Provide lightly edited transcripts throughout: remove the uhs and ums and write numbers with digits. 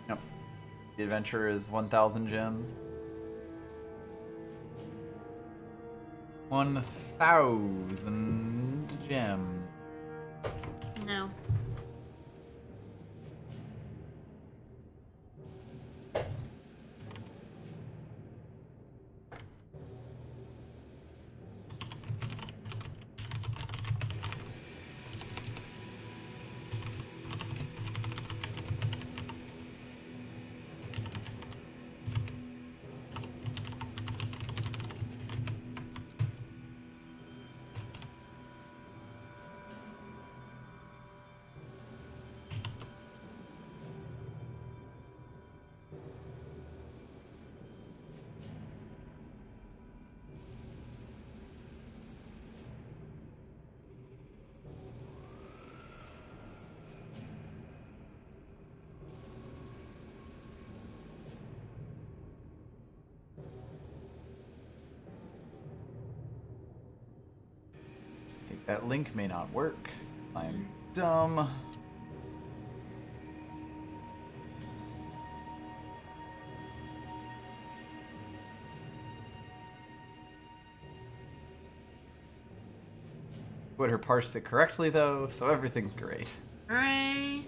Yep. The adventure is 1,000 gems. 1,000 gems. No. That link may not work. I'm dumb. Twitter parsed it correctly though, so everything's great. Hooray.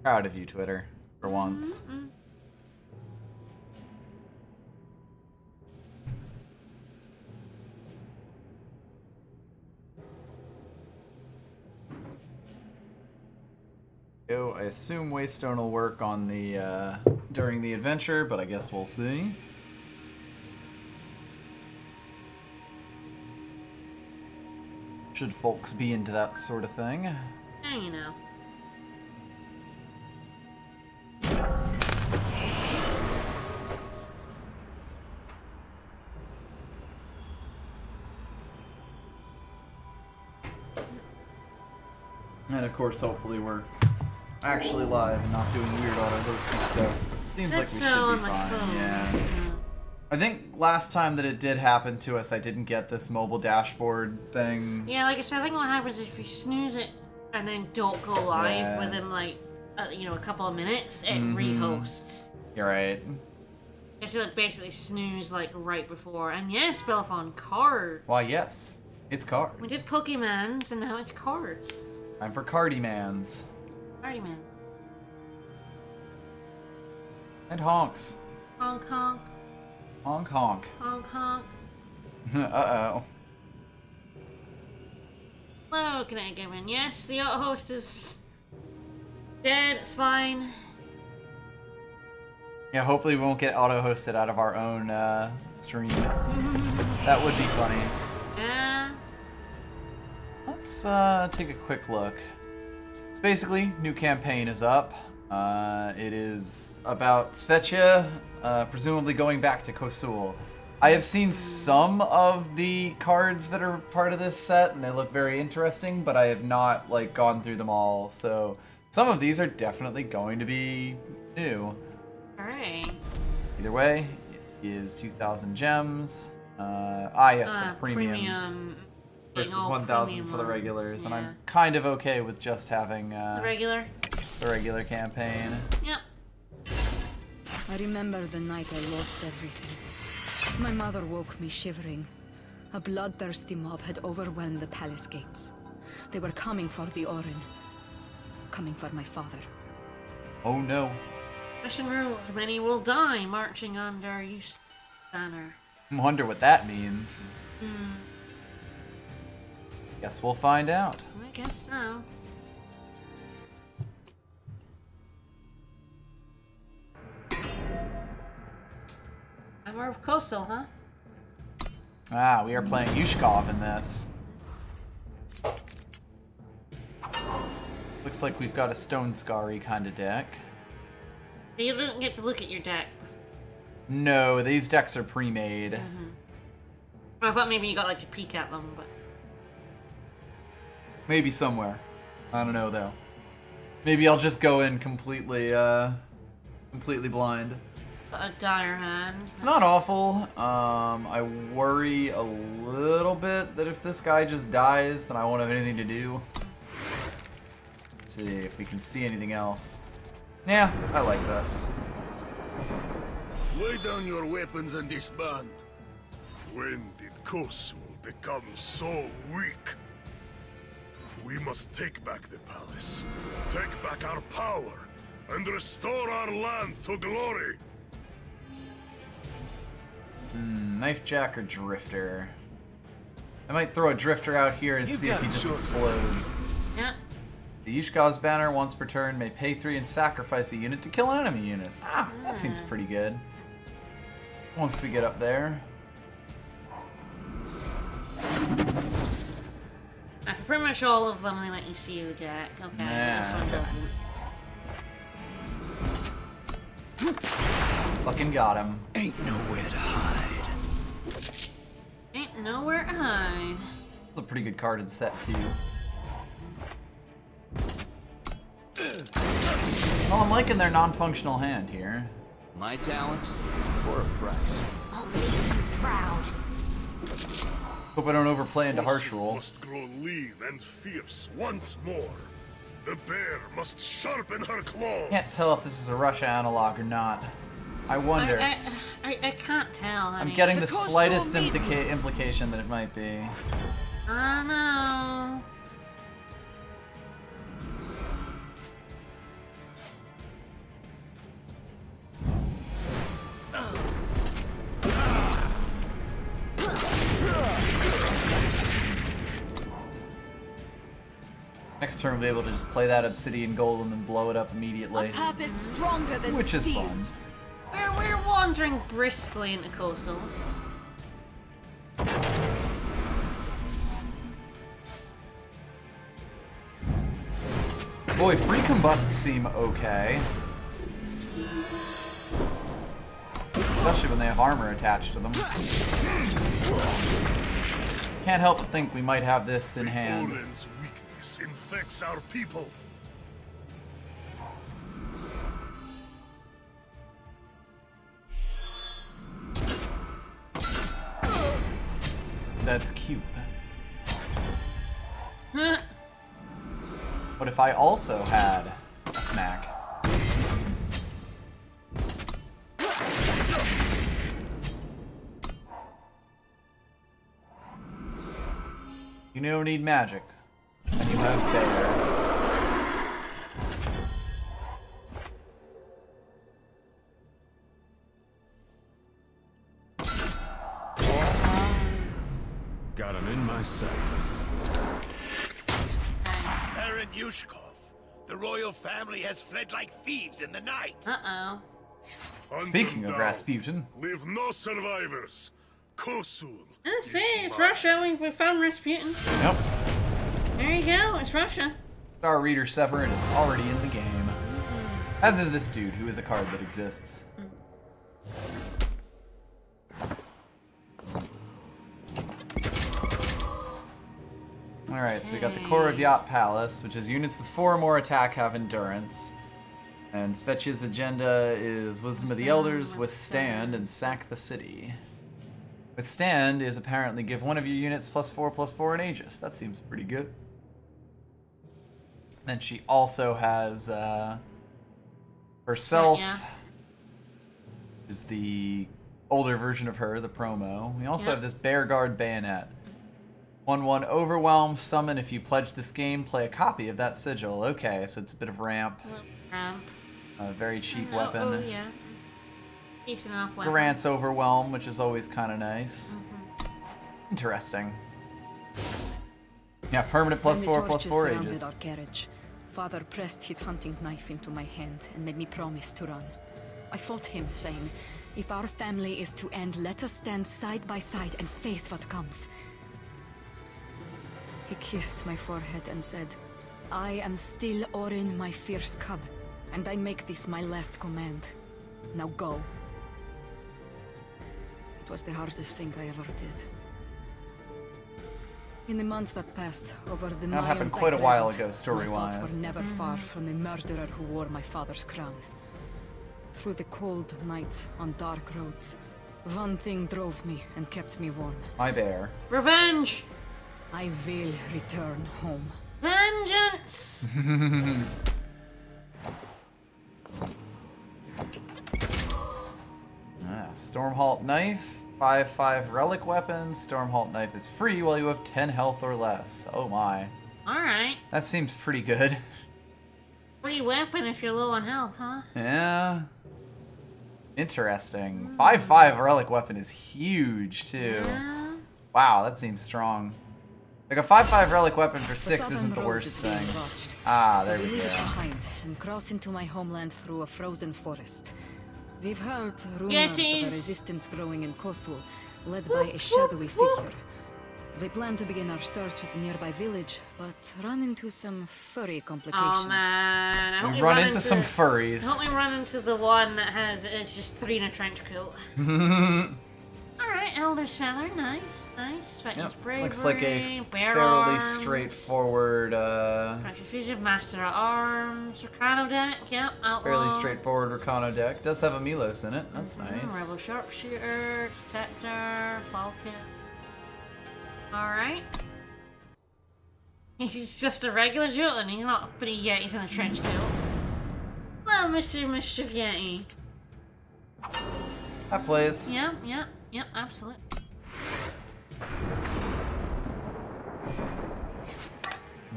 Proud of you, Twitter, for once. I assume Waystone will work on the during the adventure, but I guess we'll see. Should folks be into that sort of thing? Yeah, you know. And of course, hopefully we're actually live and not doing weird auto-hosting stuff. Seems like we should be fine, yeah. I think last time that it did happen to us, I didn't get this mobile dashboard thing. Yeah, like I said, I think what happens is if you snooze it and then don't go live within like, you know, a couple of minutes, it rehosts. You're right. You have to like, basically snooze like right before. And yes, Bellephon, cards. Why, yes. It's cards. We did Pokemons and now it's cards. Time for Cardymans. Cardyman. And honks. Honk honk. Honk honk. Honk honk. Uh-oh. Hello, Kinetic Gamer. Yes, the auto host is dead, it's fine. Yeah, hopefully we won't get auto-hosted out of our own stream. That would be funny. Yeah. Let's take a quick look. So basically, new campaign is up. It is about Svetja, presumably going back to Kosul. I have seen some of the cards that are part of this set, and they look very interesting, but I have not like gone through them all. So some of these are definitely going to be new. Alright. Either way, it is 2,000 gems. Yes, for the premiums. Premium. Versus All 1,000 premium for the ones, regulars, and yeah. I'm kind of okay with just having The regular? the regular campaign. Yep. I remember the night I lost everything. My mother woke me shivering. A bloodthirsty mob had overwhelmed the palace gates. They were coming for the Orin. Coming for my father. Oh no. Mission rules, many will die marching under Yus banner. I wonder what that means. Guess we'll find out. I guess so. Hammer of Kosil, huh? Ah, we are playing Yushkov in this. Looks like we've got a Stone Scarry kind of deck. You didn't get to look at your deck. No, these decks are pre-made. I thought maybe you got like to peek at them, but Maybe somewhere. I don't know though. Maybe I'll just go in completely, completely blind. a dire hand. It's not awful. I worry a little bit that if this guy just dies, then I won't have anything to do. Let's see if we can see anything else. Yeah, I like this. Lay down your weapons and disband. When did Kosul become so weak? We must take back the palace, take back our power, and restore our land to glory. Knife Jack or Drifter? I might throw a Drifter out here and see if he just explodes. Yeah. The Yushkov's banner once per turn may pay 3 and sacrifice a unit to kill an enemy unit. Ah, that seems pretty good. Once we get up there. For pretty much all of them, they let you see the deck. Okay, this one doesn't. Fucking got him. Ain't nowhere to hide. Ain't nowhere to hide. It's a pretty good card in set too. Well, I'm liking their non-functional hand here. My talents for a price. I'll make you proud. Hope I don't overplay into harsh Kosul rule. must grow lean and fierce once more. The bear must sharpen her claws. Can't tell if this is a Russia analog or not. I wonder. I can't tell, honey. I'm getting the The Kosul slightest meeting. implication that it might be. I know. Next turn we'll be able to just play that Obsidian Golem and blow it up immediately. A purpose stronger than Which is steel. fun. We're wandering briskly into Kosul. Boy, free combusts seem okay. Especially when they have armor attached to them. Can't help but think we might have this in hand. Olin's weakness infects our people. That's cute. What if I also had a snack? You don't need magic, and you have bear. Got him in my sights. Baron Yushkov, the royal family has fled like thieves in the night. Uh-oh. Speaking of Hunt them down. Rasputin, Leave no survivors. Kosul. I see, is it's mine. Russia. We found Rasputin. yep, There you go, it's Russia. Star Reader Severin is already in the game. As is this dude, who is a card that exists. Alright, so we got the Core of Yacht Palace, which is units with 4 or more attack have endurance. And Svetch's agenda is Wisdom of the Elders, Withstand, and Sack the City. Withstand is apparently give one of your units +4/+4 in Aegis. That seems pretty good. Then she also has herself, Yeah. is the older version of her, the promo. We also Yeah. have this Bear Guard Bayonet. 1/1 Overwhelm, summon if you pledge this game, play a copy of that sigil. Okay, so it's a bit of ramp. Ramp. A very cheap Oh, weapon. oh, yeah. Decent enough weapon. Grants Overwhelm, which is always kind of nice. Mm-hmm. Interesting. Yeah, permanent When the +4/+4 torches surrounded Aegis. our carriage, Father pressed his hunting knife into my hand and made me promise to run. I fought him, saying, if our family is to end, let us stand side by side and face what comes. He kissed my forehead and said, I am still Orin, my fierce cub, and I make this my last command. Now go. It was the hardest thing I ever did. In the months that passed, over the That happened miles I quite a while traveled, ago, story-wise. my thoughts were never far from the murderer who wore my father's crown. Through the cold nights on dark roads, one thing drove me and kept me warm. My bear. Revenge! I will return home. Vengeance! Stormhalt knife, 5/5 relic weapon. Stormhalt knife is free while you have 10 health or less. Oh my. Alright. That seems pretty good. Free weapon if you're low on health, huh? Yeah. Interesting. 5/5 relic weapon is huge too. Yeah. Wow, that seems strong. Like a 5/5 relic weapon for The 6 southern isn't the road worst is being thing. watched, Ah, so there we we leave it go. behind and cross into my homeland through a frozen forest. We've heard rumors of a Yetis. resistance growing in Kosul, led by a shadowy figure. We plan to begin our search at the nearby village, but run into some furry complications. Oh man, I hope We we run into some I furries. hope we run into the one that has it's just 3 in a trench coat. Alright, Elder's Feather, nice, nice. Sweaty's Yep. Bravery, Looks like a Bear fairly Arms, straightforward, Transfusion, Master at Arms, Ricano deck, yep, Outlaw. fairly straightforward Ricano deck. Does have a Milos in it. That's nice. Rebel Sharpshooter, Scepter, Falcon. Alright. He's just a regular Jotun, he's not 3 Yetis in a trench coat. Well, Mr. Mischief Yeti. That plays. Yep, absolutely.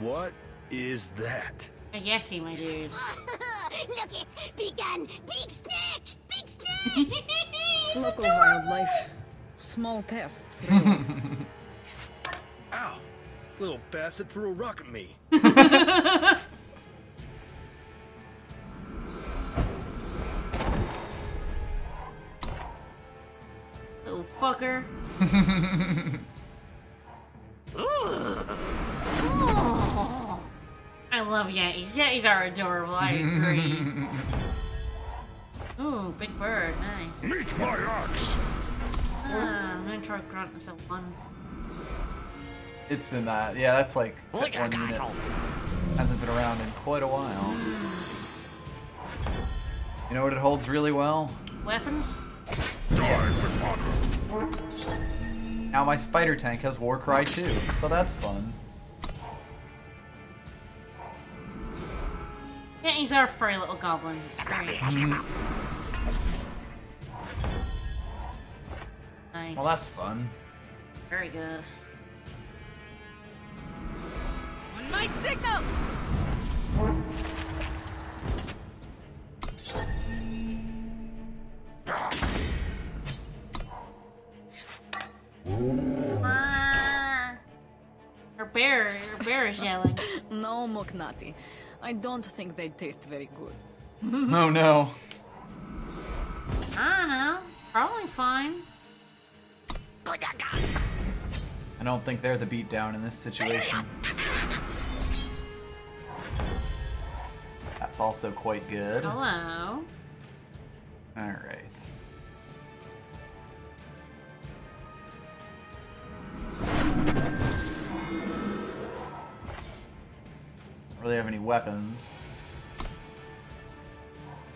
What is that? A Yeti, my dude. Look it! Big gun! Big snake! Big snake! Local wildlife. Small pests, really. Ow! Little bastard threw a rock at me. Little fucker. Oh, I love Yetis. Yetis are adorable, I agree. Ooh, big bird, nice. Meet my axe! Mentor Grunt is a 1. It's been that. Yeah, that's like set 1 unit. Hasn't been around in quite a while. You know what it holds really well? Weapons? Yes. Now my spider tank has Warcry too, so that's fun. Yetis are furry little goblins, it's great. Nice. Well, that's fun. Very good. On my signal! Your bear is yelling. No, Moknati. I don't think they taste very good. Oh no. I don't know. Probably fine. I don't think they're the beatdown in this situation. That's also quite good. Hello. Alright. Don't really have any weapons.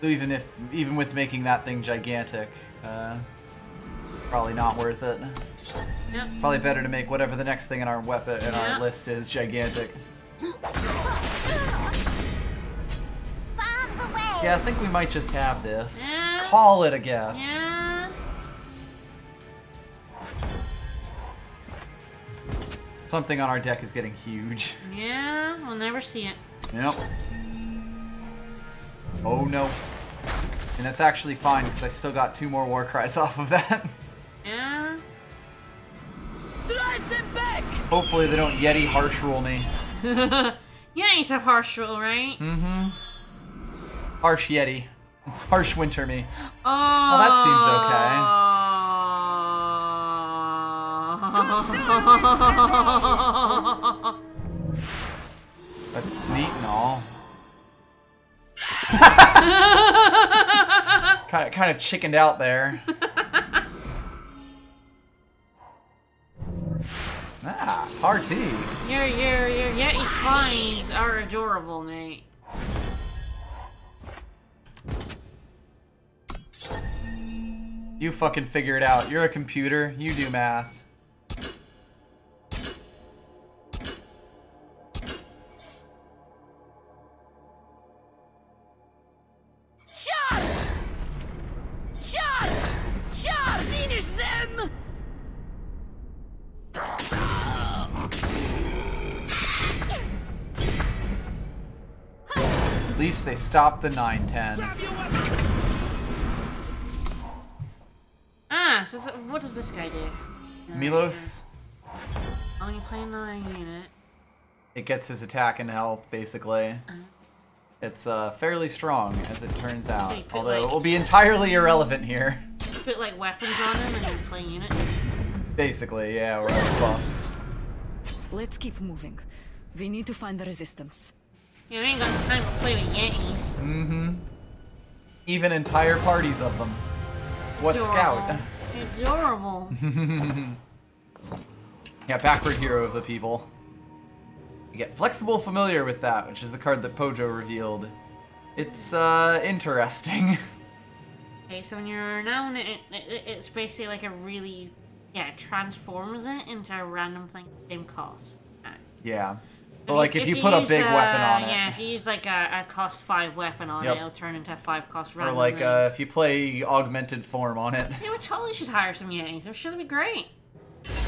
So even with making that thing gigantic, probably not worth it. Yep. Probably better to make whatever the next thing in our weapon in Yeah. our list is gigantic. Bombs away! Yeah, I think we might just have this. Yeah. Call it a guess. Yeah. Something on our deck is getting huge. Yeah. We'll never see it. Yep. Oh no. And that's actually fine because I still got 2 more war cries off of that. Yeah. Drives him back! Hopefully they don't Yeti harsh rule me. Yetis have harsh rule, right? Mm-hmm. Harsh Yeti. Harsh winter me. Oh. that That's neat and all. kind of chickened out there. Ah, RT. Your Yeti spines are adorable, mate. You fucking figure it out. You're a computer. You do math. Charge! Charge! Charge! least they stopped the 910. Ah, so what does this guy do? Milos, Oh, you play another unit. it gets his attack and health, basically. It's fairly strong, as it turns out. So you put, Although like- it will be entirely irrelevant here. You put like weapons on him and then play units. Basically, yeah, or other buffs. Let's keep moving. We need to find the resistance. You ain't got time to play with Yetis. Mm-hmm. Even entire parties of them. What scout? Adorable. Yeah, backward hero of the people. You get flexible familiar with that, which is the card that Pojo revealed. It's interesting. Okay, so when you're renowned, it's basically like a really, it transforms it into a random thing, same cost. Yeah. But like if you put a big weapon on it. Yeah, if you use like a cost 5 weapon on Yep. it, it'll turn into a 5 cost Or random. like thing. if you play augmented form on it. Yeah, we totally should hire some Yetis. They're sure to be great.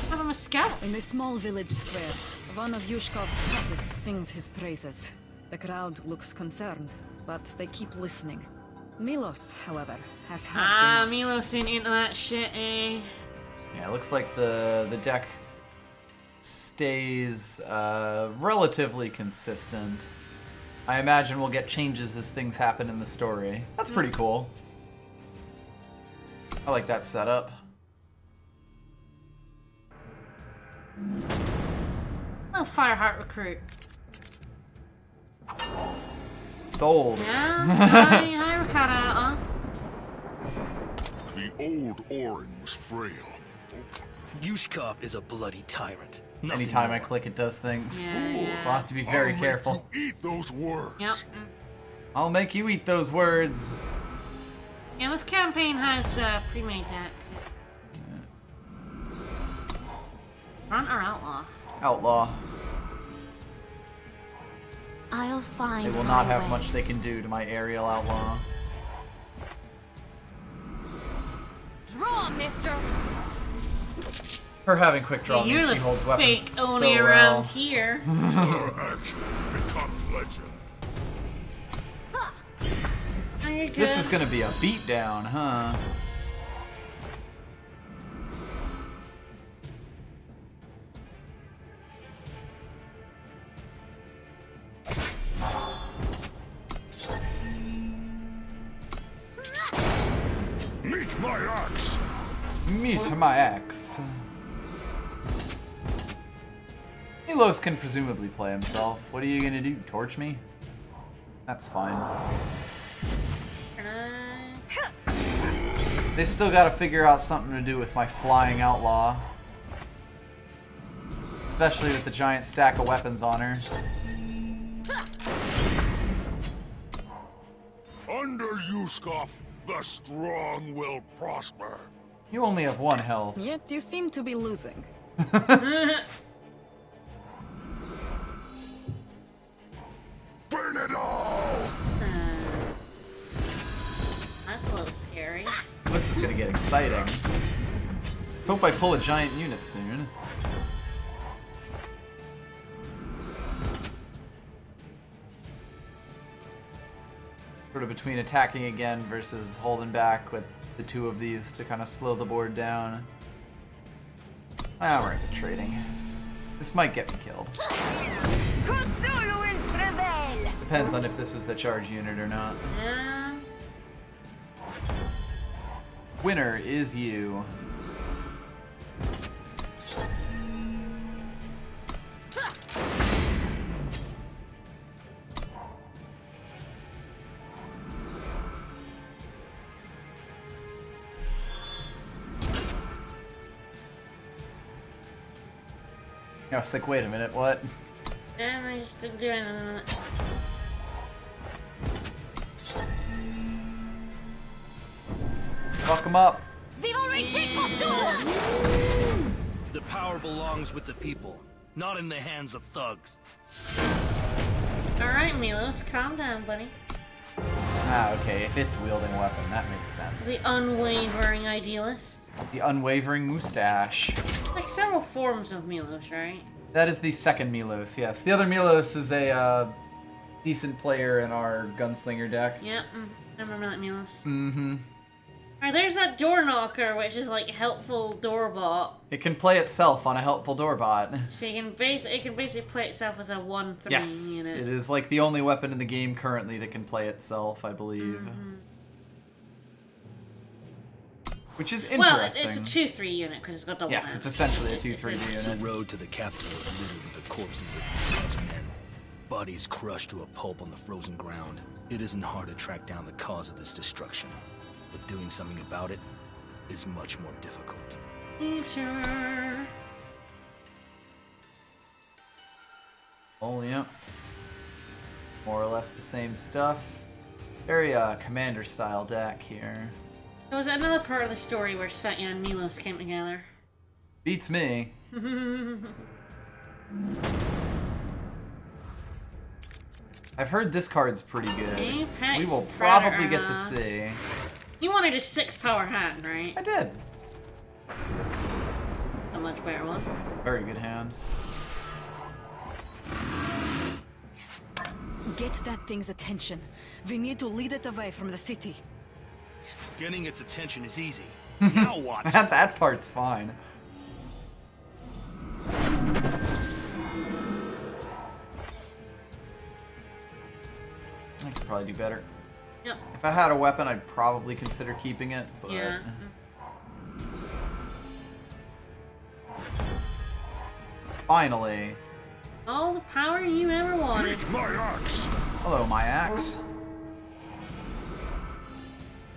Have them as scouts. In a small village square, one of Yushkov's puppets sings his praises. The crowd looks concerned, but they keep listening. Milos, however, has heard enough. Milos ain't into that shit, eh? Yeah, it looks like the deck stays relatively consistent. I imagine we'll get changes as things happen in the story. That's pretty cool. I like that setup. Oh, Fireheart recruit. Sold. Yeah, hi, Ricardo. The old Orin was frail. Yushkov is a bloody tyrant. Nothing Anytime I more. click, it does things. Yeah. So I'll have to be very I'll careful. Make you eat those words. Yep. I'll make you eat those words. Yeah, this campaign has pre-made decks. Front or outlaw? Outlaw. I'll find They will my not have way. much they can do to my aerial outlaw. Draw, mister! Her having quick draw You're means the she holds weapons fake so Oni well. around here. Her actions become legend. Oh, you're good. This is gonna be a beatdown, huh? Meet my axe! Meet my axe. Milos can presumably play himself. What are you gonna do? Torch me? That's fine. They still gotta figure out something to do with my flying outlaw. Especially with the giant stack of weapons on her. Under Yushkov, the strong will prosper. You only have 1 health. Yet you seem to be losing. Burn it all! That's a little scary. This is gonna get exciting. Hope I pull a giant unit soon. Sort of between attacking again versus holding back with the 2 of these to kind of slow the board down. Ah, we're infiltrating. This might get me killed. Kusulu will prevail! Depends on if this is the charge unit or not. Yeah. Winner is you. I was like, wait a minute, what? And I just didn't do anything. Fuck him up. Vivo retake Kusulu! The power belongs with the people, not in the hands of thugs. Alright, Milos, calm down, buddy. Ah, okay, if it's wielding a weapon, that makes sense. The unwavering idealist. The unwavering mustache. Like several forms of Milos, right? That is the second Milos, yes. The other Milos is a decent player in our gunslinger deck. Yep, I remember that, Milos. Mm-hmm. Alright, there's that door knocker, which is like helpful door bot. It can play itself on a helpful door bot. So it can basically play itself as a 1/3 Yes, unit. it is like the only weapon in the game currently that can play itself, I believe. Which is interesting. Well, it's a 2/3 unit because it's got double Yes, damage. it's essentially a It's 2/3 The unit. road to the capital is littered with the corpses of God's men. Bodies crushed to a pulp on the frozen ground. It isn't hard to track down the cause of this destruction, but doing something about it is much more difficult. Sure. Oh, yeah. More or less the same stuff. Very commander-style deck here. There was another part of the story where Svetya and Milos came together. Beats me. I've heard this card's pretty good. Apex We will Predator, probably get to huh? see. You wanted a 6-power hand, right? I did. A much better one. It's a very good hand. Get that thing's attention. We need to lead it away from the city. Getting its attention is easy. Now what? That part's fine. I could probably do better. Yep. If I had a weapon, I'd probably consider keeping it, but... Yeah. Finally. All the power you ever wanted. Meet my axe! Hello, my axe.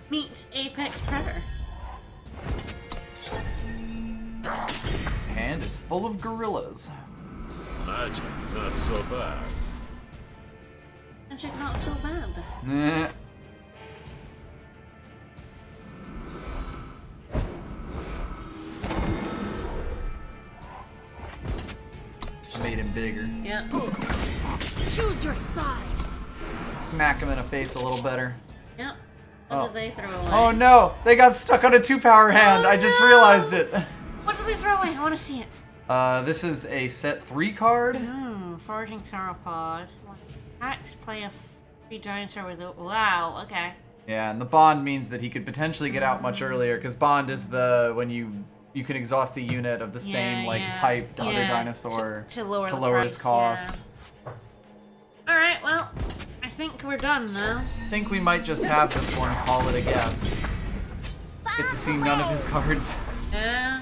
Meet Apex Predator. Hand is full of gorillas. Magic, not so bad. Magic not so bad. Nah. Made him bigger. Yep. Choose your side. Smack him in the face a little better. Yep. What Oh. did they throw away? Oh no! They got stuck on a 2-power hand! Oh, I just no! realized it! What did they throw away? I want to see it. This is a set 3 card. Foraging Sauropod. Axe play a free dinosaur with a... Wow, okay. Yeah, and the bond means that he could potentially get out much earlier, because bond is the when you can exhaust a unit of the same type to other dinosaur to lower the his price, cost. Yeah. Alright, well, I think we're done now. I think we might just have this one call it a guess. Get to see none of his cards. Yeah.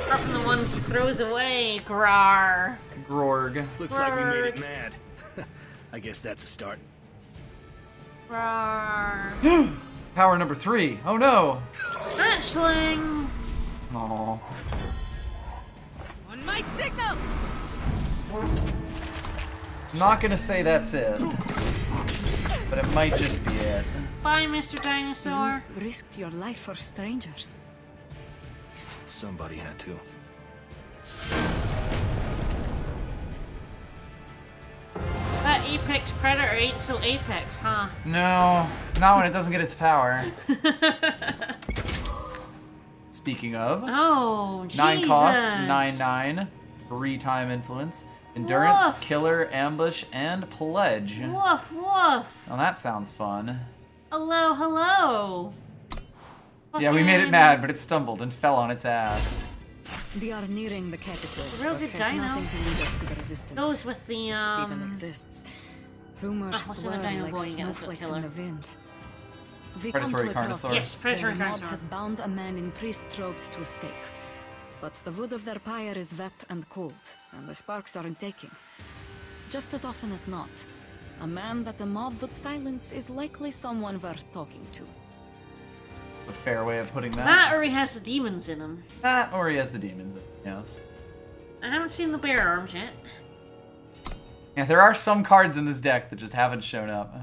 Apart from the ones he throws away, Grar. Grorg. Looks like we made it mad. I guess that's a start. Grar. Power number 3. Oh no! Hatchling! Aww. On my signal! I'm not gonna say that's it, but it might just be it. Bye, Mr. Dinosaur. Risked your life for strangers. Somebody had to. That Apex Predator ain't so Apex, huh? No, not when it doesn't get its power. Speaking of, Oh, Jesus. 9 cost, 9/9, 3-time influence, endurance, Woof. killer, ambush, and pledge. Woof, woof. Well, that sounds fun. Hello, hello. Yeah, we made it Fucking- mad, but it stumbled and fell on its ass. We are nearing the capital, Real but good there's dino. nothing to lead us to the resistance. Goes with the, If it even exists. Rumors what's the swirl dino like boy again? That's the snowflakes killer. in the wind. We Predatory come to a Carnosaur. castle Yes, Predatory where a mob Carnosaur. has bound a man in priest robes to a stake. But the wood of their pyre is wet and cold, and the sparks aren't taking. Just as often as not, a man that a mob would silence is likely someone worth talking to. A fair way of putting that. that or he has the demons in him. That, or he has the demons. Yes. I haven't seen the bear arms yet. Yeah, there are some cards in this deck that just haven't shown up.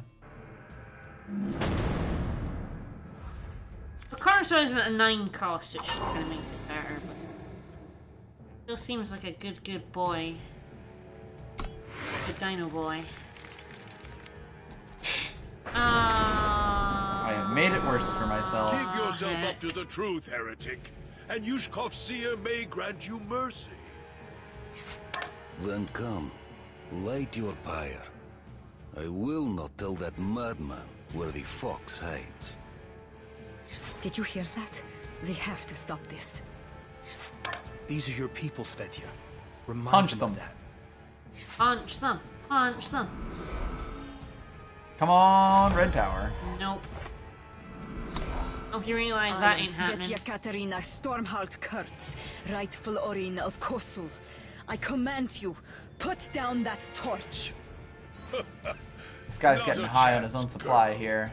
The Carnosaur isn't a 9 cost, which kind of makes it better, but still seems like a good boy. Good dino boy. I have made it worse for myself. Give yourself heck. up to the truth, heretic, and Yushkov Seer may grant you mercy. Then come, light your pyre. I will not tell that madman where the fox hides. Did you hear that? We have to stop this. These are your people, Svetya. Remind Punch them of them. that. Punch them. Punch them. Come on, red power. Nope. Hope you realize I that am ain't happening. Svetya Katerina Stormheart Kurtz, rightful Orin of Kosul. I command you, put down that torch. This guy's Not getting a high on his own chance, supply girl. here.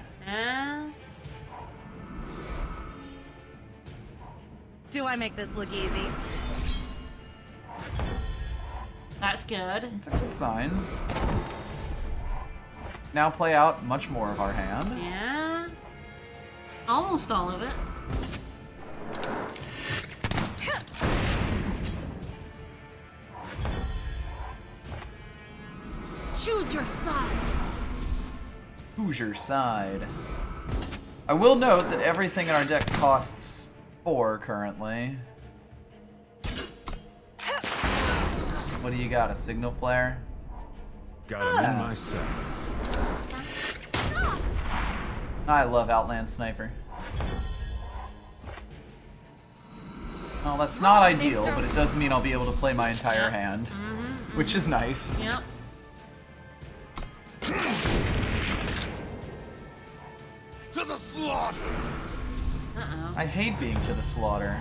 Do I make this look easy? That's good. It's a good sign. Now play out much more of our hand. Yeah. Almost all of it. Choose your side. Who's your side? I will note that everything in our deck costs 4 currently. What do you got? A signal flare? Got him in my sights. I love Outland Sniper. Well, that's not ideal, but it does mean I'll be able to play my entire hand, which is nice. Yep. To the slaughter! Uh-oh. I hate being to the slaughter.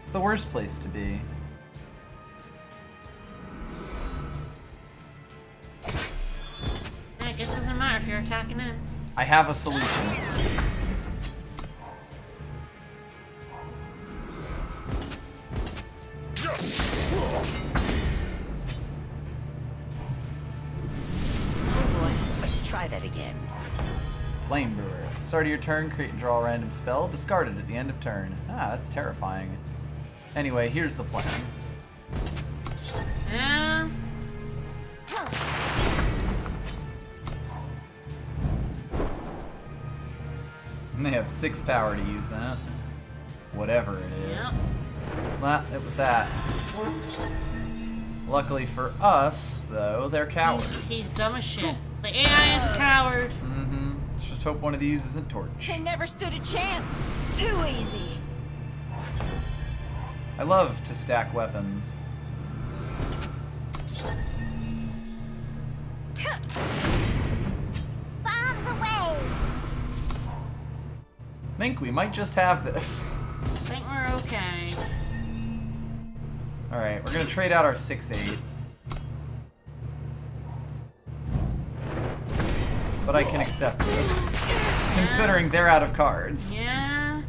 It's the worst place to be. I guess it doesn't matter if you're attacking in. I have a solution. Oh boy. Let's try that again. Flame Brewer. At the start of your turn, create and draw a random spell, discarded at the end of turn. Ah, that's terrifying. Anyway, here's the plan. Yeah. And they have 6 power to use that. Whatever it is. Yep. Well, it was that. Luckily for us, though, they're cowards. He's dumb as shit. The AI is a coward. Mm-hmm. Let's just hope one of these isn't Torch. They never stood a chance. Too easy. I love to stack weapons. Bombs away. Think we might just have this. I think we're okay. Alright, we're gonna trade out our 6/8. But I can accept this. Considering they're out of cards. Yeah.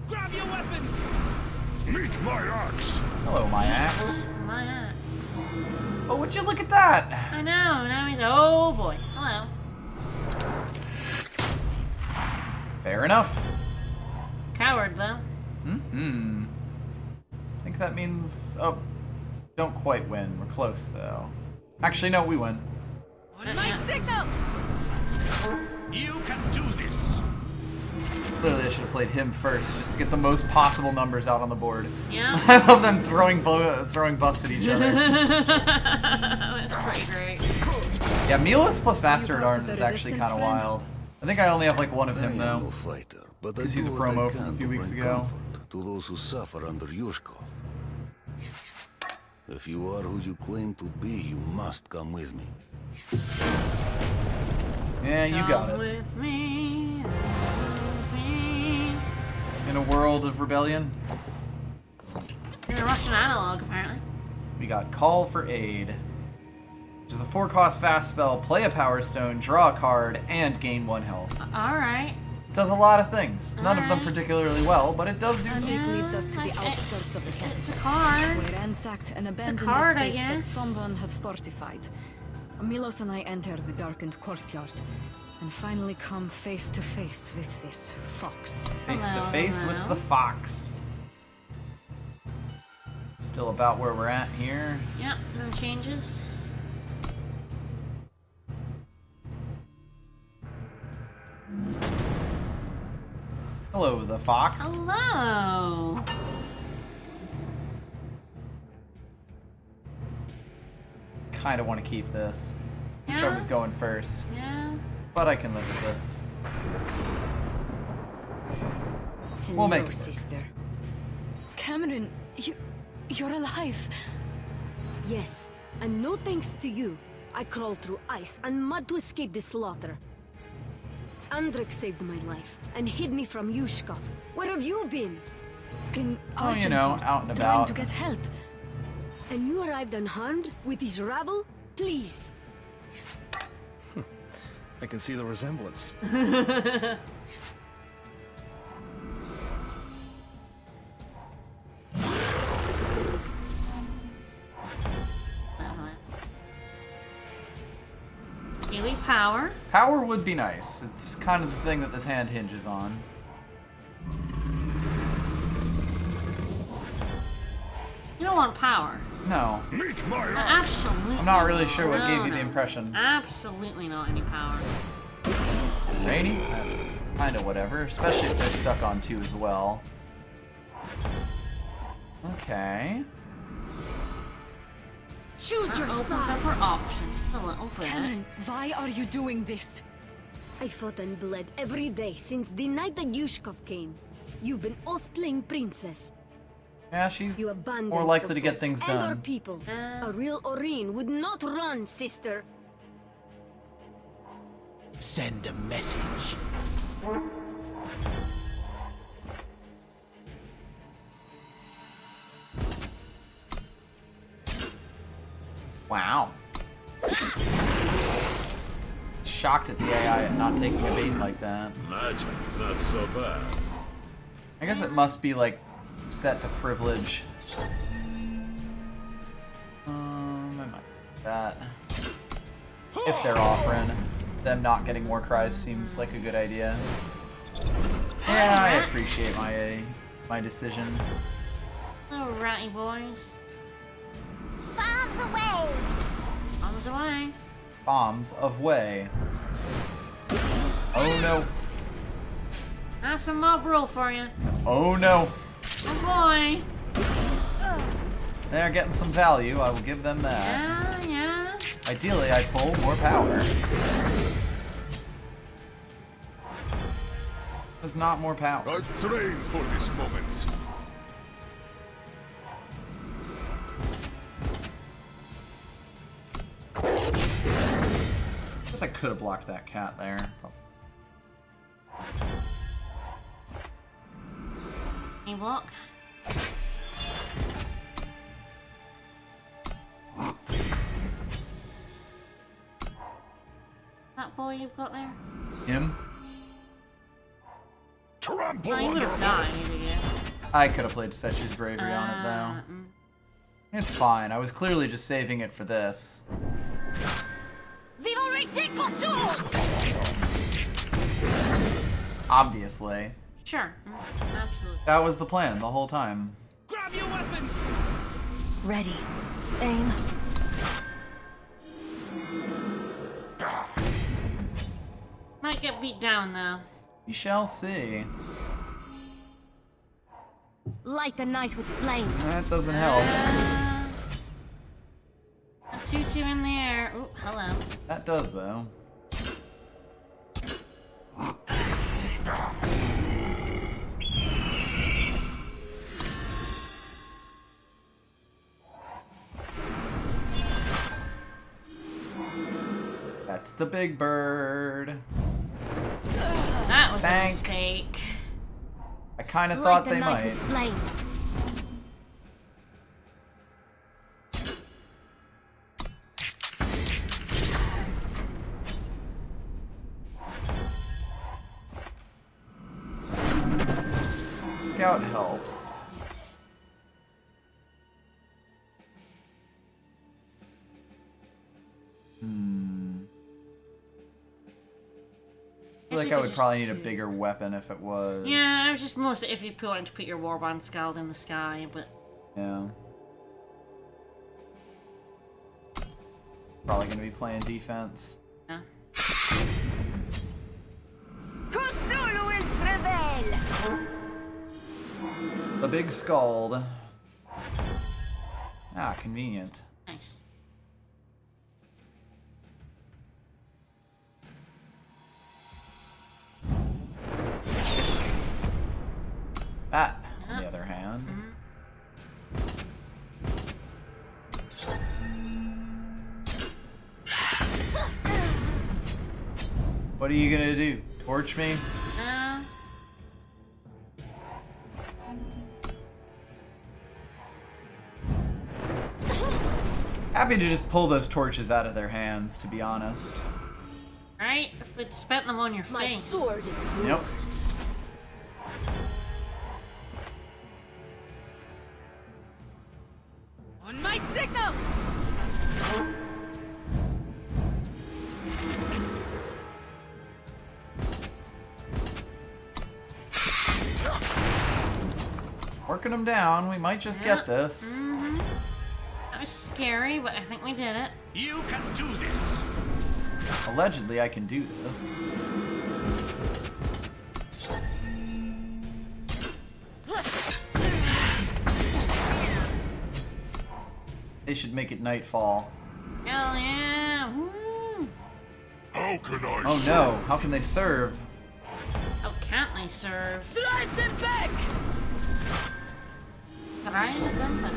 Grab your weapons! Meet my axe! Hello, my axe. My axe. Oh, would you look at that? I know. Now he's. Oh boy. Hello. Fair enough. Coward though. Mm-hmm. I think that means... Oh, don't quite win. We're close, though. Actually, no, we win. My signal! You can do this! Clearly, I should have played him first, just to get the most possible numbers out on the board. Yeah. I love them throwing buffs at each other. That's pretty great. Yeah, Milos plus Master at You brought Arms the is actually kind of resistance, friend? wild. I think I only have like one of I him, am though. no fighter, but I 'Cause he's do a what I promo from a can few to weeks bring ago. comfort to those who suffer under Yushkov. If you are who you claim to be, you must come with me. Yeah, you got Come it. with me. With me. In a world of rebellion, In a Russian analog, apparently. we got Call for Aid, which is a 4-cost fast spell, play a Power Stone, draw a card, and gain 1 health. Alright. It does a lot of things. None of them Alright. particularly well, but it does do And things. it leads us to the outskirts of the It's a capital. card. We ransacked and abandoned card, I the stage that guess. someone has fortified. Milos and I enter the darkened courtyard, and finally come face to face with this fox. Face to Hello, face with hello. the fox. Still about where we're at here. Yep, no changes. Hello, the fox. Hello. Kind of want to keep this. Wish I was going first. Yeah. But I can live with this. Hello, We'll make it. sister. Cameron, you're alive. Yes, and no thanks to you, I crawled through ice and mud to escape the slaughter. Andrik saved my life and hid me from Yushkov. Where have you been? In Oh, you know, Argenport, out and trying about. to get help. And you arrived unharmed with his rabble? Please. I can see the resemblance. Daily power. Power would be nice. It's kind of the thing that this hand hinges on. You don't want power. No. Meet my Absolutely. I'm not really sure what No, gave you no. the impression. Absolutely not any power. Rainy? That's kind of whatever, especially if they're stuck on 2 as well. Okay. Choose your Opens up side. her options a little bit. Cameron, why are you doing this? I fought and bled every day since the night that Yushkov came. You've been off playing princess. Yeah, she's You abandoned more likely to Kosovo get things and our done. people. A real Orin would not run, sister. Send a message. Wow. Shocked at the AI at not taking a bait like that. Magic, not so bad. I guess it must be like set to privilege. I might do that. If they're offering, them not getting more cries seems like a good idea. Yeah, I appreciate my decision. Little ratty boys. Bombs away! Bombs away. Bombs of way. Oh no. That's a mob rule for you. Oh no. Oh boy. They're getting some value, I will give them that. Yeah, yeah. Ideally, I pull more power. There's not more power. I've trained for this moment. Guess I could have blocked that cat there. Any block? That boy you've got there? Him? Trample Oh, he on would your have died, mouth. yeah. I could have played Fetch's Bravery on it though. It's fine, I was clearly just saving it for this. Viva Rete Kosovo! Obviously. Sure. Absolutely. That was the plan the whole time. Grab your weapons! Ready. Aim. Might get beat down though. We shall see. Light the night with flame. That doesn't help. A 2-2 in the air. Ooh, hello. That does though. That's the big bird. That was Thank- a mistake. I kind of Light thought the they night might. with flame. Scout helps. I feel like I would probably need a bigger weapon if it was. Yeah, I was just mostly if you wanted to put your warband scald in the sky, but Yeah. Probably gonna be playing defense. yeah. Kusulu will prevail! The big scald. Ah, convenient. Nice. What are you gonna do? Torch me? Happy to just pull those torches out of their hands, to be honest. Right? If we'd spent them on your My face. sword is yours. Yep. On my signal! Working them down. We might just get this. That was scary, but I think we did it. You can do this! Allegedly, I can do this. They should make it nightfall. Hell yeah! Woo! How can I Oh no, how can they serve? How can't they serve? Drives him back! Drive them back.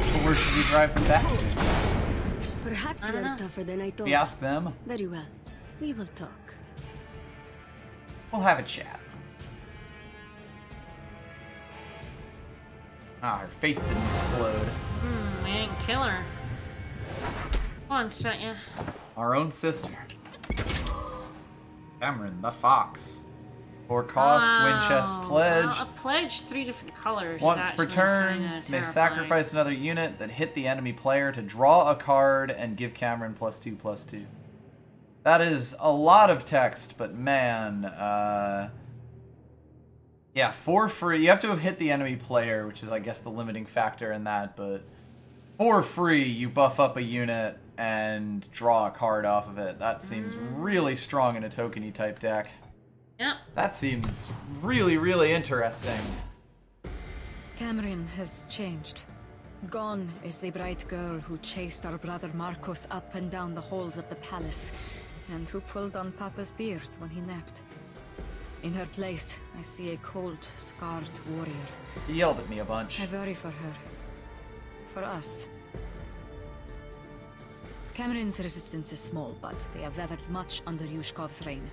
So where should we drive them back to? Perhaps I you don't are know. tougher than I thought. We ask them. Very well. We will talk. We'll have a chat. Ah, her face didn't explode. We didn't kill her. Come on, Svetya. Our own sister. Cameron, the fox. For cost, win chest pledge. Well, a pledge, 3 different colors. is Once per actually turn, kinda may terrifying. sacrifice another unit that hit the enemy player to draw a card and give Cameron +2/+2. That is a lot of text, but man, yeah, for free. You have to have hit the enemy player, which is, I guess, the limiting factor in that, but for free, you buff up a unit and draw a card off of it. That seems really strong in a tokeny type deck. Yep. That seems really, really interesting. Cameron has changed. Gone is the bright girl who chased our brother Marcos up and down the halls of the palace, and who pulled on Papa's beard when he napped. In her place, I see a cold, scarred warrior. He yelled at me a bunch. I worry for her. For us. Cameron's resistance is small, but they have weathered much under Yushkov's reign,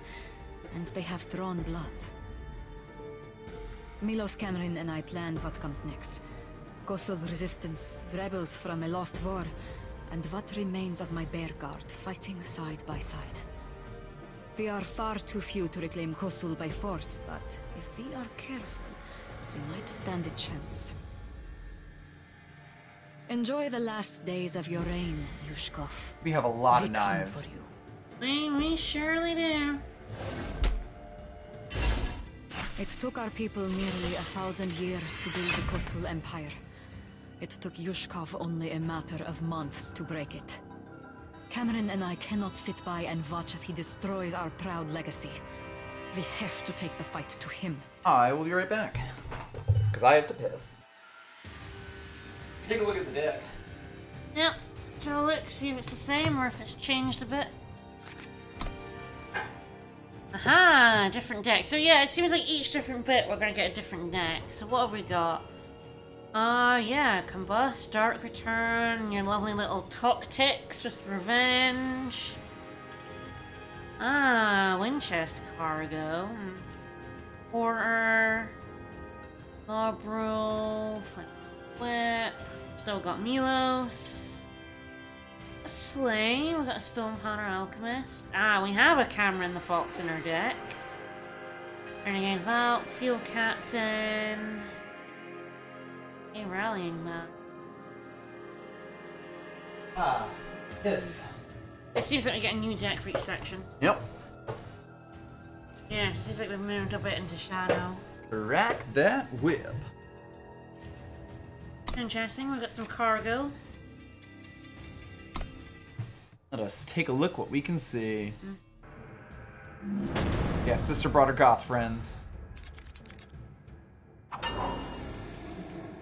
and they have drawn blood. Milos, Cameron, and I plan what comes next. Kosovo resistance, rebels from a lost war, and what remains of my bear guard fighting side by side. We are far too few to reclaim Kosul by force, but if we are careful, we might stand a chance. Enjoy the last days of your reign, Yushkov. We have a lot We of come knives. for you. We surely do. It took our people nearly 1,000 years to build the Kosul Empire. It took Yushkov only a matter of months to break it. Cameron and I cannot sit by and watch as he destroys our proud legacy. We have to take the fight to him. I will be right back. Because I have to piss. Take a look at the deck. Yep. So look, see if it's the same or if it's changed a bit. Aha! Different deck. So yeah, it seems like each different bit we're gonna get a different deck. So what have we got? Yeah, Combust, Dark Return, your lovely little Tactics with Revenge. Winchester Cargo. Porter. Mob Rule. Flip Whip. Still got Milos. A Slay. We've got a Stonepanner Alchemist. We have a Cameron the Fox in our deck. Renegade Valk. Field Captain. A Rallying Map. Piss. It seems like we get a new deck for each section. Yep. Yeah, it seems like we've moved a bit into Shadow. Crack that whip. Interesting, we've got some cargo. Let us take a look what we can see. Yeah, sister brought her goth friends.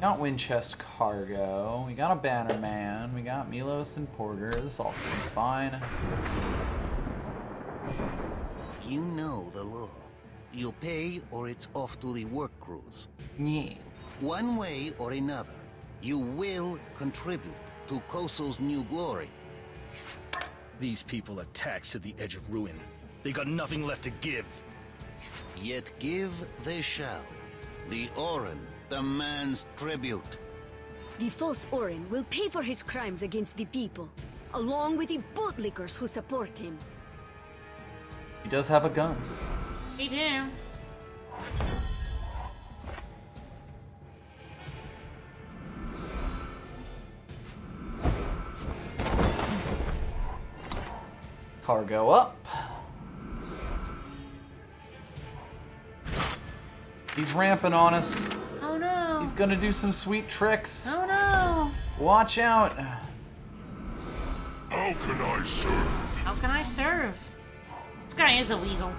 Got Winchester Cargo. We got a Bannerman. We got Milos and Porter. This all seems fine. You know the law. You pay or it's off to the work crews. Yeah. One way or another, you will contribute to Koso's new glory. These people are taxed to the edge of ruin. They got nothing left to give. Yet give they shall. The Orin demands tribute. The false Orin will pay for his crimes against the people, along with the bootlickers who support him. He does have a gun. We do. Cargo up. He's ramping on us. Oh no. He's gonna do some sweet tricks. Oh no. Watch out. How can I serve? How can I serve? This guy is a weasel.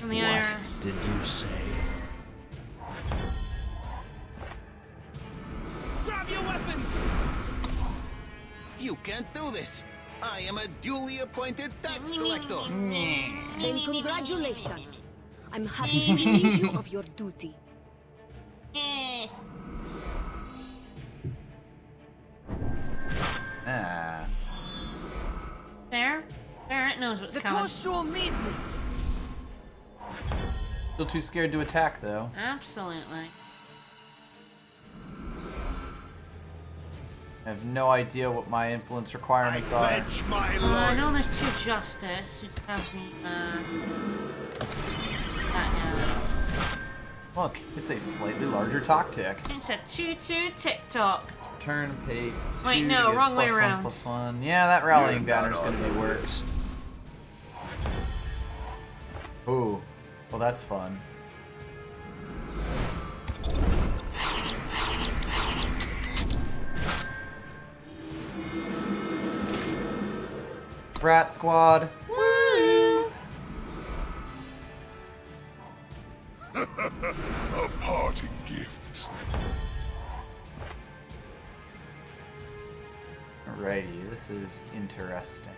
From the What IRS. did you say? Grab your weapons! You can't do this. I am a duly appointed tax collector. Then congratulations. I'm happy to relieve you of your duty. Ah. Barrett knows what's The coming. Kosul need me! Still too scared to attack, though. Absolutely. I have no idea what my influence requirements are. Pledge my I life. know there's two justice who have the, Look, it's a slightly larger tactic. it's a 2-2 TikTok. Let's return pay 2 Wait, to no, get wrong way +1, around. +1. Yeah, that rallying You're not banner's gonna on be your worse. Ooh, well that's fun. Rat Squad. Woo! A parting gift. Alrighty, this is interesting.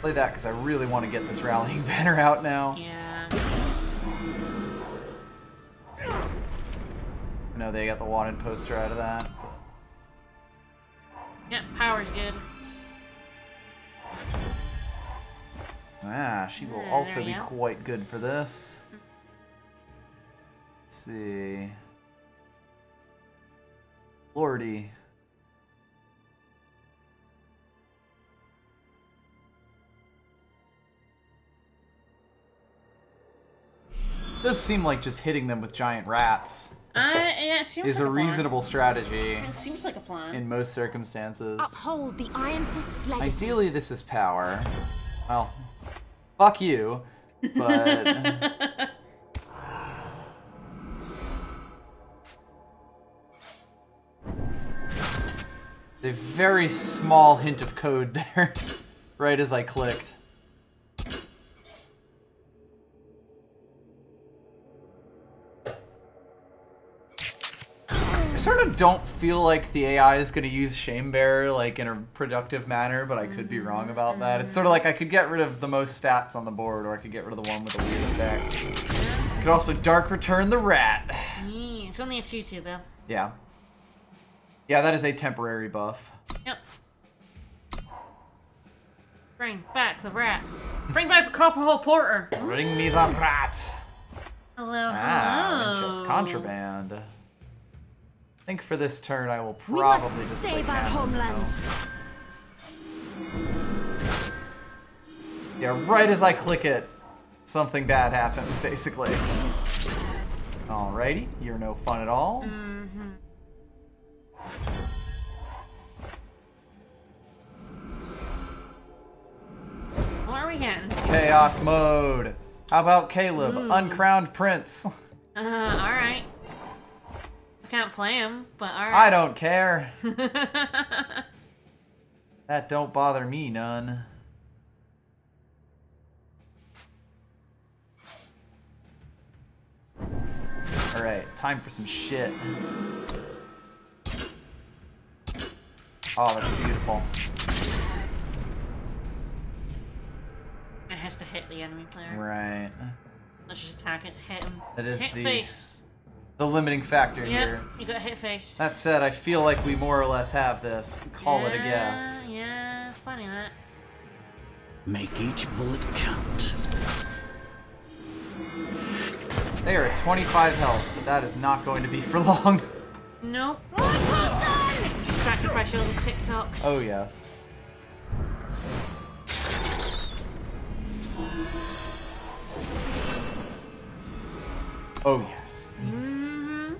Play that because I really want to get this rallying banner out now. Yeah. I know they got the wanted poster out of that. Yeah, power's good. Ah, she will There also you be go. quite good for this. Let's see. Lordy. Does seem like just hitting them with giant rats Yeah, it seems is like a plan. reasonable strategy It seems like a plan. in most circumstances. Uphold the Iron Fist's legacy. Ideally, this is power. Well, fuck you, but a very small hint of code there, right as I clicked. I sort of don't feel like the AI is going to use Shamebearer like in a productive manner, but I could be wrong about that. It's sort of like I could get rid of the most stats on the board, or I could get rid of the one with a weird effect. Could also Dark Return the rat. Yeah, it's only a 2-2 though. Yeah. Yeah, that is a temporary buff. Yep. Bring back the rat. Bring back the Copperhole Porter. Bring me the rat. Hello, Ah, hello. Winchest Contraband. I think for this turn I will We probably must just play save our Cannon, homeland. though. Yeah, right as I click it, something bad happens, basically. Alrighty, you're no fun at all. What are we getting? Chaos mode. How about Caleb, Uncrowned Prince? Alright. I can't play him, but alright. I don't care. That don't bother me none. Alright, time for some shit. Oh, that's beautiful. It has to hit the enemy player. Right. Let's just attack. It's hit him. That is hit the face. the limiting factor Yep, here. you got hit face. That said, I feel like we more or less have this. Call it a guess. Yeah, funny that. Make each bullet count. They are at 25 health, but that is not going to be for long. Nope. Sacrifice your little TikTok. Oh, yes. Oh, yes. Mm-hmm.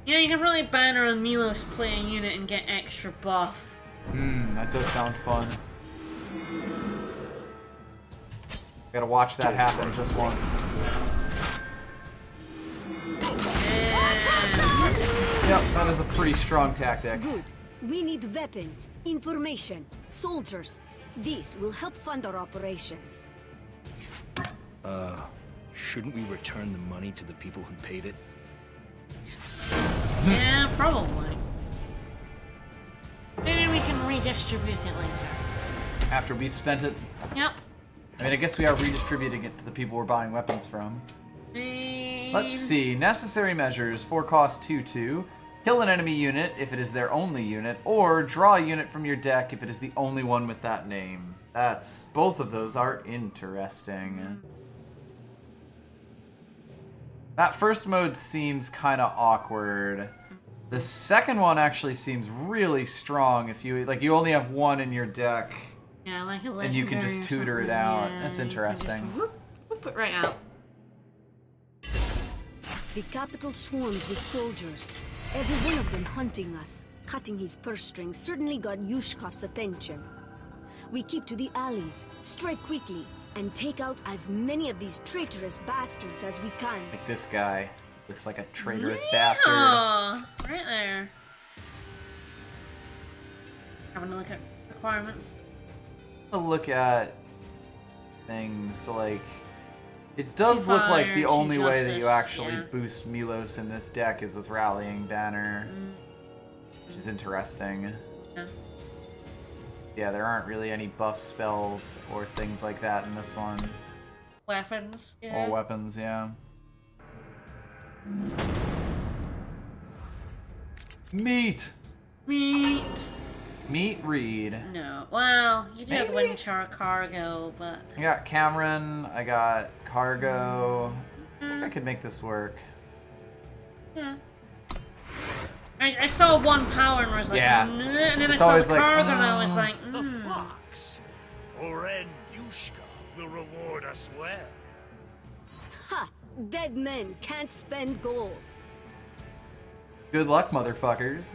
Yeah, you can really banner on Milos play a unit and get extra buff. That does sound fun. Gotta watch that happen just once. Yep, that is a pretty strong tactic. Good. We need weapons, information, soldiers. These will help fund our operations. Shouldn't we return the money to the people who paid it? Yeah, probably. Maybe we can redistribute it later. After we've spent it. Yep. I mean, I guess we are redistributing it to the people we're buying weapons from. Let's see. Necessary measures. 4 cost 2/2. Kill an enemy unit if it is their only unit, or draw a unit from your deck if it is the only one with that name. Both of those are interesting. That first mode seems kind of awkward. The second one actually seems really strong if you only have one in your deck. Yeah, like a legendary and you can just tutor it out. Yeah, That's you can interesting. just whoop it right out. The capital swarms with soldiers. Every one of them hunting us. Cutting his purse strings certainly got Yushkov's attention. We keep to the alleys, strike quickly, and take out as many of these traitorous bastards as we can. Like this guy. Looks like a traitorous bastard. Oh, right there. Having a look at requirements. To look at things like it does look like the only way that you actually boost Milos in this deck is with Rallying Banner, which is interesting. Yeah, there aren't really any buff spells or things like that in this one. Weapons. Yeah. Or weapons, yeah. Meat. Meat Reed. No. Well, you do have the Windchar cargo, but... I got Cameron, I got cargo. I think I could make this work. Yeah. I saw one power and was like, yeah. And then I saw the cargo and I was like, The Fox. Oren Yushkov will reward us well. Ha! Dead men can't spend gold. Good luck, motherfuckers.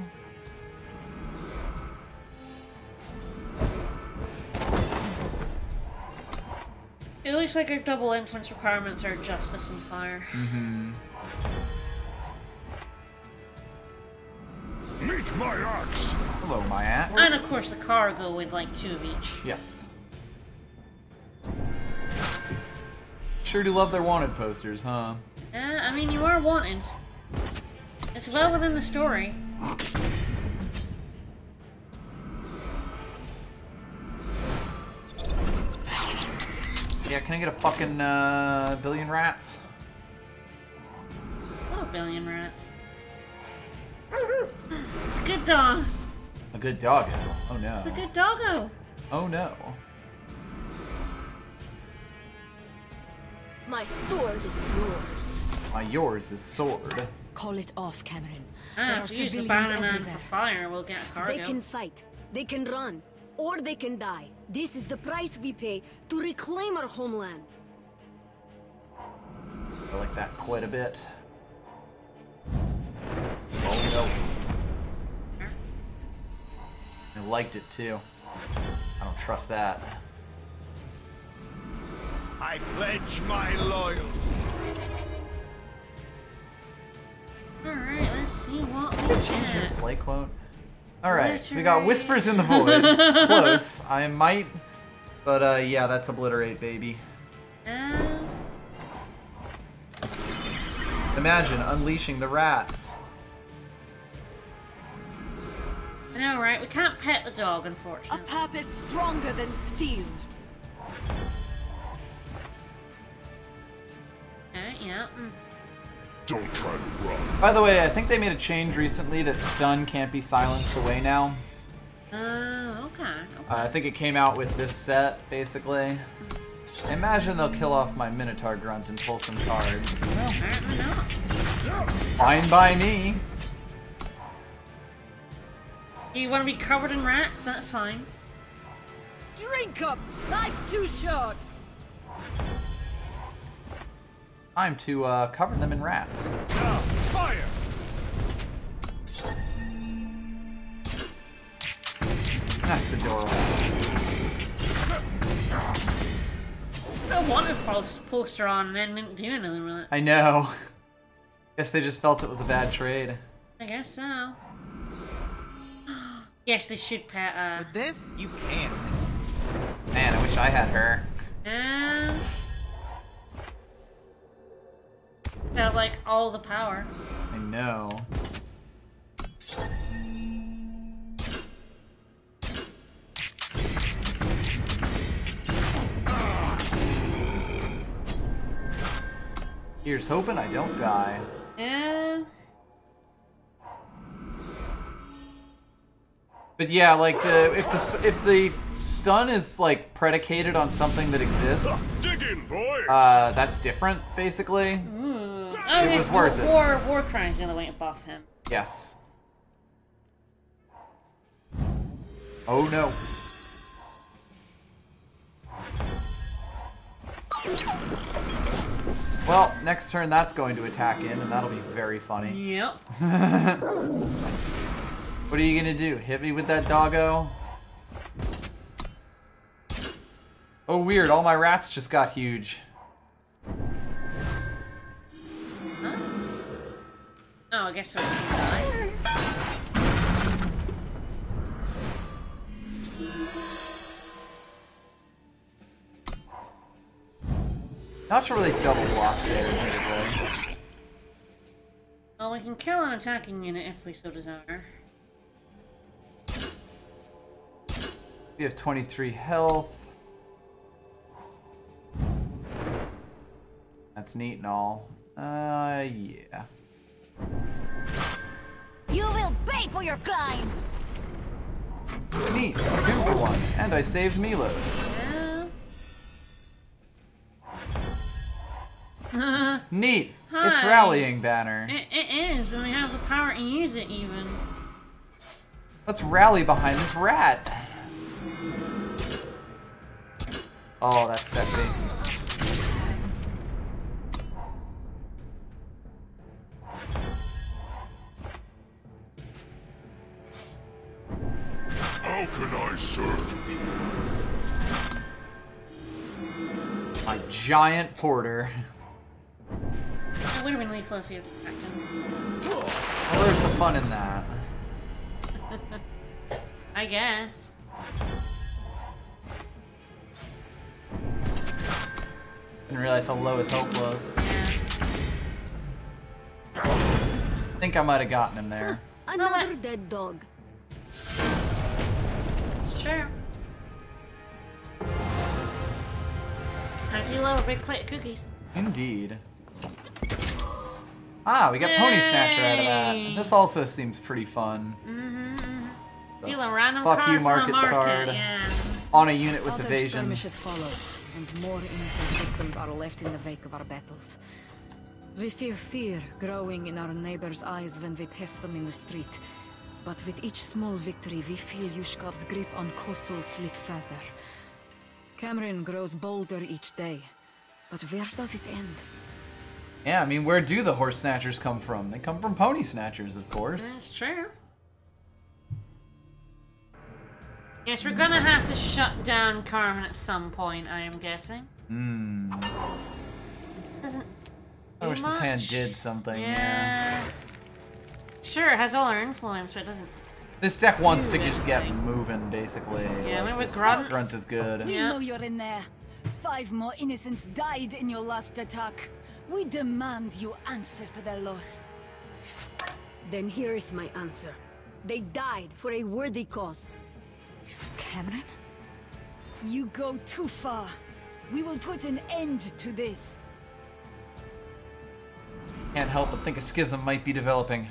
It looks like our double influence requirements are justice and fire. Meet my axe. Hello, my axe. And of course the cargo with like 2 of each. Yes. Sure do love their wanted posters, huh? Yeah, I mean you are wanted. It's well within the story. Yeah, can I get a fucking billion rats? What a billion rats. It's a good dog. A good doggo. Oh no. It's a good doggo. Oh no. My sword is yours. Yours is sword. Call it off, Cameron. Ah, if we use the Bannerman for fire, we'll get a cargo. They can fight, they can run, or they can die. This is the price we pay to reclaim our homeland. I like that quite a bit. Oh no. I liked it too. I don't trust that. I pledge my loyalty. Alright, let's see what we Change his get. play quote. Alright, so we got Whispers in the Void. Close. I might, but yeah, that's Obliterate, baby. Imagine unleashing the rats. I know, right? We can't pet the dog, unfortunately. A purpose stronger than steel. Yeah. Don't try to run. By the way, I think they made a change recently that stun can't be silenced away now. Okay. I think it came out with this set, basically. I imagine they'll kill off my Minotaur Grunt and pull some cards. Well, Apparently not. fine by me. You want to be covered in rats? That's fine. Drink up! Life's too short! Time to cover them in rats. Now, fire! That's adorable. I wanted poster on and then didn't do anything with it. I know. Guess they just felt it was a bad trade. I guess so. Yes, they should pet With this, you can't miss. Man, I wish I had her. And have like all the power. I know. Here's hoping I don't die. And But yeah, like if the stun is like predicated on something that exists, Dig in, boys! that's different, basically. oh, It was worth it. War crimes the other way to buff him. Yes. Oh no. Well, next turn that's going to attack in, and that'll be very funny. Yep. What are you gonna do? Hit me with that doggo? Oh weird, all my rats just got huge. Huh? Oh, I guess so. It doesn't die. Not sure where they double block there, admittedly. Well, we can kill an attacking unit if we so desire. We have 23 health. That's neat and all. Yeah. You will pay for your crimes! Neat. 2 for 1. And I saved Milos. Yeah. Neat. Hi. It's rallying banner. It is, and we have the power to use it even. Let's rally behind this rat. Oh, that's sexy. How can I serve? My giant porter. It would have been lethal if you had attacked him. Well, there's the fun in that. I guess. Didn't realize how low his health was. I think I might have gotten him there. Another dead dog. It's true. I do love a big plate of cookies. Indeed. Ah, we got Pony Snatcher out of that. Yay. This also seems pretty fun. Steal a random Fuck card you, from a market's market. card. Yeah. On a unit with Other evasion. skirmishes follow, and more innocent victims are left in the wake of our battles. We see fear growing in our neighbors' eyes when we pass them in the street. But with each small victory, we feel Yushkov's grip on Kosul slip further. Cameron grows bolder each day. But where does it end? Yeah, I mean, where do the horse snatchers come from? They come from pony snatchers, of course. That's true. Yes, we're gonna have to shut down Carmen at some point, I am guessing. Doesn't I do wish this hand much. did something. Yeah. Sure, it has all our influence, but it doesn't. This deck wants to Do just get anything. moving, basically. Yeah, Like, maybe this Grunt. grunt is good. We Yeah. know you're in there. 5 more innocents died in your last attack. We demand you answer for their loss. Then here is my answer. They died for a worthy cause. Cameron? You go too far. We will put an end to this. Can't help but think a schism might be developing.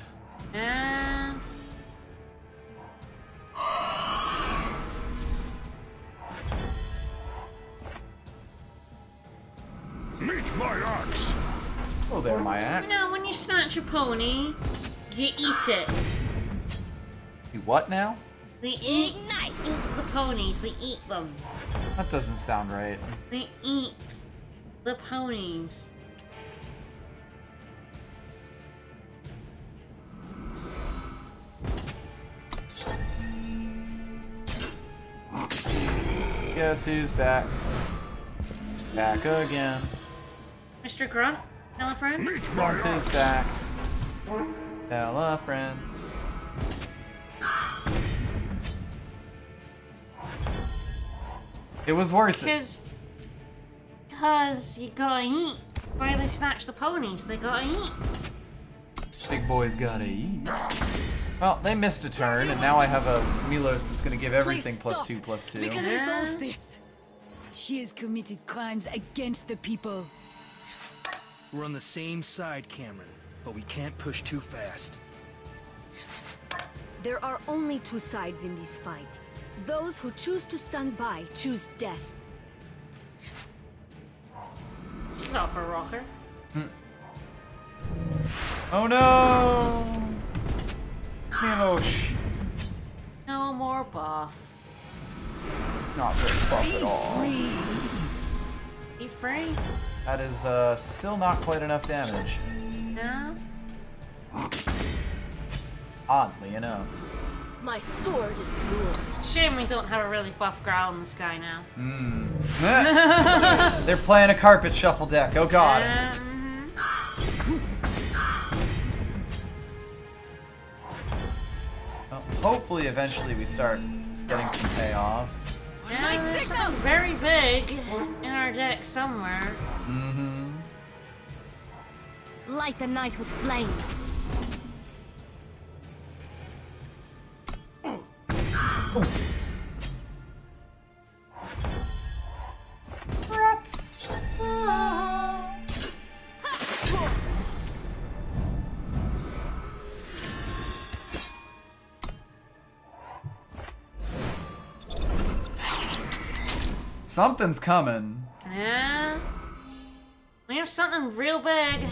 Meet my axe. Oh, there, my axe. You know, when you snatch a pony, you eat it. You what now? They eat the ponies. They eat them. That doesn't sound right. They eat the ponies. Guess who's back? Back again. Mr. Grunt, tell a friend. Grunt is back. Tell a friend. It was worth it. Cause you gotta eat. Why they snatch the ponies? They gotta eat. Big boys gotta eat. Well, they missed a turn, and now I have a Milos that's gonna give everything +2/+2. We can resolve this. She has committed crimes against the people. We're on the same side, Cameron, but we can't push too fast. There are only two sides in this fight. Those who choose to stand by choose death. She's off her rocker. Oh no! Milos. No more buff. Not very buff at all. Be free. That is still not quite enough damage. No? Oddly enough. My sword is yours. Shame we don't have a really buff growl in the sky now. They're playing a carpet shuffle deck. Oh god. Well, hopefully eventually we start getting some payoffs. Yeah, there's something very big in our deck somewhere. Light the night with flame. Rats. Something's coming. Yeah. We have something real big.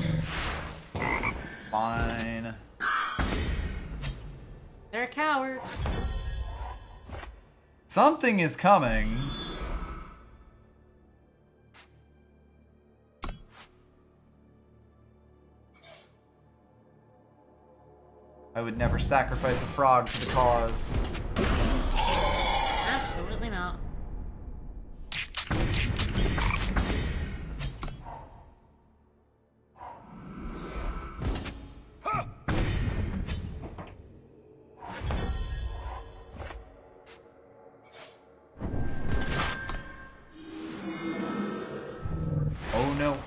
Fine. They're cowards. Something is coming. I would never sacrifice a frog for the cause. Absolutely not. Oh no.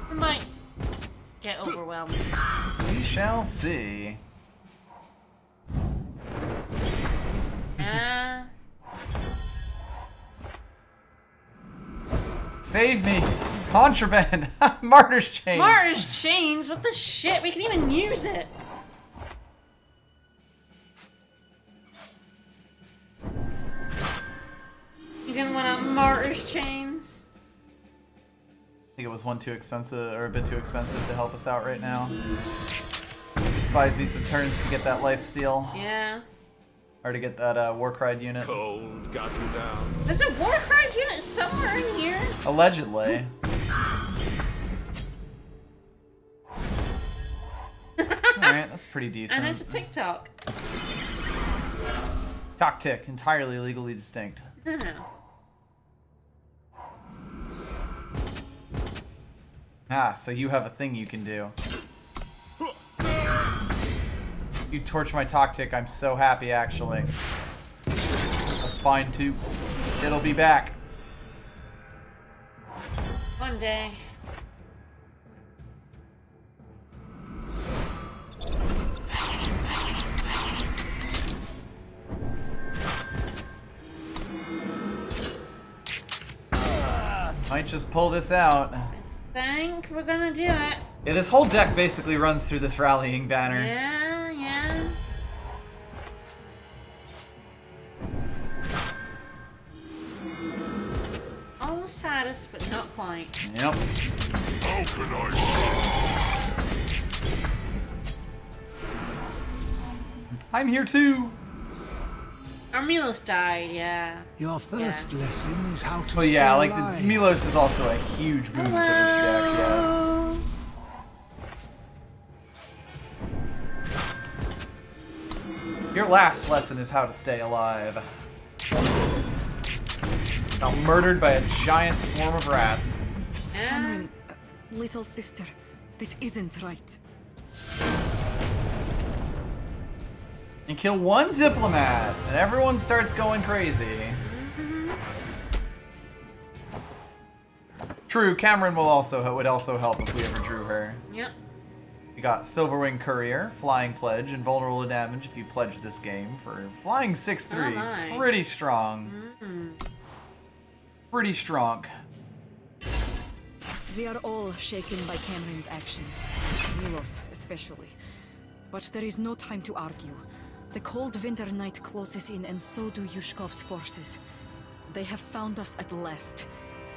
I might get overwhelmed. We shall see. Save me! Contraband! Martyr's Chains! Martyr's Chains? What the shit? We can even use it! You didn't want a Martyr's Chains? I think it was one too expensive, or a bit too expensive to help us out right now. This buys me some turns to get that lifesteal. Yeah. Or to get that Warcry unit. Cold got you down. There's a Warcry unit somewhere in here. Allegedly. Alright, that's pretty decent. And it's a TikTok. Tactic, entirely legally distinct. No. Ah, so you have a thing you can do. You torch my Tactic, I'm so happy actually. That's fine too. It'll be back. One day. Might just pull this out. I think we're gonna do it. Yeah, this whole deck basically runs through this rallying banner. Yeah, yeah. Almost had us, but not quite. Yep. How can I I'm here too. Our Milos died, yeah. Your first lesson is how to But yeah, stay like alive. the Milos is also a huge boon for this deck, yes. Hello. Your last lesson is how to stay alive. Got murdered by a giant swarm of rats. Cameron, little sister, this isn't right. You kill one diplomat, and everyone starts going crazy. True, Cameron would also help if we ever drew her. Yep. We got Silverwing Courier, Flying Pledge, invulnerable to damage if you pledge this game for flying 6/3. Oh my. Pretty strong. Pretty strong. We are all shaken by Cameron's actions, Milos especially. But there is no time to argue. The cold winter night closes in, and so do Yushkov's forces. They have found us at last,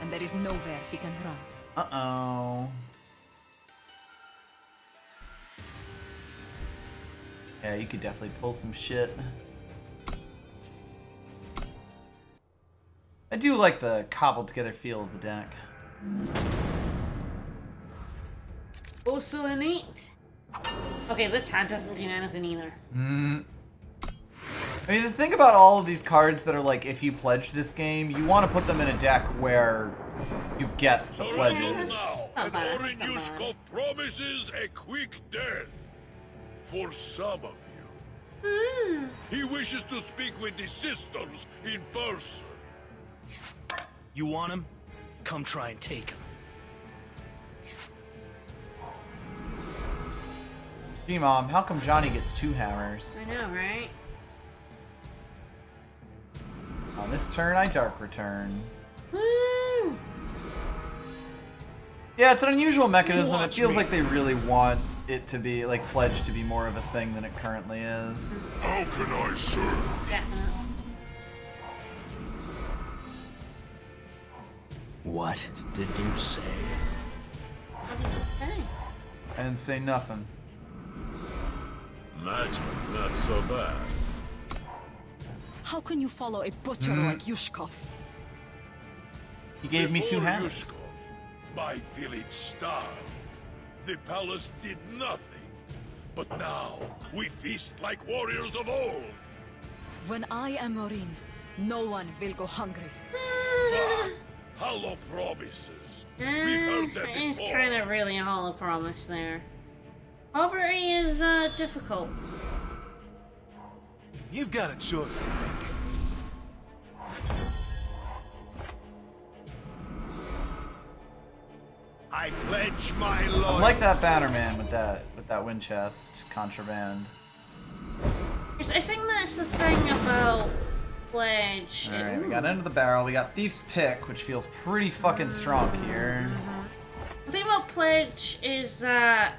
and there is nowhere we can run. Uh-oh. Yeah, you could definitely pull some shit. I do like the cobbled together feel of the deck. Also innate. Okay, this hand doesn't do anything either. I mean, the thing about all of these cards that are like, if you pledge this game, you want to put them in a deck where you get the pledges. now? Not And bad, Orin not bad. Yushkov promises a quick death for some of you. He wishes to speak with the sisters in person. You want him? Come try and take him. Gee, Mom, how come Johnny gets 2 hammers? I know, right? On this turn, I Dark Return. Woo! Yeah, it's an unusual mechanism. It Watch feels me. like they really want it to be, like, pledged to be more of a thing than it currently is. How can I serve? Definitely. What did you say? Okay. I didn't say nothing. Magic, not so bad. How can you follow a butcher like Yushkov? He gave me 2 Before hammers. Yushkov, my village starved. The palace did nothing. But now, we feast like warriors of old. When I am Orin, no one will go hungry. Bah, hollow promises. We've heard them It is before. kind of really a hollow promise there. Poverty is difficult. You've got a choice to make. I pledge my I loyalty. like that Bannerman with that wind chest contraband. I think that's the thing about Pledge. Alright, we got End of the Barrel, we got Thief's Pick, which feels pretty fucking strong here. The thing about Pledge is that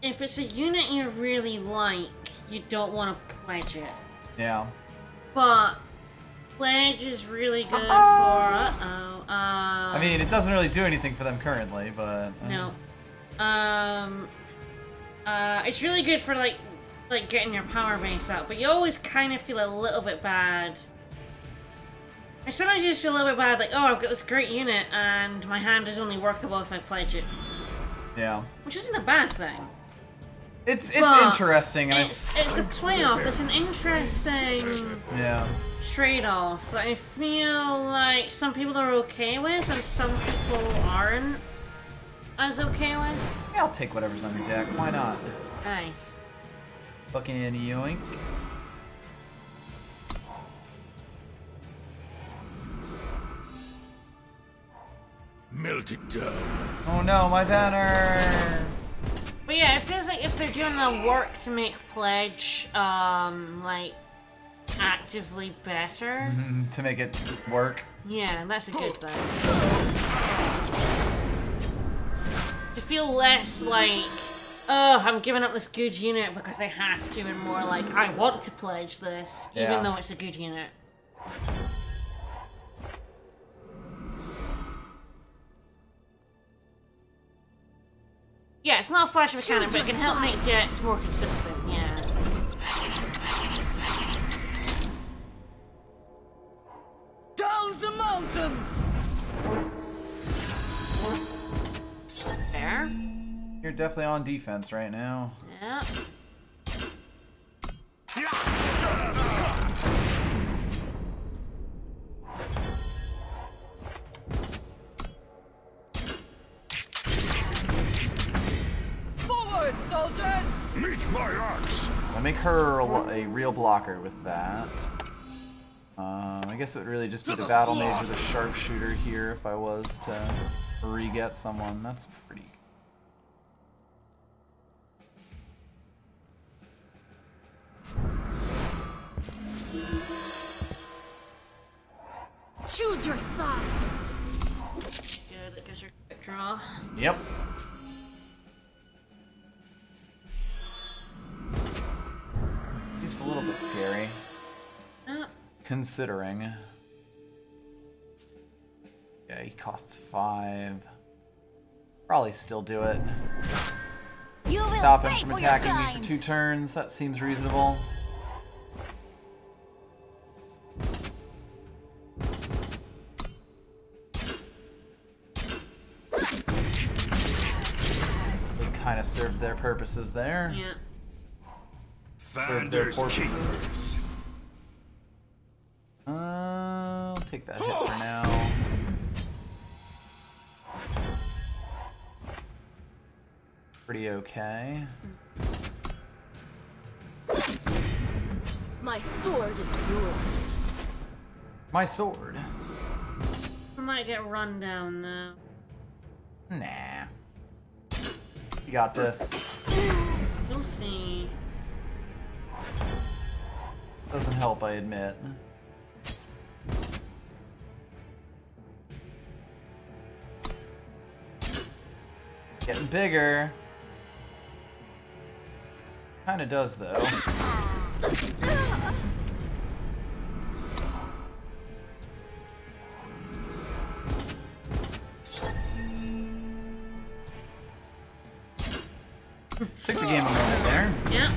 if it's a unit you really like, you don't want to pledge it. Yeah. But Pledge is really good for I mean, it doesn't really do anything for them currently, but... no. It's really good for like getting your power base up, but you always kind of feel a little bit bad. And sometimes you just feel a little bit bad, like, oh, I've got this great unit, and my hand is only workable if I pledge it. Yeah. Which isn't a bad thing. It's But interesting, and it's a playoff. It's an interesting yeah. trade-off that I feel like some people are okay with, and some people aren't as okay with. Yeah, I'll take whatever's on your deck. Why not? Nice. Fucking yoink. Melt it down. Oh no, my banner! But yeah, it feels like if they're doing the work to make Pledge, like, actively better. To make it work. Yeah, that's a good thing. To feel less like, oh, I'm giving up this good unit because I have to, and more like, I want to pledge this, even though it's a good unit. Yeah, it's not a flash mechanic, but it can help make jets more consistent, yeah. Down the mountain! Fair. You're definitely on defense right now. Yeah. Forward, soldiers! Meet my axe! I'll make her a real blocker with that. I guess it would really just be the battle mage or the sharpshooter here if I was to re-get someone. That's pretty Choose your side. Good, that gives her a quick draw. Yep. He's a little bit scary. Considering. Yeah, he costs 5. Probably still do it. Stop him from attacking me for 2 turns. That seems reasonable. They kind of served their purposes there. Yeah. Served their purposes. I'll take that hit for now. Pretty okay. My sword is yours. My sword. I might get run down though. Nah. You got this. We'll see. Doesn't help, I admit. Getting bigger. Kinda does, though. Took the game a moment there. Yeah.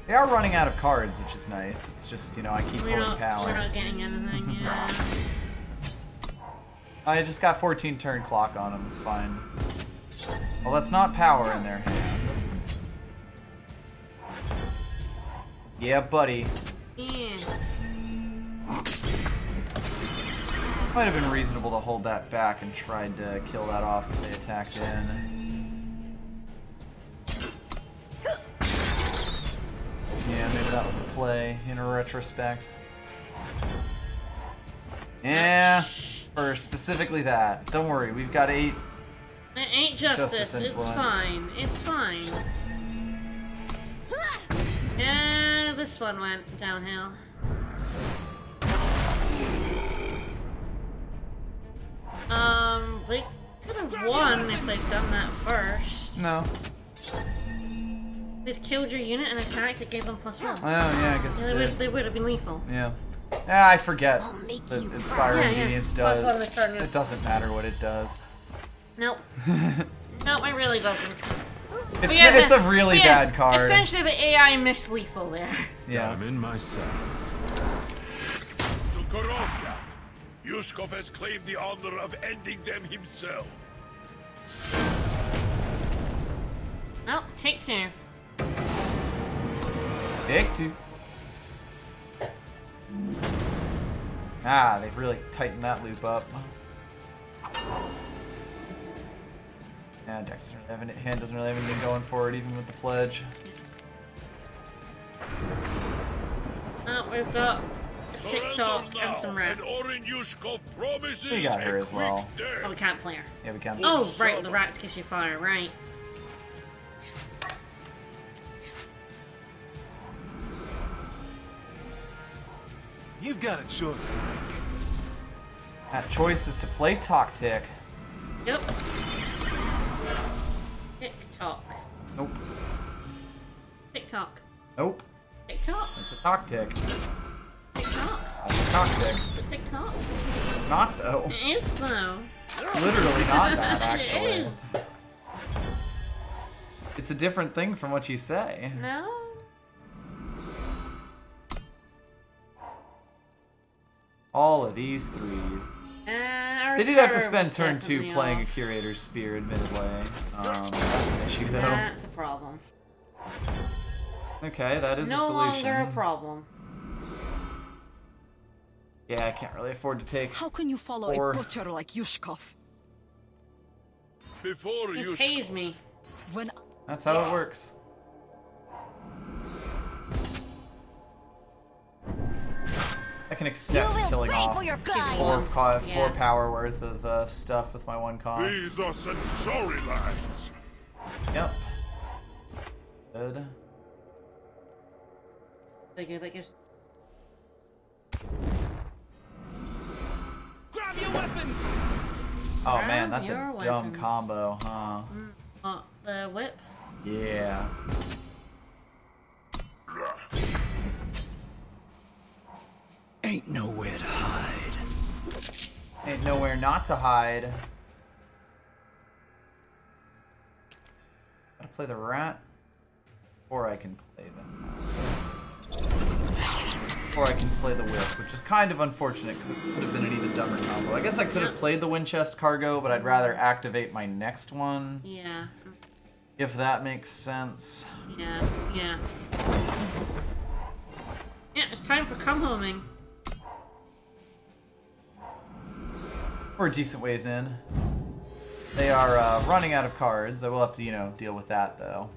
They are running out of cards, which is nice. It's just, you know, I keep pulling power. We're not getting anything, yeah. I just got 14 turn clock on them, it's fine. Well, that's not power in their hand. Yeah, buddy. Yeah. Might have been reasonable to hold that back and tried to kill that off if they attacked in. Yeah, maybe that was the play in a retrospect. Yeah, or specifically that. Don't worry, we've got 8. It ain't justice. It's influence. fine. It's fine. Yeah, this one went downhill. They could have won if they'd done that first. No. They'd killed your unit and attacked, it gave them +1. Oh, yeah, I guess it did. They would have been lethal. Yeah. Yeah, I forget that Inspire Ingredients does. +1 the turn. It doesn't matter what it does. Nope. Nope, it really doesn't. It's a really bad card. Essentially, the AI missed lethal there. Yeah. I'm in my sights. To Korovia, Yushkov has claimed the honor of ending them himself. Well, take 2. Take 2. Ah, they've really tightened that loop up. Yeah, hand doesn't really have anything going for it, even with the pledge. Oh, we've got a TikTok and some rats. We got her as well. Oh, we can't play her. Yeah, we can. Oh, right, the rats gives you fire, right. You've got a choice to make. That choice is to play Tactic. Yep. TikTok. Nope. TikTok. Nope. TikTok. It's a Tactic. TikTok. It's a Tactic. It's a TikTok. Not though. It is though. It's literally not that, actually. It is. It's a different thing from what you say. No. All of these threes. They They did have to spend turn 2 playing a Curator's Spear, admittedly. That's an issue, though. That's a problem. Okay, that is a No solution. longer a problem. Yeah, I can't really afford to take. How can you follow Or- a butcher like Yushkov? Before He you pays me. When That's how it works. I can accept killing off four power worth of stuff with my 1 cost. These are sensory lines. Yep. Good. Like you're... Grab your weapons! Oh man, Grab that's a your dumb weapons. combo, huh? The whip? Yeah. Ain't nowhere to hide. Ain't nowhere not to hide. Gotta play the rat, or I can play them. Or I can play the whip, which is kind of unfortunate because it could have been an even dumber combo. I guess I could have played the Winchest Cargo, but I'd rather activate my next one. Yeah. If that makes sense. Yeah. Yeah. Yeah, it's time for come homing. We're a decent ways in. They are running out of cards. I will have to, you know, deal with that though.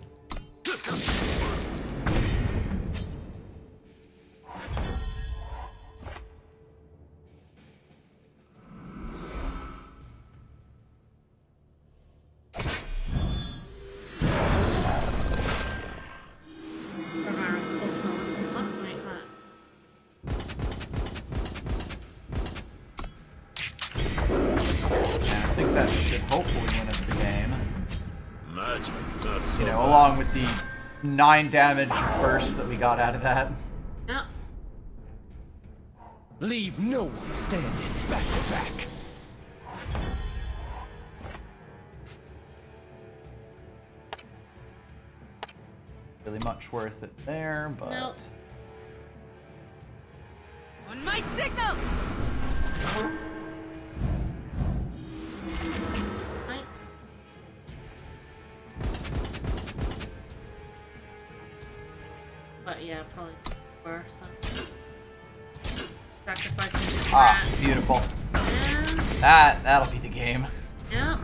I think that should hopefully win us the game. Magic, not so You know, along with the 9 damage burst that we got out of that. Yeah. Leave no one standing back to back. Really much worth it there, but... Nope. On my signal! Right. But yeah, probably worth it. Sacrificing this Ah, rat. beautiful. Yeah. That'll be the game. Yeah.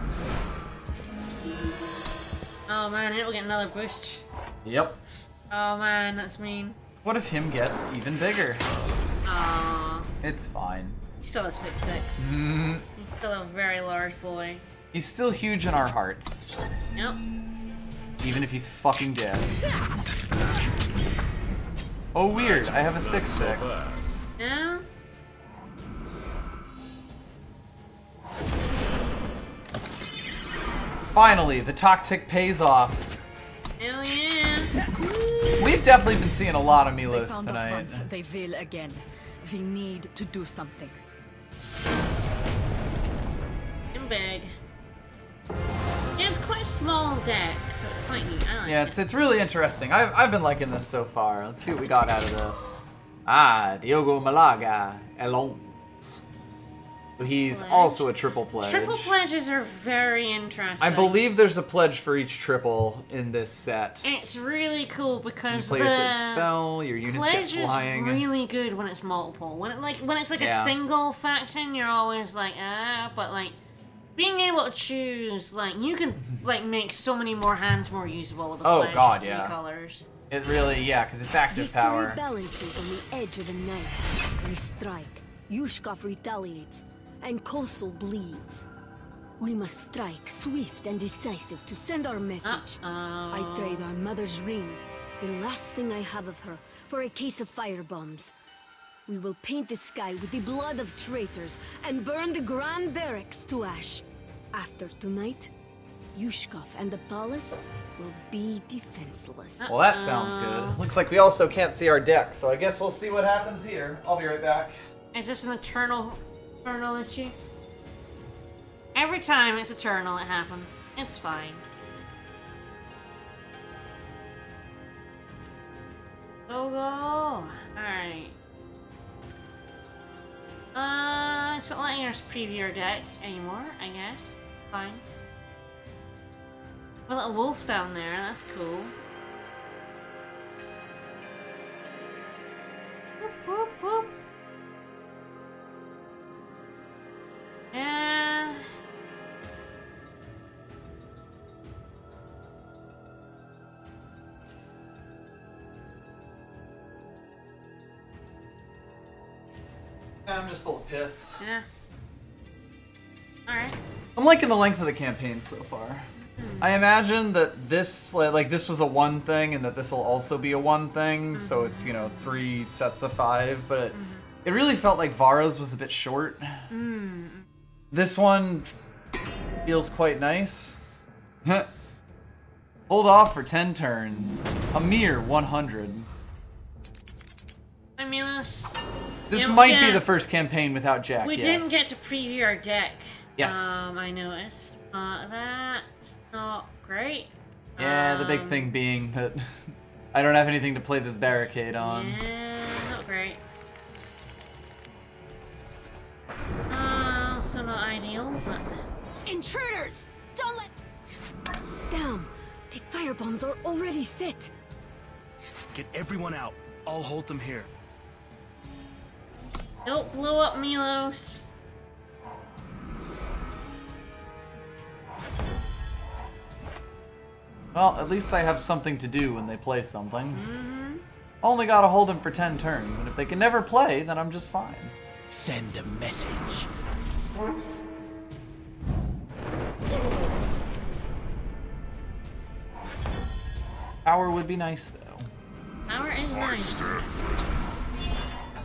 Oh man, it'll get another boost. Yep. Oh man, that's mean. What if him gets even bigger? Aww. It's fine. He's still a 6'6". Mm, He's still a very large boy. he's still huge in our hearts. Yep. Even if he's fucking dead. Oh weird, I have a 6'6". Yeah. Finally, the Tactic pays off. Hell yeah. We've definitely been seeing a lot of they Milos found us tonight. once, they will again. We need to do something. And big. Yeah, it's quite a small deck, so it's quite neat. I like Yeah, it. it's really interesting. I've been liking this so far. Let's see what we got out of this. Ah, Diogo Malaga, Elons. So he's Pledge. also a triple pledge. Triple pledges are very interesting. I believe there's a pledge for each triple in this set. It's really cool You because play the a third spell, your units get pledge is flying. really good when it's multiple. When it's like Yeah. a single faction, you're always like, but like being able to choose, like you can like make so many more hands more usable with the Oh, pledge God, 3 yeah. colors. It really, yeah, because it's active Victory power. balances on the edge of a knife. We strike. Yushkov retaliates, and Kossel bleeds. We must strike swift and decisive to send our message. I trade our mother's ring, the last thing I have of her, for a case of firebombs. We will paint the sky with the blood of traitors and burn the Grand Barracks to ash. After tonight, Yushkov and the palace will be defenseless. Well, that sounds good. Looks like we also can't see our deck, so I guess we'll see what happens here. I'll be right back. Is this an eternal issue? Every time it's eternal, it happens. It's fine. Go. Alright. It's not letting us preview our deck anymore, I guess. Fine. A little wolf down there, that's cool. Whoop, whoop, whoop. Yeah. I'm just full of piss. Yeah. Alright. I'm liking the length of the campaign so far. I imagine that this, like, this was a 1 thing and that this will also be a 1 thing, so it's, you know, 3 sets of 5, but it really felt like Vara's was a bit short. This one feels quite nice. Hold off for 10 turns. A mere 100. Hi, Milos. This might be the first campaign without Jack, We didn't get to preview our deck. Yes. I noticed. That's not great. Yeah, the big thing being that I don't have anything to play this barricade on. Yeah, not great. So not ideal, but... Intruders! Don't let... Damn! The firebombs are already set! Get everyone out. I'll hold them here. Don't blow up Milos. Well, at least I have something to do when they play something. Only gotta hold them for 10 turns, and if they can never play, then I'm just fine. Send a message. Power would be nice, though. Power is nice.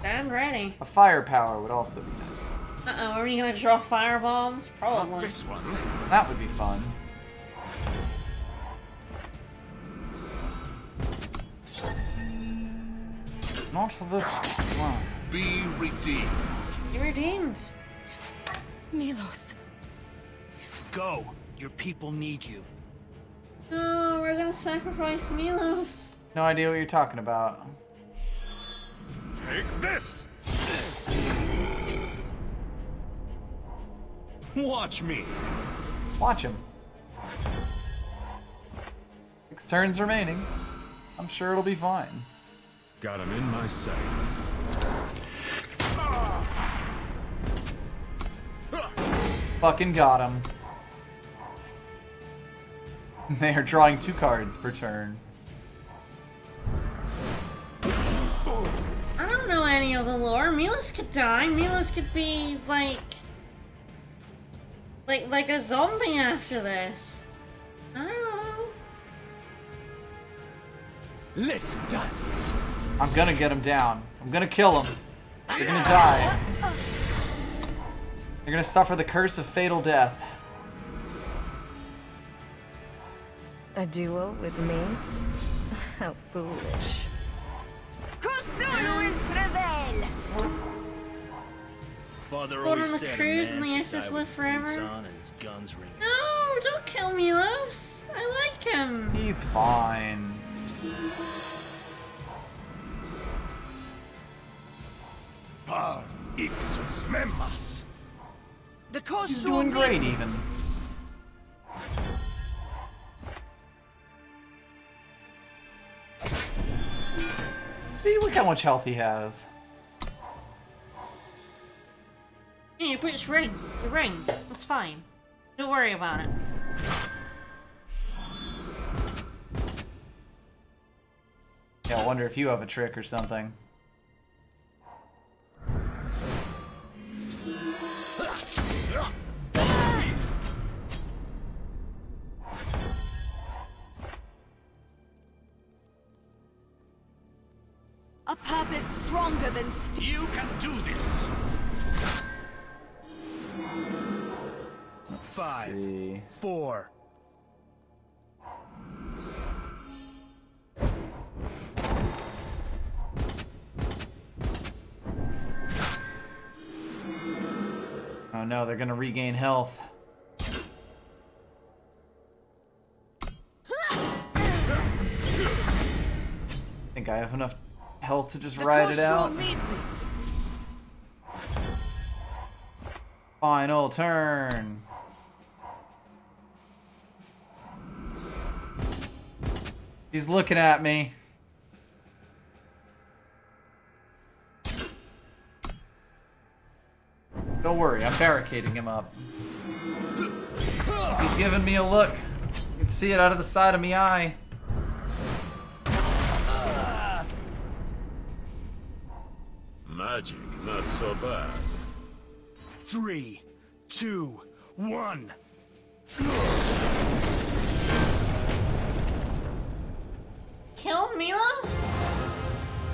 I'm ready. A firepower would also be nice. Uh-oh, are we gonna draw firebombs? Probably. Not this one. That would be fun. Not this one. Be redeemed. You're redeemed. Milos. Go. Your people need you. No, we're gonna sacrifice Milos. No idea what you're talking about. Take this. Watch me. Watch him. 6 turns remaining. I'm sure it'll be fine. Got him in my sights. Fucking got him. They are drawing 2 cards per turn. I don't know any of the lore. Milos could die. Milos could be like a zombie after this. I don't know. Let's dance. I'm gonna get him down. I'm gonna kill him. They're gonna die. They're gonna suffer the curse of fatal death. A duel with me? How foolish. Kusun will prevail! Father Going always on the said cruise a and the man should SS die live with forever. boots on and his guns ringing. No, don't kill Milos. I like him. He's fine. Par ixus memmas. The He's doing great, even. See, look how much health he has. Yeah, put his ring. The ring. That's fine. Don't worry about it. Yeah, I wonder if you have a trick or something. A purpose stronger than You can do this! Let's 5, see. 4. Oh no, they're gonna regain health. I think I have enough health to just ride it out. Final turn. He's looking at me. Don't worry, I'm barricading him up. He's giving me a look. You can see it out of the side of my eye. Magic, not so bad. 3, 2, 1. Kill Milos?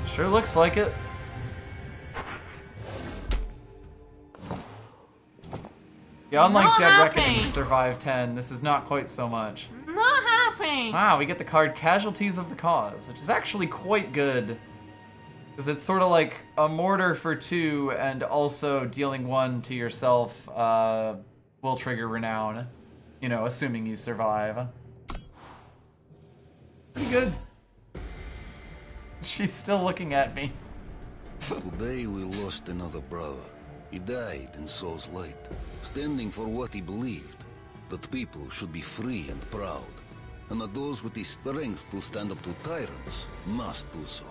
Sure looks like it. Yeah, unlike Not Dead happening. Reckoning survive 10, this is not quite so much. Not happening. Wow, we get the card Casualties of the Cause, which is actually quite good. Because it's sort of like a mortar for 2 and also dealing 1 to yourself will trigger Renown. You know, assuming you survive. Pretty good. She's still looking at me. Today we lost another brother. He died in Soul's light, standing for what he believed. That people should be free and proud. And that those with the strength to stand up to tyrants must do so.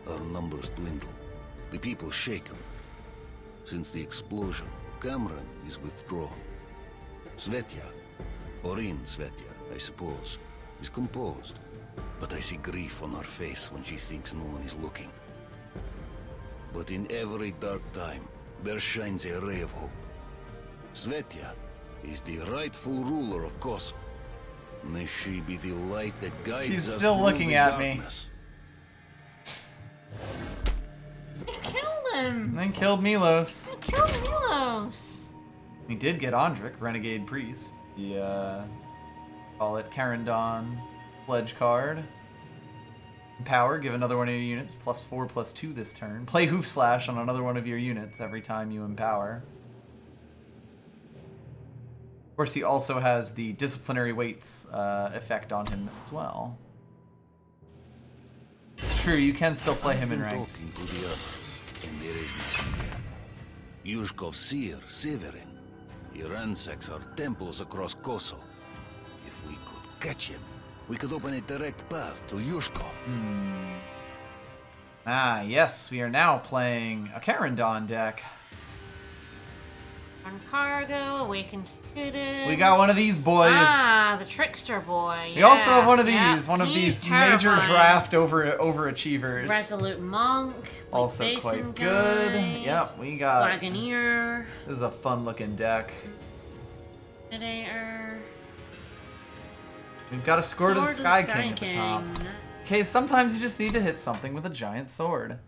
Our numbers dwindle. The people shaken. Since the explosion, Cameron is withdrawn. Svetya, Orin Svetya, I suppose, is composed. But I see grief on her face when she thinks no one is looking. But in every dark time, there shines a ray of hope. Svetya is the rightful ruler of Kosovo. May she be the light that guides She's us still through looking the at me. darkness. I killed him. And then killed Milos. I killed Milos. We did get Andrik, Renegade Priest. The, call it Karendon pledge card. Power, give another one of your units +4/+2 this turn. Play Hoof Slash on another one of your units every time you empower. Of course, he also has the Disciplinary Weights effect on him as well. True, you can still play him in ranked. Talking to the others, and there is nothing there. Yushkov's seer, Severin. He ransacks our temples across Kosovo. If we could catch him, we could open a direct path to Yushkov. Ah, yes, we are now playing a Karendon deck. On Cargo, Awakened Student. We got one of these boys. Ah, the Trickster boy. We also have one of yeah, these, one of he's these major terrifying. draft overachievers. Resolute Monk. Also Basin quite Guide, good. Yep, we got. Wagoneer. This is a fun looking deck. Predator. We've got a Sword of the Sky King at the King. top. Okay, sometimes you just need to hit something with a giant sword.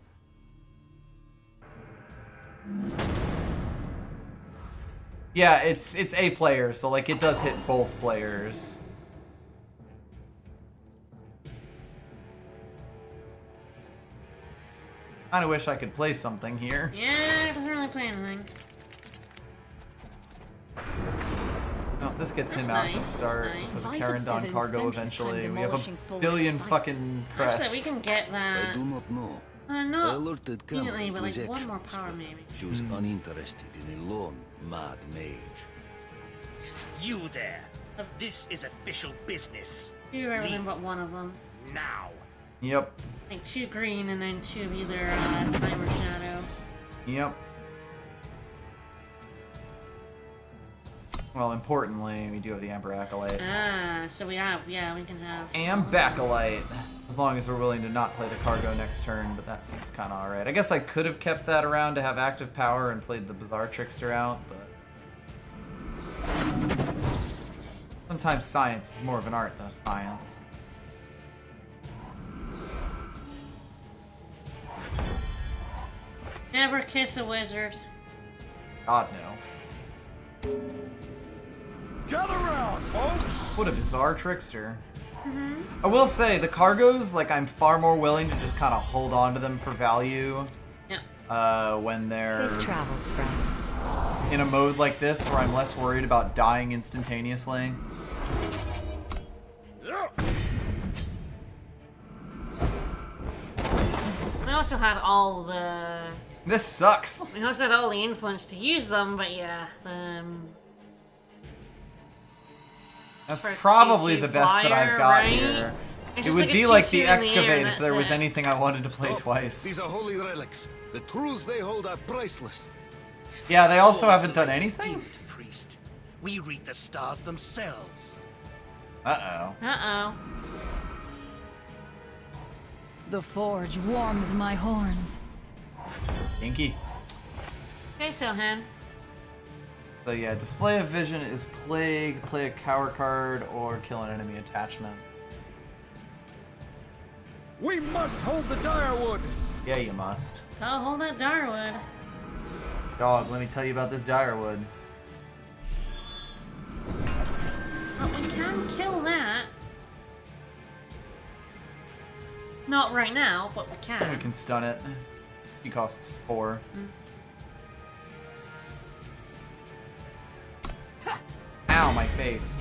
Yeah, it's a player, so like it does hit both players. Kinda wish I could play something here. Yeah, it doesn't really play anything. Oh, this gets That's him out nice, to start. that's This is nice. Karendon cargo eventually. We have a billion fucking crests. Actually, we can get I that. do not know. I Not alerted immediately, Cameron but to like his one more actions, power but maybe. She was uninterested in a lone, mad mage. You there. This is official business. Do everything but one of them. Now. Yep. Like 2 green and then 2 of either Time or Shadow. Yep. Well, importantly, we do have the Amber Acolyte. Ah, so we have, yeah, we can have. Ambacolite. As long as we're willing to not play the cargo next turn, but that seems kind of alright. I guess I could have kept that around to have active power and played the Bizarre Trickster out, but... sometimes science is more of an art than a science. Never kiss a wizard. God, no. Gather round, folks! What a bizarre trickster. I will say, the cargoes, like, I'm far more willing to just kind of hold on to them for value. Yeah. When they're Safe travels, friend. in a mode like this where I'm less worried about dying instantaneously. We also had all the... This sucks. We also had all the influence to use them, but yeah, That's for probably Choo-Choo the best that I've Flyer, got right? here. It's It just would like a be like Choo-Choo the in the air, Excavate and if there was that's it. anything I wanted to play twice. These are holy relics. The truths they hold are priceless. Yeah, they also Souls haven't done like anything? esteemed priest. We read the stars themselves. Uh-oh. Uh-oh. The forge warms my horns. Kinky. Okay, Sohan. So yeah, display of vision is plague, play a cower card, or kill an enemy attachment. We must hold the Direwood! Yeah, you must. Oh, hold that Darwood. Dog, let me tell you about this Direwood. But we can kill that. Not right now, but we can. We can stun it. He costs 4. Ow, my face.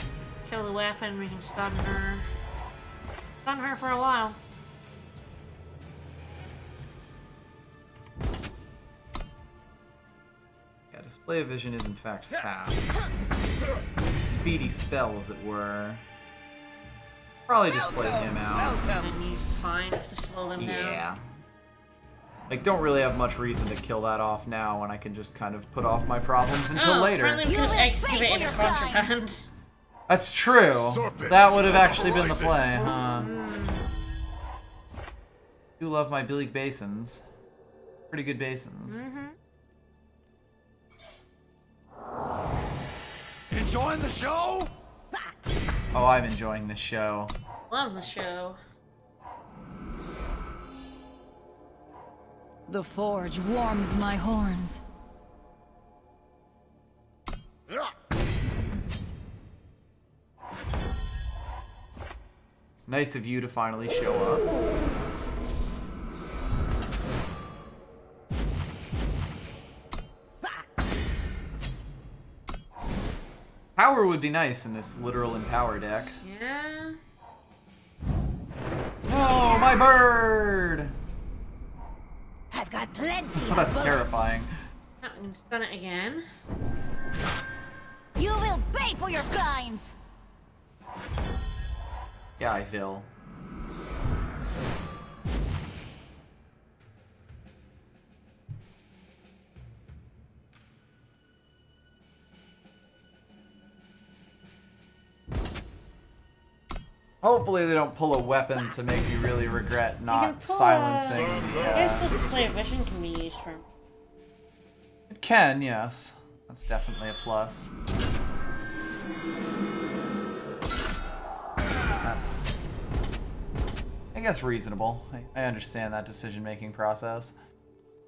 Kill the weapon, we can stun her. Stun her for a while. Yeah, display of vision is in fact fast. Speedy spell, as it were. Probably just play him out. And use Defiance to slow them down. Yeah. Like, don't really have much reason to kill that off now when I can just kind of put off my problems until later. Apparently we could have excavated the contraband. That's true. That would have actually been the play, huh? Do love my Billig basins. Pretty good basins. Enjoying the show? Oh, I'm enjoying this show. Love the show. The forge warms my horns. Nice of you to finally show up. Power would be nice in this literal empower deck. Yeah. Oh, my bird! I've got plenty Oh, that's terrifying. I'm gonna stun it again. You will pay for your crimes! Yeah, I will. Hopefully they don't pull a weapon to make me really regret not silencing the... I guess the display of vision can be used for... It can, yes. That's definitely a plus. That's, I guess, reasonable. I understand that decision-making process.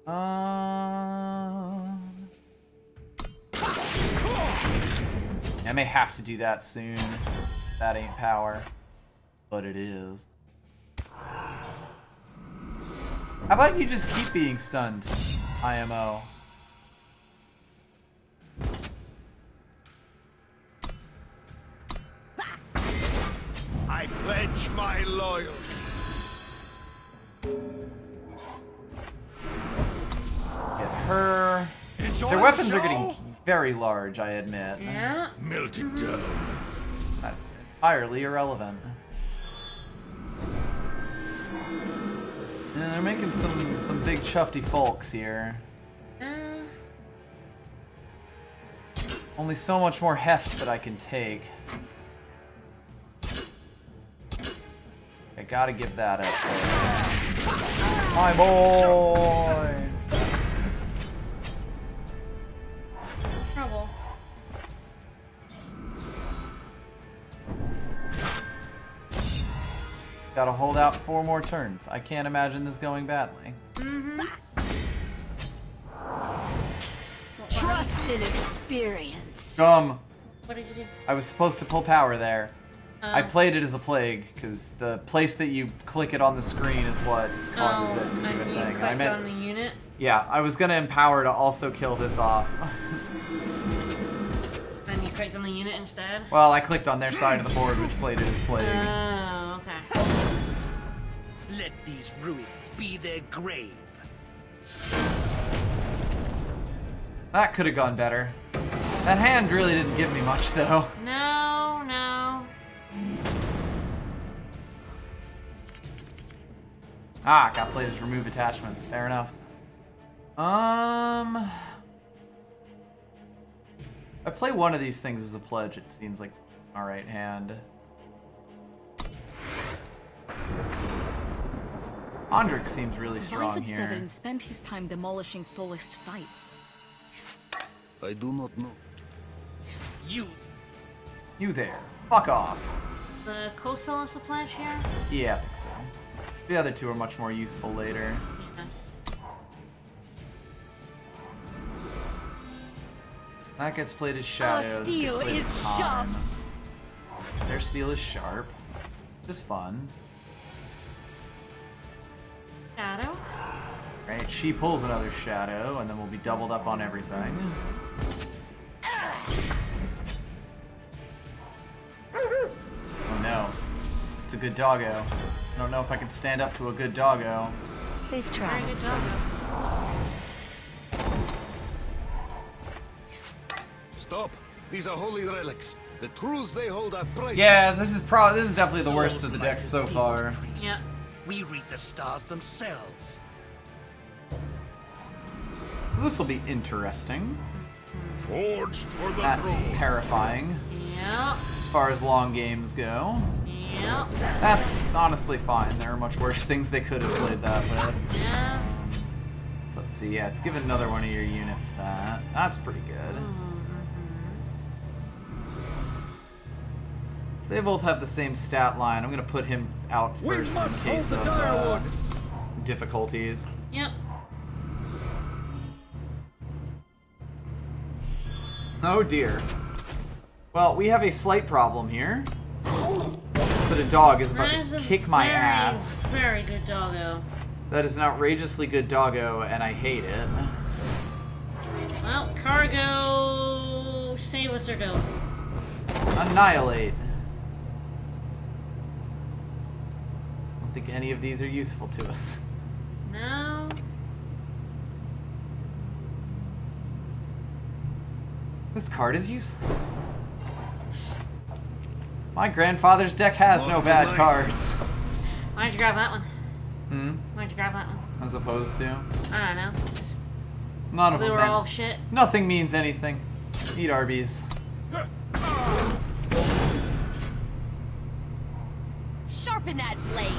I may have to do that soon. That ain't power. But it is. How about you just keep being stunned, IMO? I pledge my loyalty. Get her. Their weapons are getting very large, I admit. Yeah. Melted down. That's entirely irrelevant. And they're making some big chufty folks here. Only so much more heft that I can take. I gotta give that up. My boy! Trouble. Gotta hold out 4 more turns. I can't imagine this going badly. Just an experience. What did you do? I was supposed to pull power there. I played it as a plague, because the place that you click it on the screen is what causes it to do a and you thing. clicked on the unit? Yeah, I was gonna empower to also kill this off. And you clicked on the unit instead? Well, I clicked on their side of the board, which played it as plague. Oh, okay. Let these ruins be their grave. That could have gone better. That hand really didn't give me much, though. No, no. Ah, got played as remove attachment. Fair enough. I play one of these things as a pledge. It seems like all right hand. Andrik seems really strong Why would here. Severin spend his time demolishing Solist sites? I do not know. You there. Fuck off. The coastal is the pledge here? Yeah, I think so. The other two are much more useful later. Yeah. That gets played as shadow. Our this steel gets played is as sharp. time. Their steel is sharp. Just fun. Shadow? Right, she pulls another shadow, and then we'll be doubled up on everything. Oh no. It's a good doggo. I don't know if I can stand up to a good doggo. Safe Very travels. good doggo. Stop! These are holy relics. The truths they hold are priceless. Yeah, this is definitely the worst of the decks so far. Yeah. We read the stars themselves. So this will be interesting. Forged for the That's throne. terrifying. Yep. As far as long games go. Yep. That's honestly fine. There are much worse things they could have played that with. Yeah. So let's see. Yeah, it's given another one of your units that. That's pretty good. So they both have the same stat line. I'm gonna put him out We first in must hold case the of Direwood. difficulties. Yep. Oh dear. Well, we have a slight problem here. It's that a dog is about That is to a kick my very, ass. Very good doggo. That is an outrageously good doggo, and I hate it. Well, cargo, save us or don't. Annihilate. I don't think any of these are useful to us. No. This card is useless. My grandfather's deck has no bad cards. Why'd you grab that one? Hmm? Why'd you grab that one? As opposed to? I don't know. Just None of they them. were meant- all shit. Nothing means anything. Eat Arby's. Sharpen that blade.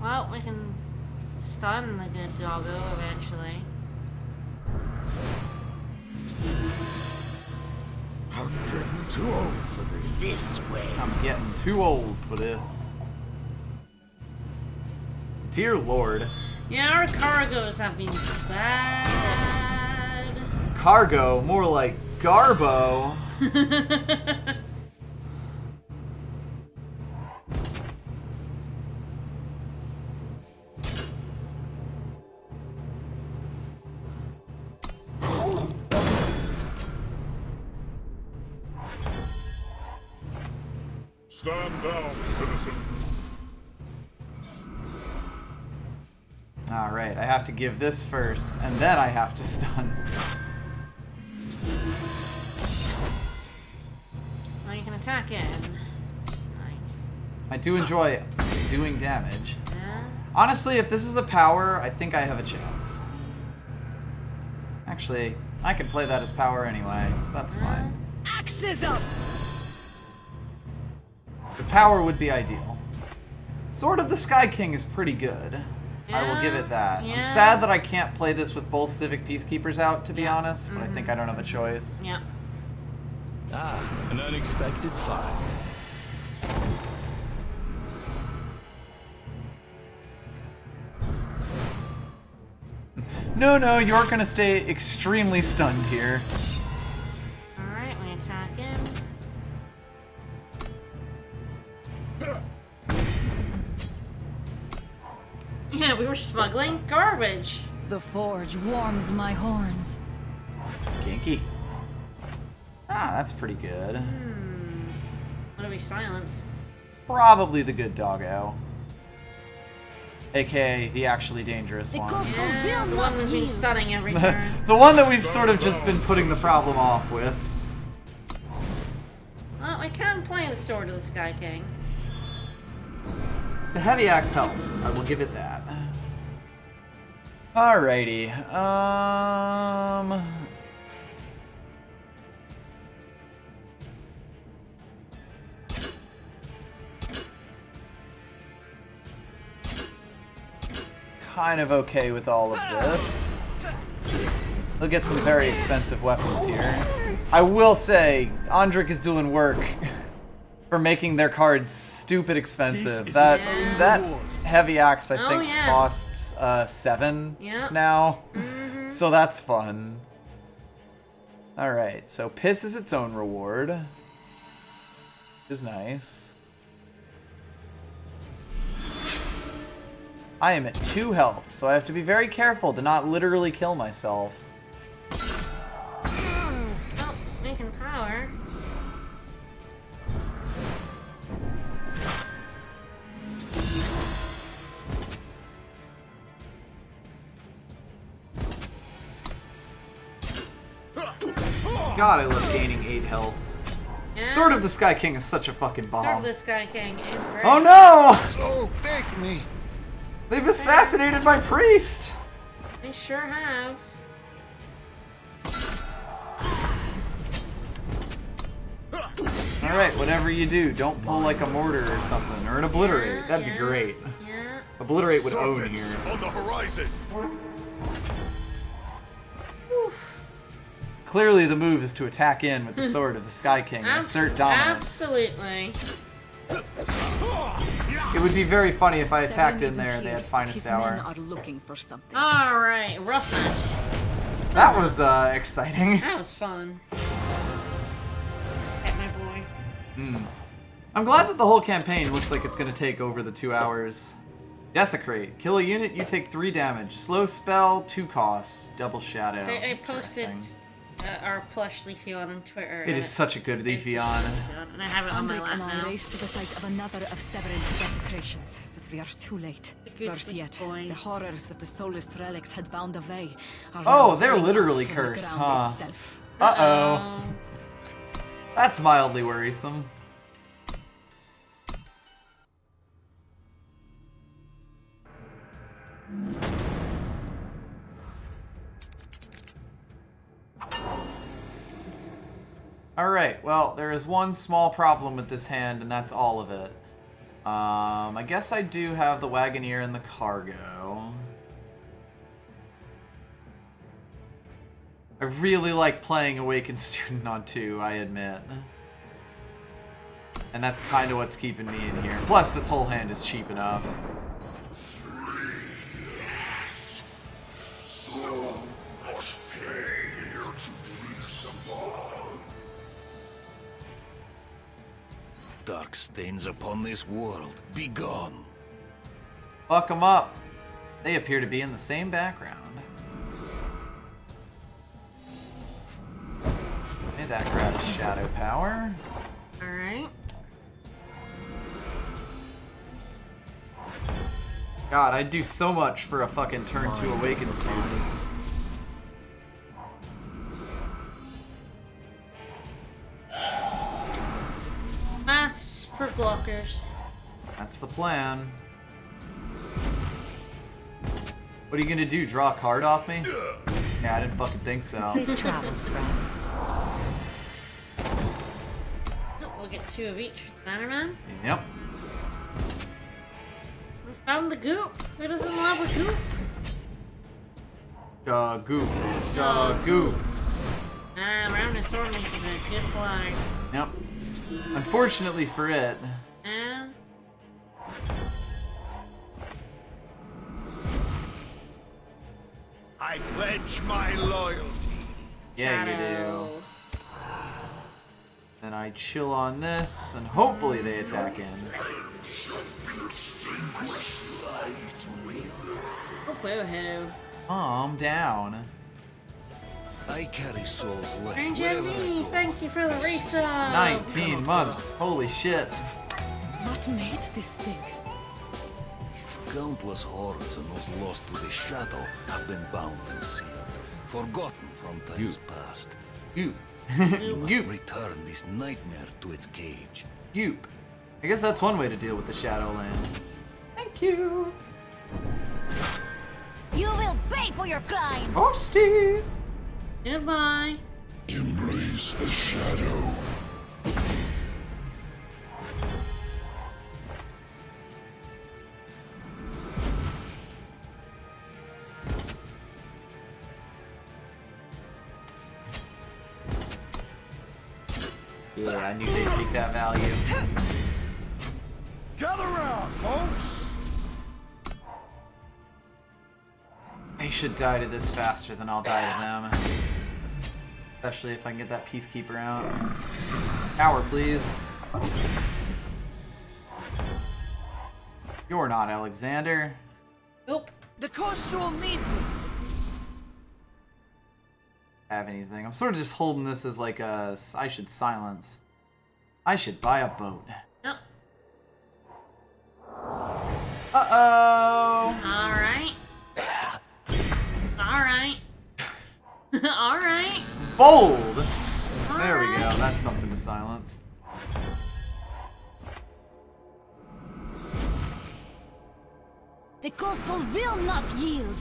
Well, we can stun the good doggo eventually. I'm getting too old for this. This way. I'm getting too old for this. Dear Lord. Yeah, our cargoes have been bad. Cargo, more like Garbo. Stand down, citizen. Alright, I have to give this first, and then I have to stun. Well, you can attack in. Which is nice. I do enjoy doing damage. Yeah. Honestly, if this is a power, I think I have a chance. Actually, I could play that as power anyway, so that's fine. Axes up! The power would be ideal. Sword of the Sky King is pretty good. I will give it that. I'm Yeah. sad that I can't play this with both Civic Peacekeepers out, to be honest, but I think I don't have a choice. Yeah. Ah, an unexpected find. No, you're gonna stay extremely stunned here. Alright, we attack in. Yeah, we were smuggling garbage. The forge warms my horns. Kinky. Ah, that's pretty good. What do we silence? Probably the good doggo. AKA the actually dangerous one. Yeah, the one we've been stunning every turn. The one that we've sort of just been putting the problem off with. Well, we can play the Sword of the Sky King. The heavy axe helps. I will give it that. Alrighty. Kind of okay with all of this. We'll get some very expensive weapons here. I will say, Andrik is doing work for making their cards stupid expensive. That heavy axe, I think, costs 7 now. So that's fun. Alright, so Piss is its own reward. Which is nice. I am at 2 health, so I have to be very careful to not literally kill myself. Oh, making power. God, I love gaining 8 health. Yeah. Sword of the Sky King is such a fucking bomb. Sword of the Sky King is great. Oh no! So take me. They've assassinated my priest! They sure have. Alright, whatever you do, don't pull like a mortar or something, or an obliterate. That'd be great. Yeah. Obliterate would own here. On the horizon. Clearly the move is to attack in with the Sword of the Sky King and assert dominance. Absolutely. It would be very funny if I attacked in there and they had Finest His Hour. men are looking for something. Alright, rough match. That was exciting. That was fun. Pet my boy. I'm glad that the whole campaign looks like it's going to take over the 2 hours. Desecrate. Kill a unit, you take 3 damage. Slow spell, 2 cost. Double shadow. So I posted our plush Leafeon on Twitter. It is such a good Leafeon. And I have it on my Andrik lap and I now. race to the site of another of Severin's desecrations, but we are too late. Good Worse yet, boy. the horrors that the soulless relics had bound away are Oh, now they're playing literally out from the cursed, ground huh? itself. Uh-oh. That's mildly worrisome. Alright, well, there is one small problem with this hand, and that's all of it. I guess I do have the Wagoneer and the cargo. I really like playing Awakened Student on 2, I admit. And that's kind of what's keeping me in here. Plus, this whole hand is cheap enough. So much pain here to feast upon. Dark stains upon this world. Be gone. Fuck them up. They appear to be in the same background. Okay, that grabs shadow power. Alright. God, I'd do so much for a fucking turn 2 Awakened Student. Maths for blockers. That's the plan. What are you gonna do? Draw a card off me? Yeah, I didn't fucking think so. Safe travels, friend. Oh, we'll get 2 of each with Bannerman. Yep. We found the goop. Who doesn't love a goop? Goop. Goop. Round Sword Mace is a good play. Yep. Unfortunately for it. And I pledge my loyalty. Yeah, you do. And I chill on this, and hopefully they attack in. Oh, boo-hoo. Calm down. I carry souls left. Ranger me, thank you for the resub. 19 months. Holy shit. What made this thing? Countless horrors and those lost to the shadow have been bound and sealed, forgotten from times past. You. We must return this nightmare to its cage. Yoop. I guess that's one way to deal with the Shadowlands. Thank you. You will pay for your crimes! Hosty! Goodbye. Embrace the shadow. Yeah, I knew they'd take that value. Gather round, folks! They should die to this faster than I'll die to them. Especially if I can get that Peacekeeper out. Power, please. You're not Alexander. Nope. The Kosul need me. Have anything. I'm sort of just holding this as like a I should silence. I should buy a boat. Yep. Uh-oh. Alright. Alright. Alright. Bold. There we go. That's something to silence. The Kosul will not yield!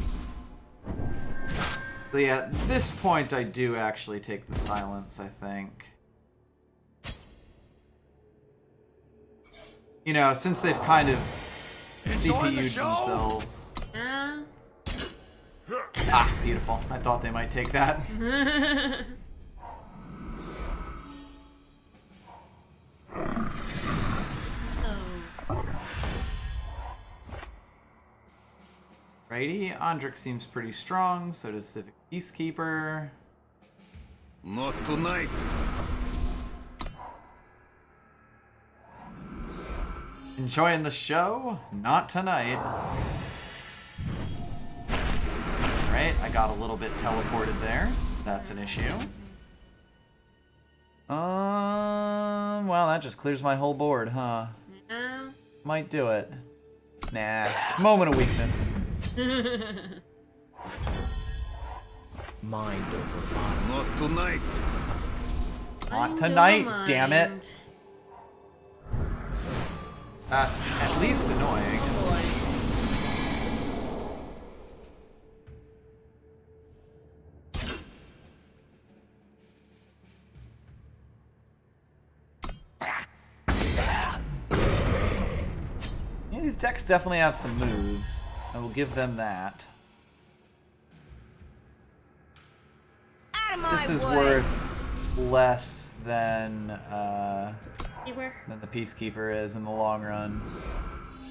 So yeah, at this point I do actually take the silence, I think. You know, since they've kind of CPU'd themselves. Yeah. Ah, beautiful. I thought they might take that. Righty, Andrik seems pretty strong, so does Civic Peacekeeper. Not tonight. Enjoying the show? Not tonight. Right, I got a little bit teleported there. That's an issue. Well, that just clears my whole board, huh? Yeah. Might do it. Nah, moment of weakness. Mind over body. Not tonight. Not tonight, damn it. That's at least annoying. Yeah, these decks definitely have some moves. I will give them that. This is worth less than the Peacekeeper is in the long run.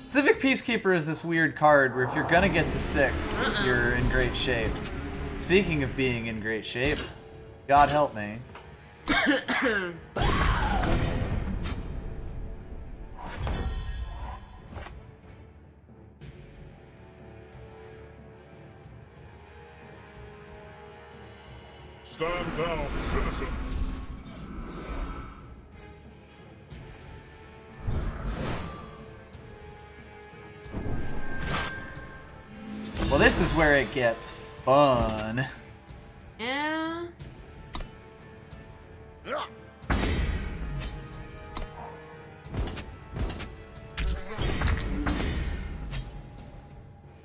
Civic Peacekeeper is this weird card where if you're gonna get to 6, you're in great shape. Speaking of being in great shape, God help me. Stand down, citizen. Well, this is where it gets fun. Yeah.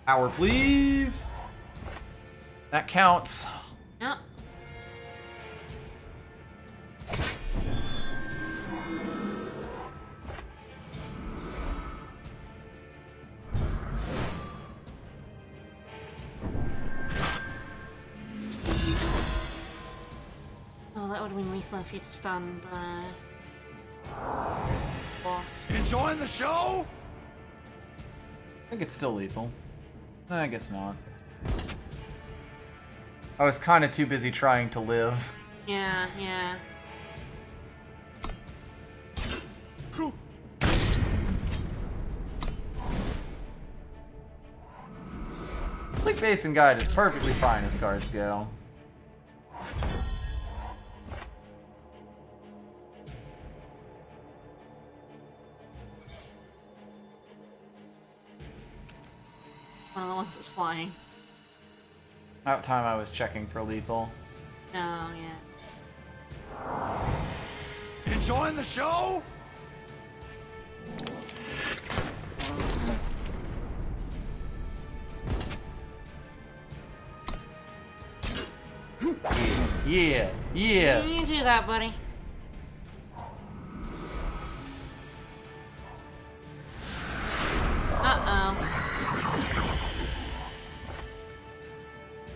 Power, please. That counts. Yep. Oh, that would have been lethal if you'd stand there. Boss. Enjoying the show? I think it's still lethal. I guess not. I was kind of too busy trying to live. Yeah, yeah. Bleak Basin Guide is perfectly fine as cards go. One of the ones that's flying. That time I was checking for lethal. No, yeah. Enjoying the show? Yeah, yeah. You do that, buddy.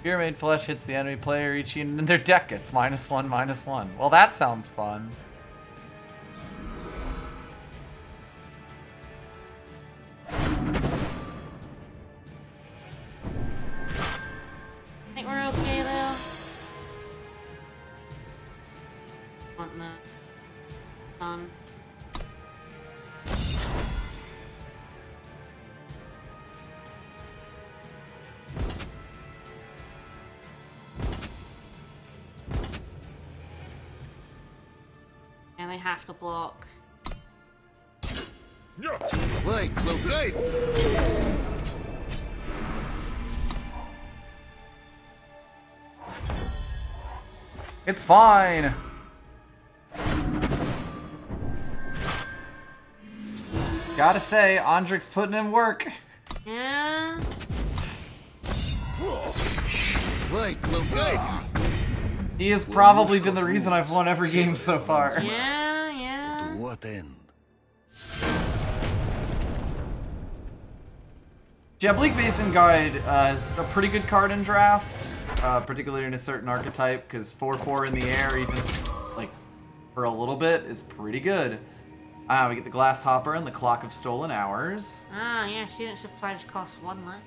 Pyramid Flesh hits the enemy player each unit in their deck gets -1/-1. Well, that sounds fun. Think we're okay though? Want that. And they have to block. Wait, wait. It's fine. Gotta say, Andrik's putting in work. Yeah. Wait. He has probably been the reason I've won every game so far. Yeah, yeah. To what end? Yeah, Bleak Basin Guide is a pretty good card in drafts, particularly in a certain archetype, because 4/4 in the air, even like for a little bit, is pretty good. We get the Glass Hopper and the Clock of Stolen Hours. Ah, yeah, student supplies cost 1 less.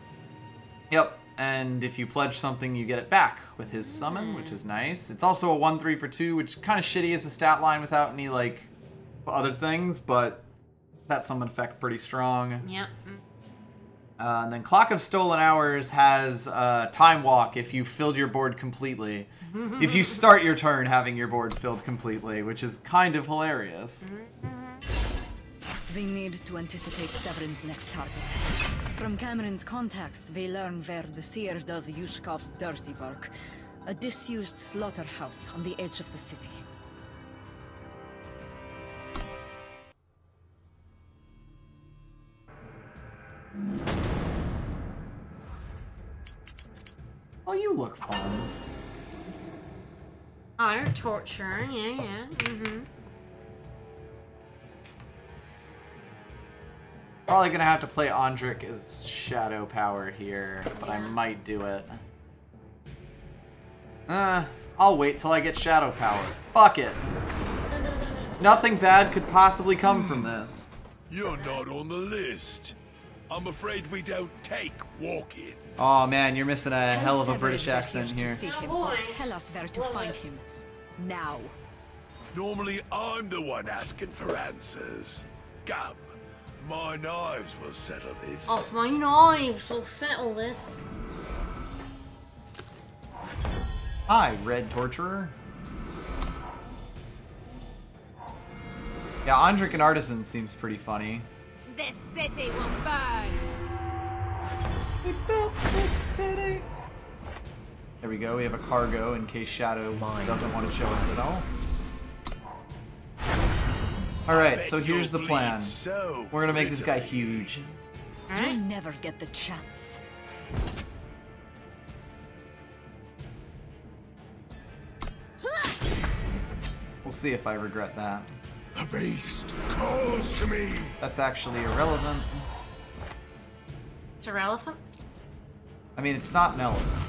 Yep, and if you pledge something, you get it back with his summon, which is nice. It's also a 1/3 for 2, which is kind of shitty as a stat line without any, like, other things, but that summon effect pretty strong. Yep. And then Clock of Stolen Hours has Time Walk if you filled your board completely. If you start your turn having your board filled completely, which is kind of hilarious. We need to anticipate Severin's next target. From Cameron's contacts, we learn where the Seer does Yushkov's dirty work. A disused slaughterhouse on the edge of the city. Oh, you look fun. Oh, you're torturing, yeah. Probably gonna have to play Andrik as Shadow Power here, but I might do it. I'll wait till I get Shadow Power. Fuck it. Nothing bad could possibly come from this. You're not on the list. I'm afraid we don't take walk-in. Oh man, you're missing a hell of a British accent here. To see him, or tell us where to find him. Now. Normally I'm the one asking for answers. Come. My knives will settle this. Oh, my knives will settle this. Hi, Red Torturer. Yeah, Andrik and Artisan seems pretty funny. This city will burn. We built this city. There we go, we have a cargo in case Shadow doesn't want to show itself. Alright, so here's the plan. We're gonna make this guy huge. You'll never get the chance. We'll see if I regret that. The beast calls to me. That's actually irrelevant. It's irrelevant? I mean, it's not an elephant.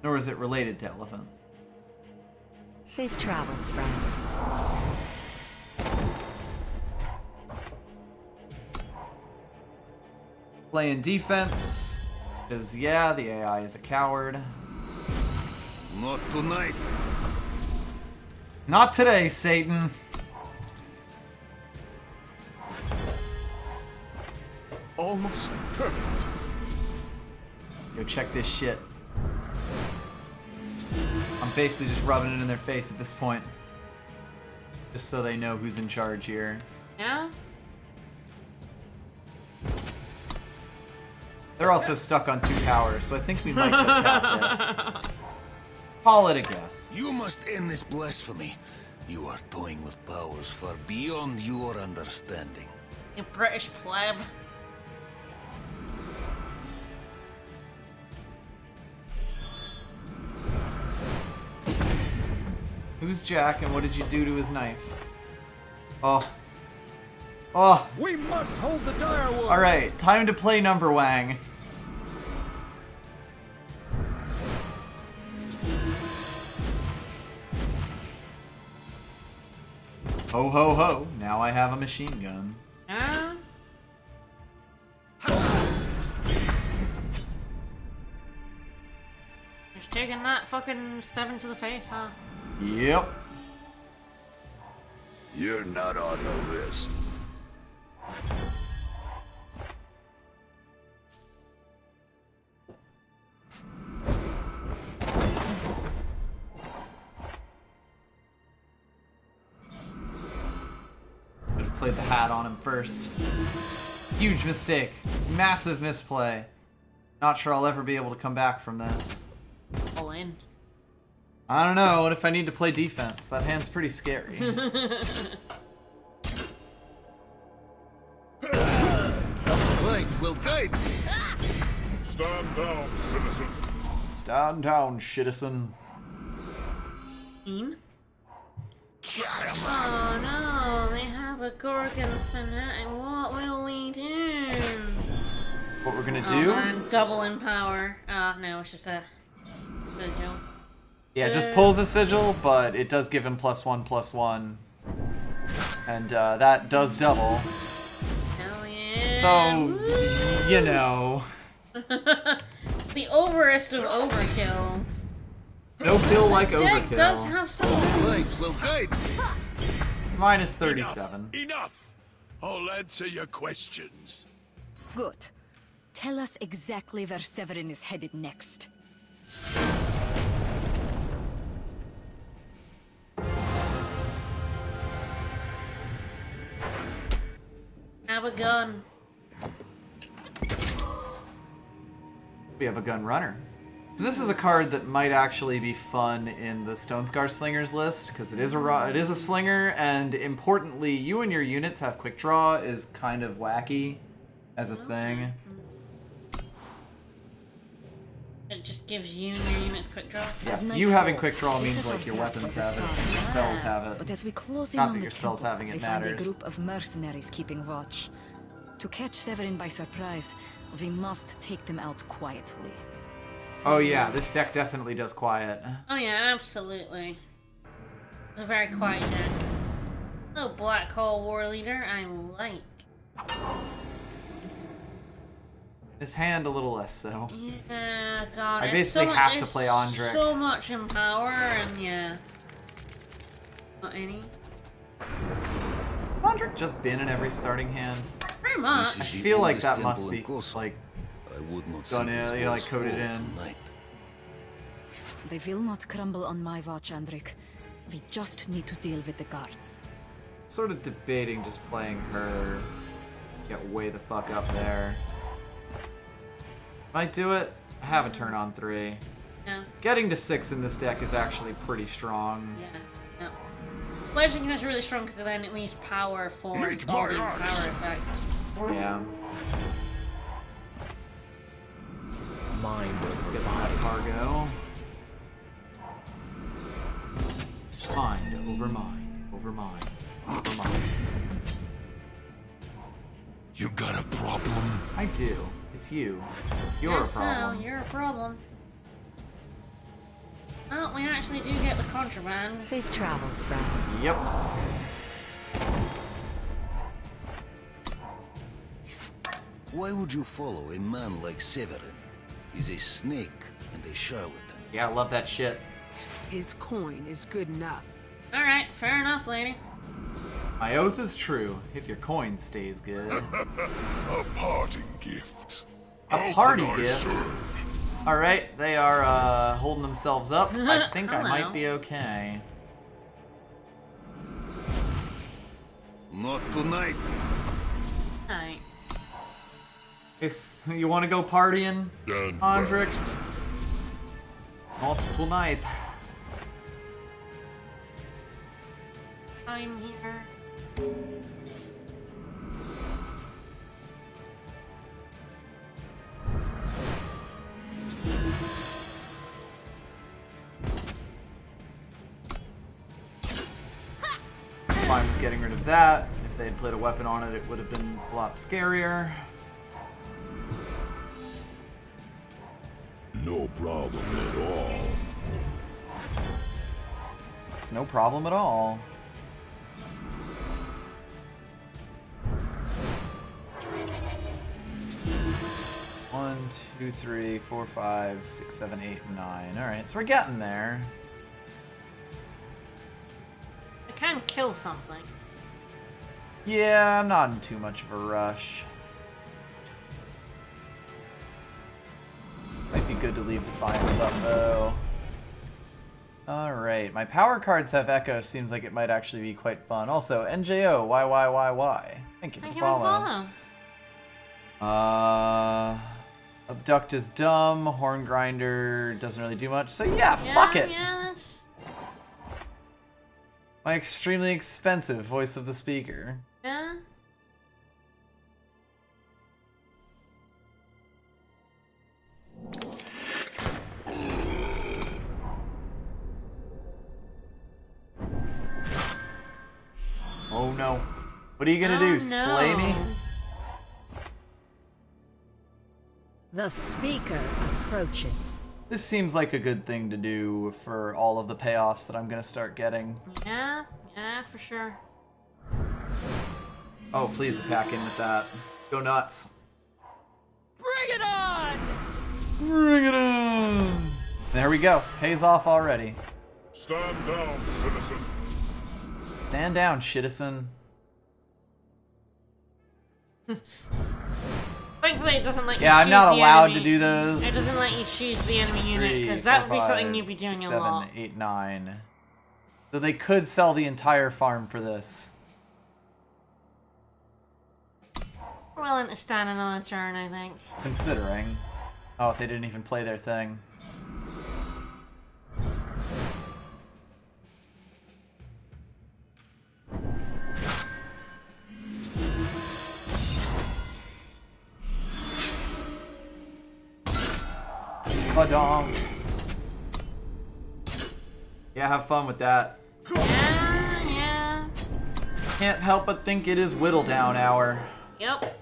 Nor is it related to elephants. Safe travels, friend. Playing defense, because yeah, the AI is a coward. Not tonight. Not today, Satan. Almost perfect. Go check this shit. I'm basically just rubbing it in their face at this point. Just so they know who's in charge here. Yeah? They're also stuck on 2 towers, so I think we might just have this. Call it a guess. You must end this blasphemy. You are toying with powers far beyond your understanding. You British pleb. Who's Jack and what did you do to his knife? Oh. Oh. We must hold the Direwood. Alright, time to play Number Wang. Ho ho ho, now I have a machine gun. Yeah? Just taking that fucking 7 to the face, huh? Yep. You're not on the list. Should have played the hat on him first. Huge mistake. Massive misplay. Not sure I'll ever be able to come back from this. All in. I don't know. What if I need to play defense? That hand's pretty scary. Light will guide me. Stand down, citizen. Stand down, shitison. Mean? Oh no, they have a Gorgon fanatic. What will we do? What we're gonna Oh do? man, double in power. No, it's just a sigil. Yeah, it just pulls a sigil, but it does give him +1/+1. And that does double. Hell yeah. So, you know. The overest of overkills. No kill like This deck overkill. does have some Light will guide me. Minus 37. Enough. I'll answer your questions. Good. Tell us exactly where Severin is headed next. Have a gun. We have a gun runner. This is a card that might actually be fun in the Stonescar Slingers list because it is a slinger, and importantly, you and your units have quick draw is kind of wacky as a thing. It just gives you and your units quick draw. Yes, you having quick draw means like your weapons have it, your spells have it. But as we close in Not on that the your spells temple, having it we find a matters. group of mercenaries keeping watch. To catch Severin by surprise, we must take them out quietly. Oh yeah, this deck definitely does quiet. Oh yeah, absolutely. It's a very quiet deck. Oh, Black Hole War Leader, I like. This hand a little less so. Yeah, God. I it's basically so much, have to it's play Andric. So much in power, and yeah. Not any. Andric just been in every starting hand. Pretty much. I feel like that must be like I would not done see this in, like walls coded fall in. tonight. They will not crumble on my watch, Andric. We just need to deal with the guards. Sort of debating just playing her. Get way the fuck up there. Might do it. I have a turn on 3. Yeah. Getting to 6 in this deck is actually pretty strong. Yeah. No. Pledging is really strong because then it leaves power for all the power effects. Yeah. Mind This gets that cargo. Mind over mind. Over mind. Over mind. You got a problem? I do. It's you. You're a problem. So, you're a problem. Well, we actually do get the contraband. Safe travels, friend. Yep. Why would you follow a man like Severin? He's a snake and a charlatan. Yeah, I love that shit. His coin is good enough. Alright, fair enough, lady. My oath is true, if your coin stays good. A parting gift. A party gift? Alright, they are holding themselves up. I think I might be okay. Not tonight. Alright. You want to go partying, Andrik? Not tonight. I'm here. Fine with getting rid of that. If they had played a weapon on it, it would have been a lot scarier. No problem at all. It's no problem at all. One, 2, 3, 4, 5, 6, 7, 8, 9. Alright, so we're getting there. I can kill something. Yeah, I'm not in too much of a rush. Might be good to leave Defiance up, though. Alright, my power cards have Echo. Seems like it might actually be quite fun. Also, NJO, why? Thank you for the follow. Abduct is dumb. Horn Grinder doesn't really do much. So yeah, fuck it. Yeah, that's... My extremely expensive voice of the speaker. Yeah. Oh no. What are you gonna do? No. Slay me? The speaker approaches. This seems like a good thing to do for all of the payoffs that I'm gonna start getting. Yeah, for sure. Oh, please attack him with that. Go nuts. Bring it on! Bring it on! There we go. Pays off already. Stand down, citizen. Stand down, citizen. Thankfully, it doesn't let you Yeah, I'm choose not the allowed enemy. to do those. It doesn't let you choose the enemy unit, 3, because that 4, would be something 5, you'd be doing 6, a 7, lot. 8, 9. So they could sell the entire farm for this. We're willing to stand another turn, I think. Considering. Oh, they didn't even play their thing. Ba-dong. Yeah, have fun with that. Yeah. Can't help but think it is Whittledown hour. Yep.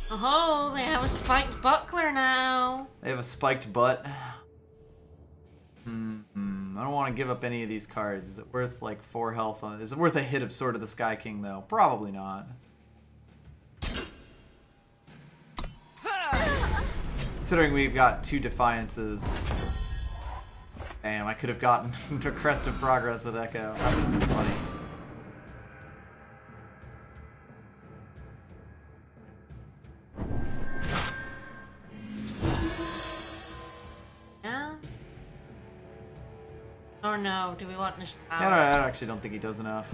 Oh, they have a spiked buckler now. They have a spiked butt. I don't want to give up any of these cards. Is it worth like 4 health? Is it worth a hit of Sword of the Sky King though? Probably not. Considering we've got 2 Defiances. Damn, I could have gotten to Crest of Progress with Echo. That would have been funny. Yeah? Or no, do we want this power? Yeah, I actually don't think he does enough.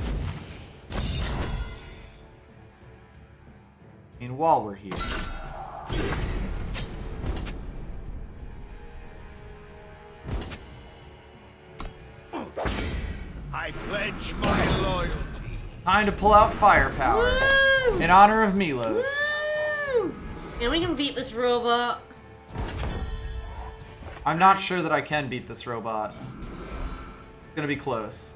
I mean, while we're here. I pledge my loyalty. Time to pull out firepower. Woo! In honor of Milos. Woo! Yeah, we can beat this robot. I'm not sure that I can beat this robot. It's gonna be close.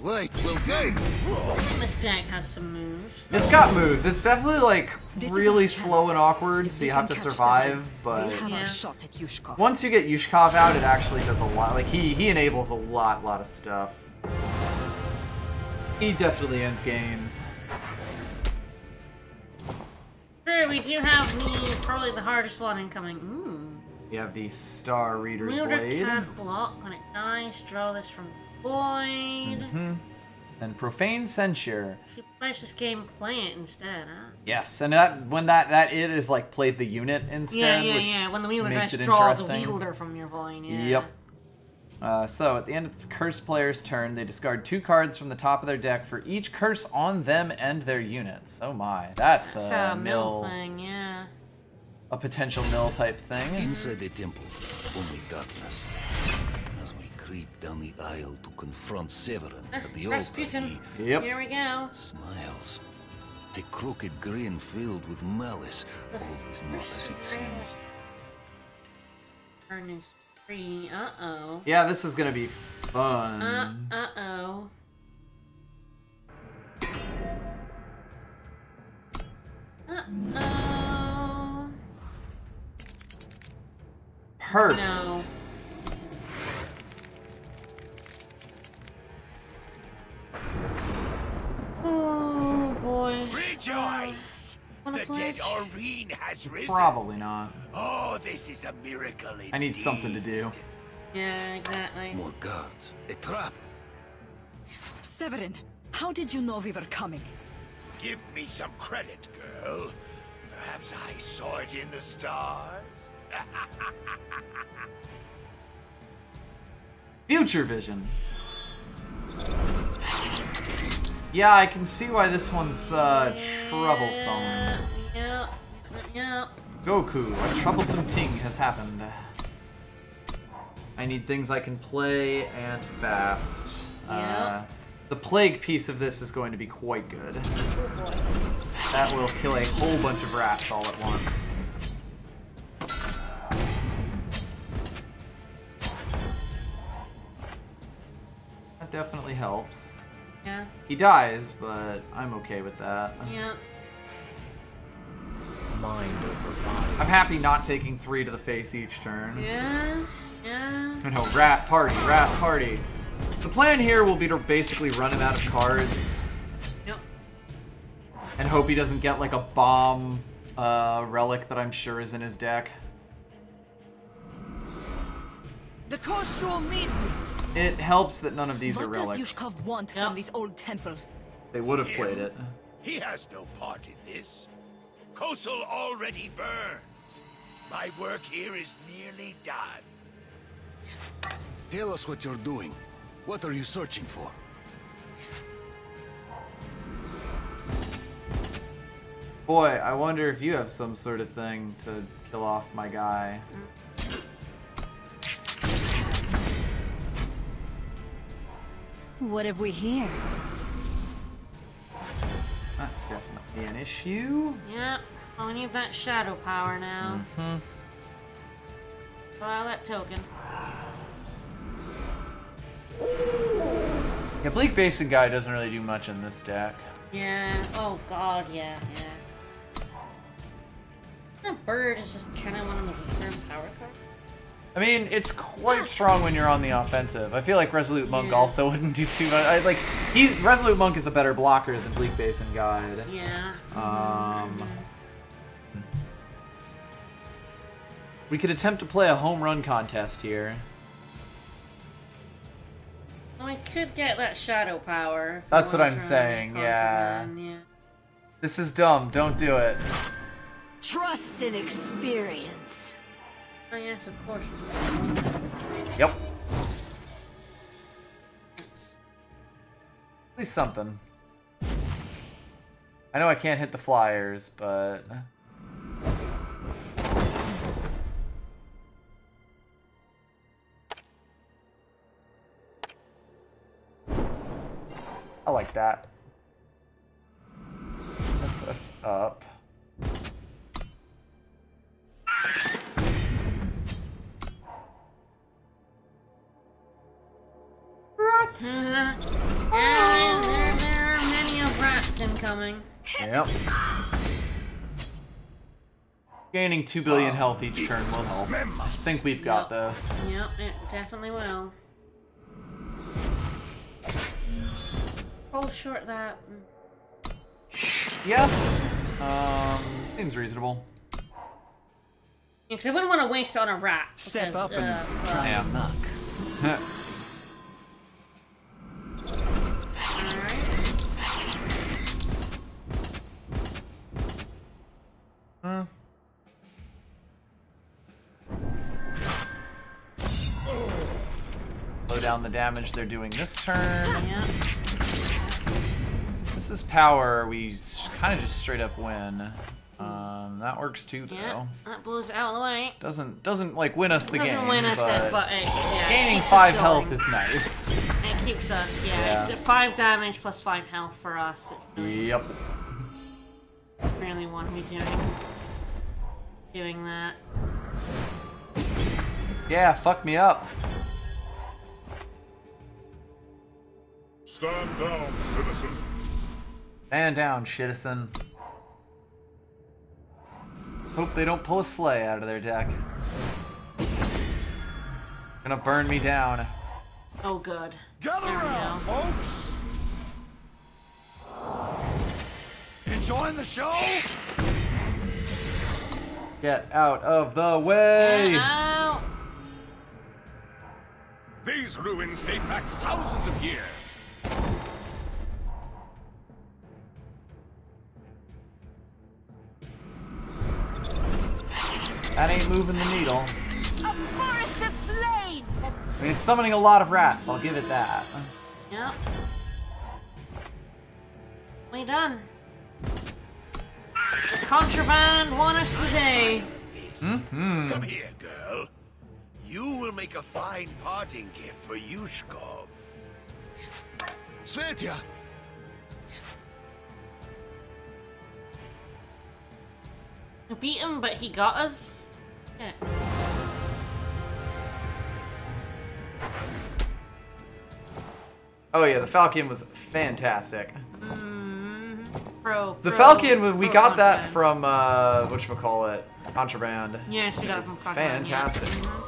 Right, well done. This deck has some moves. It's got moves. It's definitely like This is really our chance. slow and awkward, If so we you have can to catch survive, Severin, but we'll have Yeah. our shot at Yushkov. once you get Yushkov out, it actually does a lot. Like he enables a lot of stuff. He definitely ends games. Sure, we do have probably the hardest one incoming. Ooh. You have the Star Reader's Wielder Blade. can't block when it dies. Draw this from the void. And Profane Censure. If you finish this game, play it instead, huh? Yes, and that it is like play the unit instead, which When the wielder makes dies, it draw the interesting. wielder from your void. Yeah. Yep. So at the end of the cursed player's turn, they discard 2 cards from the top of their deck for each curse on them and their units. Oh my, that's It's a a mill thing, yeah. a potential mill type thing. Inside the temple, only darkness. As we creep down the aisle to confront Severin at the altar, Rasputin. Yep. Here we go. smiles. A crooked grin filled with malice. Always not as it seems. Turn is free. Uh-oh. Yeah, this is gonna be fun. Uh-oh. Uh-oh. Perfect. No. Oh, boy. Rejoice! Wanna The play? dead Aurene has risen. Probably not. Oh, this is a miracle indeed. I need something to do. Yeah, exactly. More guards. A trap. Severin, how did you know we were coming? Give me some credit, girl. Perhaps I saw it in the stars. Future Vision. Yeah, I can see why this one's troublesome. Yep. Goku, a troublesome thing has happened. I need things I can play and fast. Yep. The plague piece of this is going to be quite good. That will kill a whole bunch of rats all at once. That definitely helps. Yeah. He dies, but I'm okay with that. Yep. Mind over body. I'm happy not taking 3 to the face each turn. Yeah. Yeah. I know, rat party. The plan here will be to basically run him out of cards. Yep. And hope he doesn't get like a bomb relic that I'm sure is in his deck. The Kosu will meet me. It helps that none of these are What does relics. Yushkov want from these old temples? They would have played it. He has no part in this. Kosel already burns. My work here is nearly done. Tell us what you're doing. What are you searching for? Boy, I wonder if you have some sort of thing to kill off my guy. What have we here? That's definitely an issue. Yep. Oh, we need that shadow power now. Violet token. Yeah, Bleak Basin guy doesn't really do much in this deck. Yeah. Oh god, yeah. That bird is just kind of one of the weaker power cards. I mean, it's quite strong when you're on the offensive. I feel like Resolute Monk also wouldn't do too much. Resolute Monk is a better blocker than Bleak Basin Guide. Yeah. We could attempt to play a home run contest here. Well, I could get that shadow power. if That's I what wanna I'm try saying, and yeah. contraband, This is dumb. Don't do it. Trust and experience. Oh yes, of course. Yep. At least something. I know I can't hit the flyers, but... I like that. Sets us up. Rats! There are many of rats incoming. Yep. Gaining 2 billion health each turn will help. I think we've got this. Yep, it definitely will. Hold short that. Yes. Seems reasonable. Because I wouldn't want to waste it on a rat. Step because, up and try and knock. Slow down the damage they're doing this turn. Yeah. This is power. We kind of just straight up win. That works too, though. Yeah, that blows it out of the way. Doesn't like win us the game. Doesn't win us it, but yeah, gaining keeps 5 us health going. is nice. It keeps us, yeah. 5 damage plus 5 health for us. Yep. Really want to be doing that. Yeah, fuck me up. Stand down, citizen. Stand down, citizen. Let's hope they don't pull a sleigh out of their deck. Gonna burn me down. Oh, good. Gather around, folks. Enjoying the show? Get out of the way! Get out. These ruins date back thousands of years. That ain't moving the needle. A forest of blades! I mean, it's summoning a lot of rats, I'll give it that. Yep. We done. Contraband won us the day. Come here, girl. You will make a fine parting gift for Yushkov. Svetya! We beat him, but he got us. Yeah. Oh yeah, the Falcon was fantastic. Pro. The Falcon, we got that from, whatchamacallit, Contraband. Yes, we got it from Contraband. Fantastic. Yeah.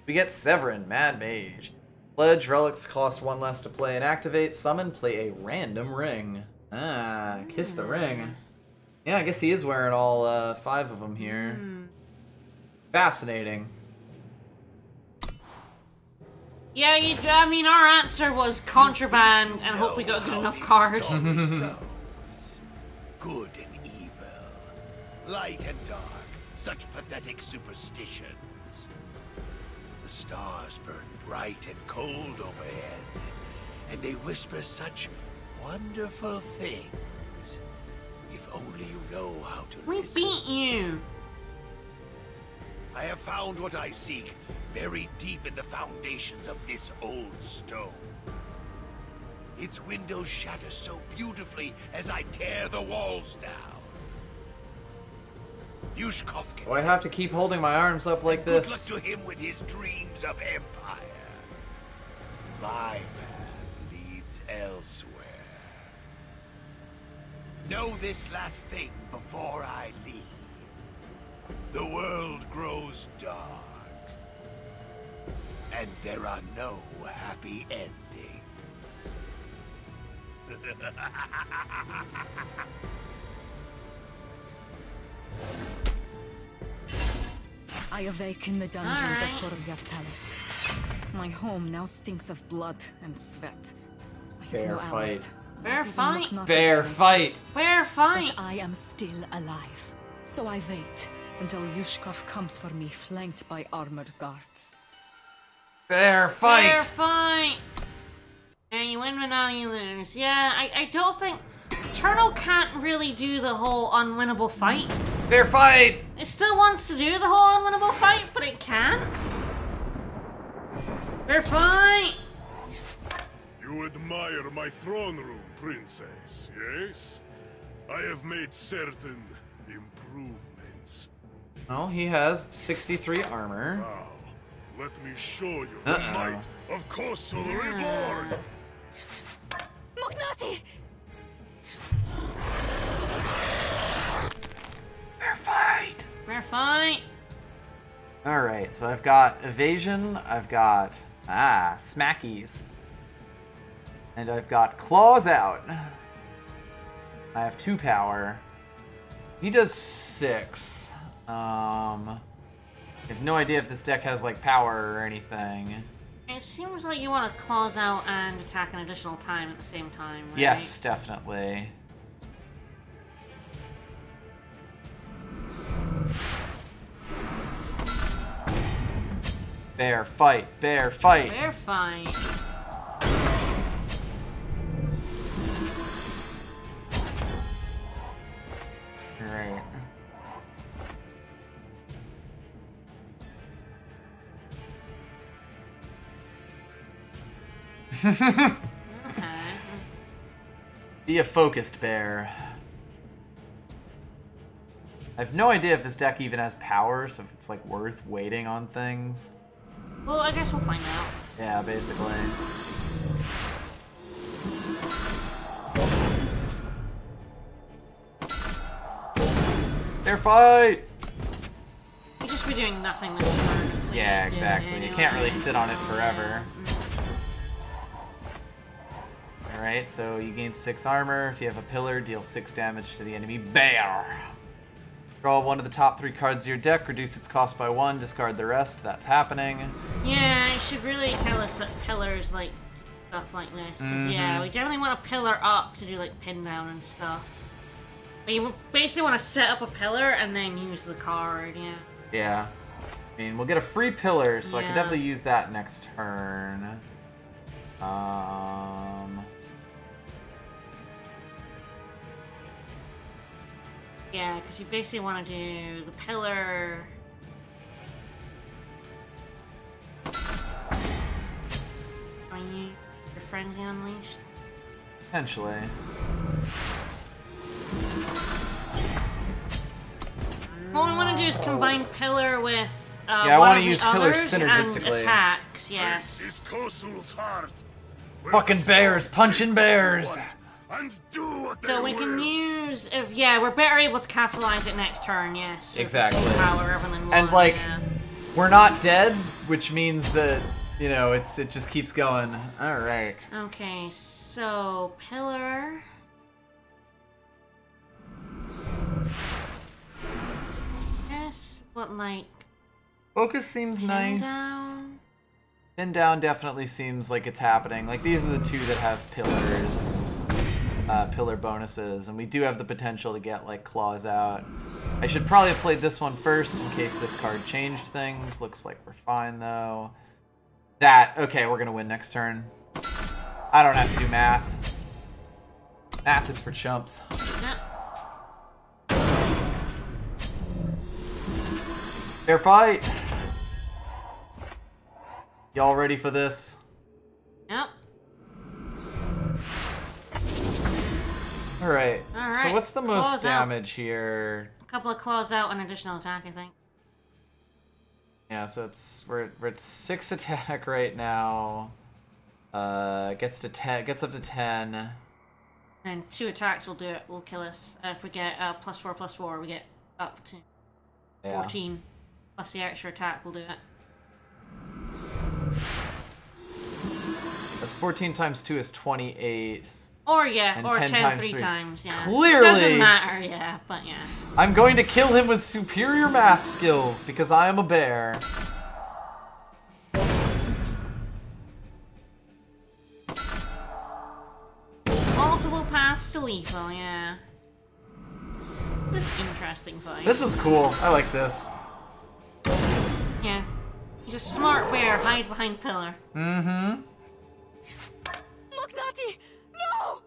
We get Severin, Mad Mage. Pledge, relics cost 1 less to play and activate. Summon, play a random ring. Ah, kiss the ring. Yeah, I guess he is wearing all 5 of them here. Fascinating. Yeah, I mean, our answer was Contraband, and hope we got a good enough card. Good and evil, light and dark, such pathetic superstitions. The stars burn bright and cold overhead, and they whisper such wonderful things. If only you know how to listen. We beat you. I have found what I seek, buried deep in the foundations of this old stone. Its windows shatter so beautifully as I tear the walls down. Yushkov can... Do I have to keep holding my arms up like Good this? luck to him with his dreams of empire. My path leads elsewhere. Know this last thing before I leave. The world grows dark. And there are no happy endings. I awake in the dungeons of Khorgyav Palace. My home now stinks of blood and sweat. I have Fair no fight. allies. Fair fight. Fair fight. Fair fight. But I am still alive. So I wait until Yushkov comes for me, flanked by armored guards. Fair fight. Fair fight. And you win, but now you lose. Yeah, I don't think... Turtle can't really do the whole unwinnable fight. Fair fight. It still wants to do the whole unwinnable fight, but it can't. Fair fight. You admire my throne room, princess, yes? I have made certain improvements. Well, he has 63 armor. Now, Let me show you the might of Kosul Reborn! Moknati! Fair fight! Fair fight! Alright, so I've got evasion, I've got smackies. And I've got claws out. I have 2 power. He does 6. I have no idea if this deck has like power or anything. It seems like you want to claws out and attack an additional time at the same time, right? Yes, definitely. Bear fight, bear fight. Bear fight. Right. Okay. Be a focused bear. I have no idea if this deck even has power, so if it's like worth waiting on things. Well, I guess we'll find out. Yeah, basically. Fair fight! We'll just be doing nothing this turn. Yeah, exactly. Anyway. You can't really sit on it forever. Alright, so you gain 6 armor. If you have a pillar, deal 6 damage to the enemy bear. Draw one of the top 3 cards of your deck, reduce its cost by 1, discard the rest. That's happening. Yeah, it should really tell us that pillars like stuff like this. Because yeah, we definitely want a pillar up to do like pin down and stuff. But you basically want to set up a pillar and then use the card, yeah. Yeah. I mean, we'll get a free pillar, so I Yeah. can definitely use that next turn. Yeah, because you basically want to do the pillar. Are you your frenzy unleashed? Potentially. What we want to do is combine pillar with Yeah, I one wanna of the use pillars others synergistically. and attacks. Yes. This is Kosul's heart. where Fucking the bears, stars punching take bears! what And do what So they we can will. use if we're better able to capitalize it next turn. Yes. with Exactly. 2 power rather than 1. And like, yeah. we're not dead, which means that, you know, it just keeps going. Alright. Okay, so pillar. Yes, what like Focus seems pin nice. down? Pin down definitely seems like it's happening. Like, these are the 2 that have pillars. Pillar bonuses, and we do have the potential to get like claws out. I should probably have played this one first in case this card changed things. Looks like we're fine though. Okay, we're gonna win next turn. I don't have to do math. Math is for chumps. Fair fight. Y'all ready for this? Yep. Alright, so Alright, what's the most claws out. damage here? A couple of claws out and additional attack, I think. Yeah, so we're at 6 attack right now. Gets up to 10. And 2 attacks will do it. Will kill us. If we get +4/+4, we get up to 14. Plus the extra attack will do it. That's 14 times 2 is 28. Or yeah, And or 10 10 times 3 3. times, yeah. Clearly! It doesn't matter, yeah, but yeah. I'm going to kill him with superior math skills because I am a bear. Multiple paths to lethal, yeah. It's an interesting fight. This was cool. I like this. Yeah. He's a smart bear, hide behind pillar. Mm-hmm. Moknati! No!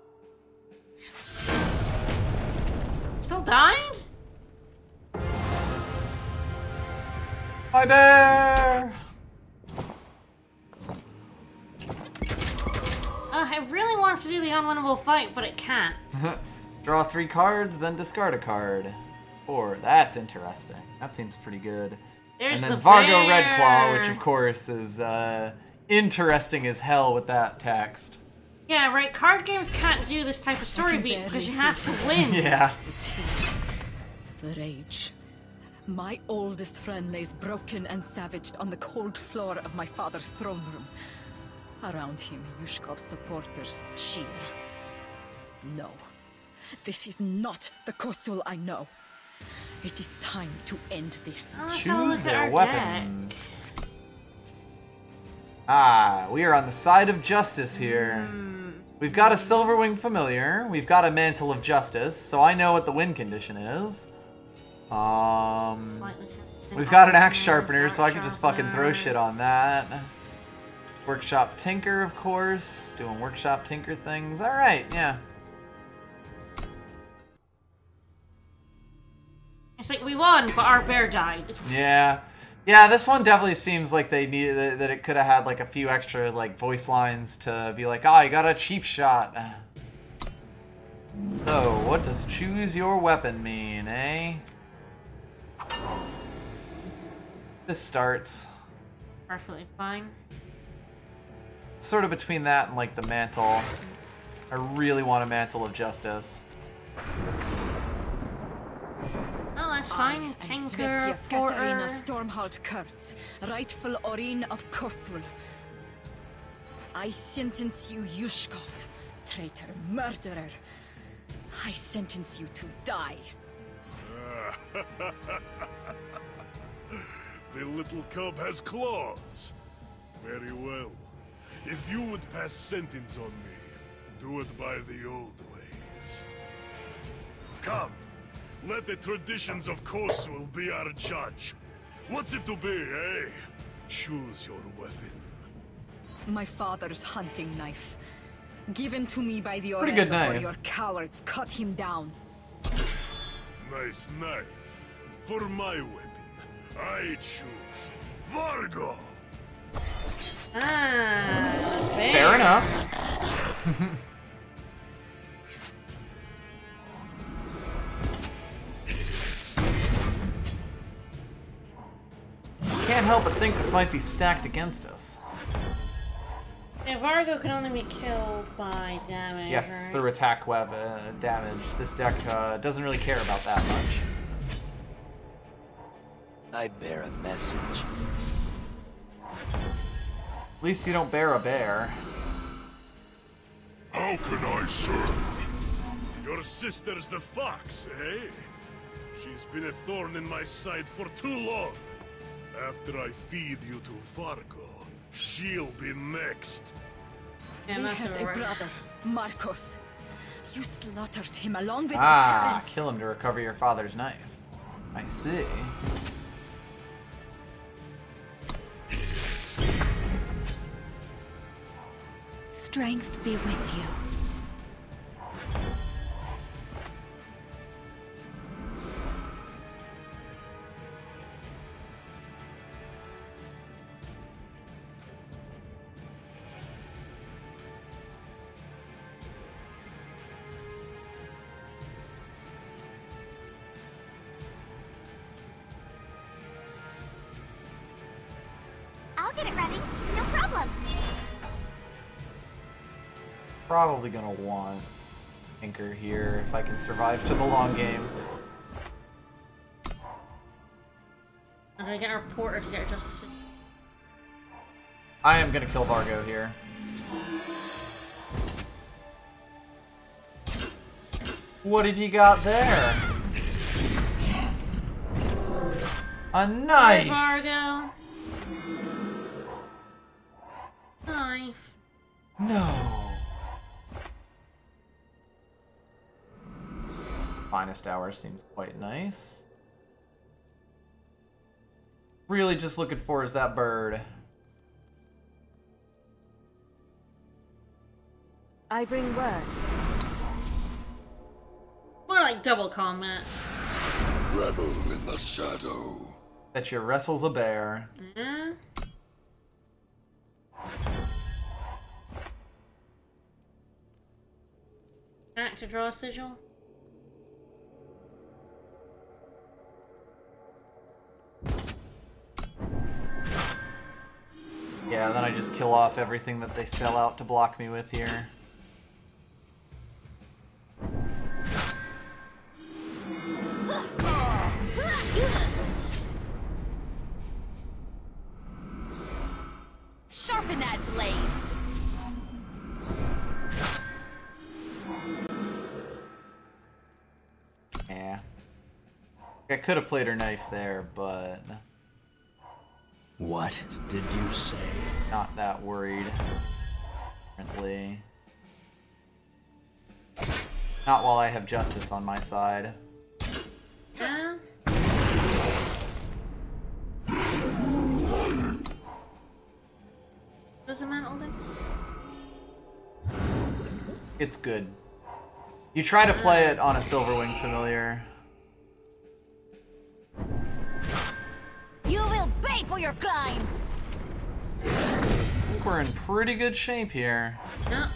Still died? Hi, bear! It really wants to do the unwinnable fight, but it can't. Draw 3 cards, then discard a card. 4. That's interesting. That seems pretty good. There's and then the Vargo bear. Redclaw, which of course is interesting as hell with that text. Yeah, right. Card games can't do this type of story beat because you have to win. Yeah. The tears, the rage. My oldest friend lays broken and savaged on the cold floor of my father's throne room. Around him, Yushkov's supporters cheer. No, this is not the Kosul I know. It is time to end this. Oh, let's have a Choose look at their our weapons. Ah, we are on the side of justice here. We've got a Silverwing Familiar. We've got a Mantle of Justice, so I know what the win condition is. We've got an Axe Sharpener, so I can just fucking throw shit on that. Workshop Tinker, of course. Doing Workshop Tinker things. Alright, yeah. It's like we won, but our bear died. Yeah. Yeah, this one definitely seems like they needed that it could have had like a few extra like voice lines to be like, you got a cheap shot. So, what does choose your weapon mean, eh? This starts Perfectly fine. sort of between that and like the mantle. I really want a Mantle of Justice. Oh, that's fine. Tinker, Svetia Porter. Katarina Stormholt Kurtz, rightful Orin of Kosul. I sentence you, Yushkov, traitor, murderer. I sentence you to die. The little cub has claws. Very well. If you would pass sentence on me, do it by the old ways. Come, let the traditions of Kosul be our judge. What's it to be, eh? Choose your weapon. My father's hunting knife. Given to me by the Pretty Oren good before knife. your cowards cut him down. Nice knife. For my weapon, I choose Vargo. Ah, bear. Fair enough. Can't help but think this might be stacked against us. Yeah, Vargo can only be killed by damage. Yes, right? through attack web damage. This deck doesn't really care about that much. I bear a message. At least you don't bear a bear. How can I serve? Your sister's the fox, eh? She's been a thorn in my side for too long. After I feed you to Vargo, she'll be next. Yeah, We that's had a right. brother, Marcos. You slaughtered him along with your Ah, parents. kill him to recover your father's knife. I see. Strength be with you. I'll get it ready. No problem. Probably gonna want Tinker here if I can survive to the long game. I'm gonna get our Porter to get our Justice. I am gonna kill Vargo here. What have you got there? A knife! Vargo. Knife. No. Finest Hour seems quite nice. Really just looking for is that bird. I bring word. More like double combat. Revel in the shadow. Bet you wrestles a bear. Yeah. Act to draw a sigil. Yeah, then I just kill off everything that they sell out to block me with here. Sharpen that blade. Yeah. I could have played her knife there, but... What did you say? Not that worried, apparently. Not while I have justice on my side. Yeah. What's the mantle do? It's good. You try to play it on a Silverwing familiar. You will pay for your crimes! I think we're in pretty good shape here. Yeah.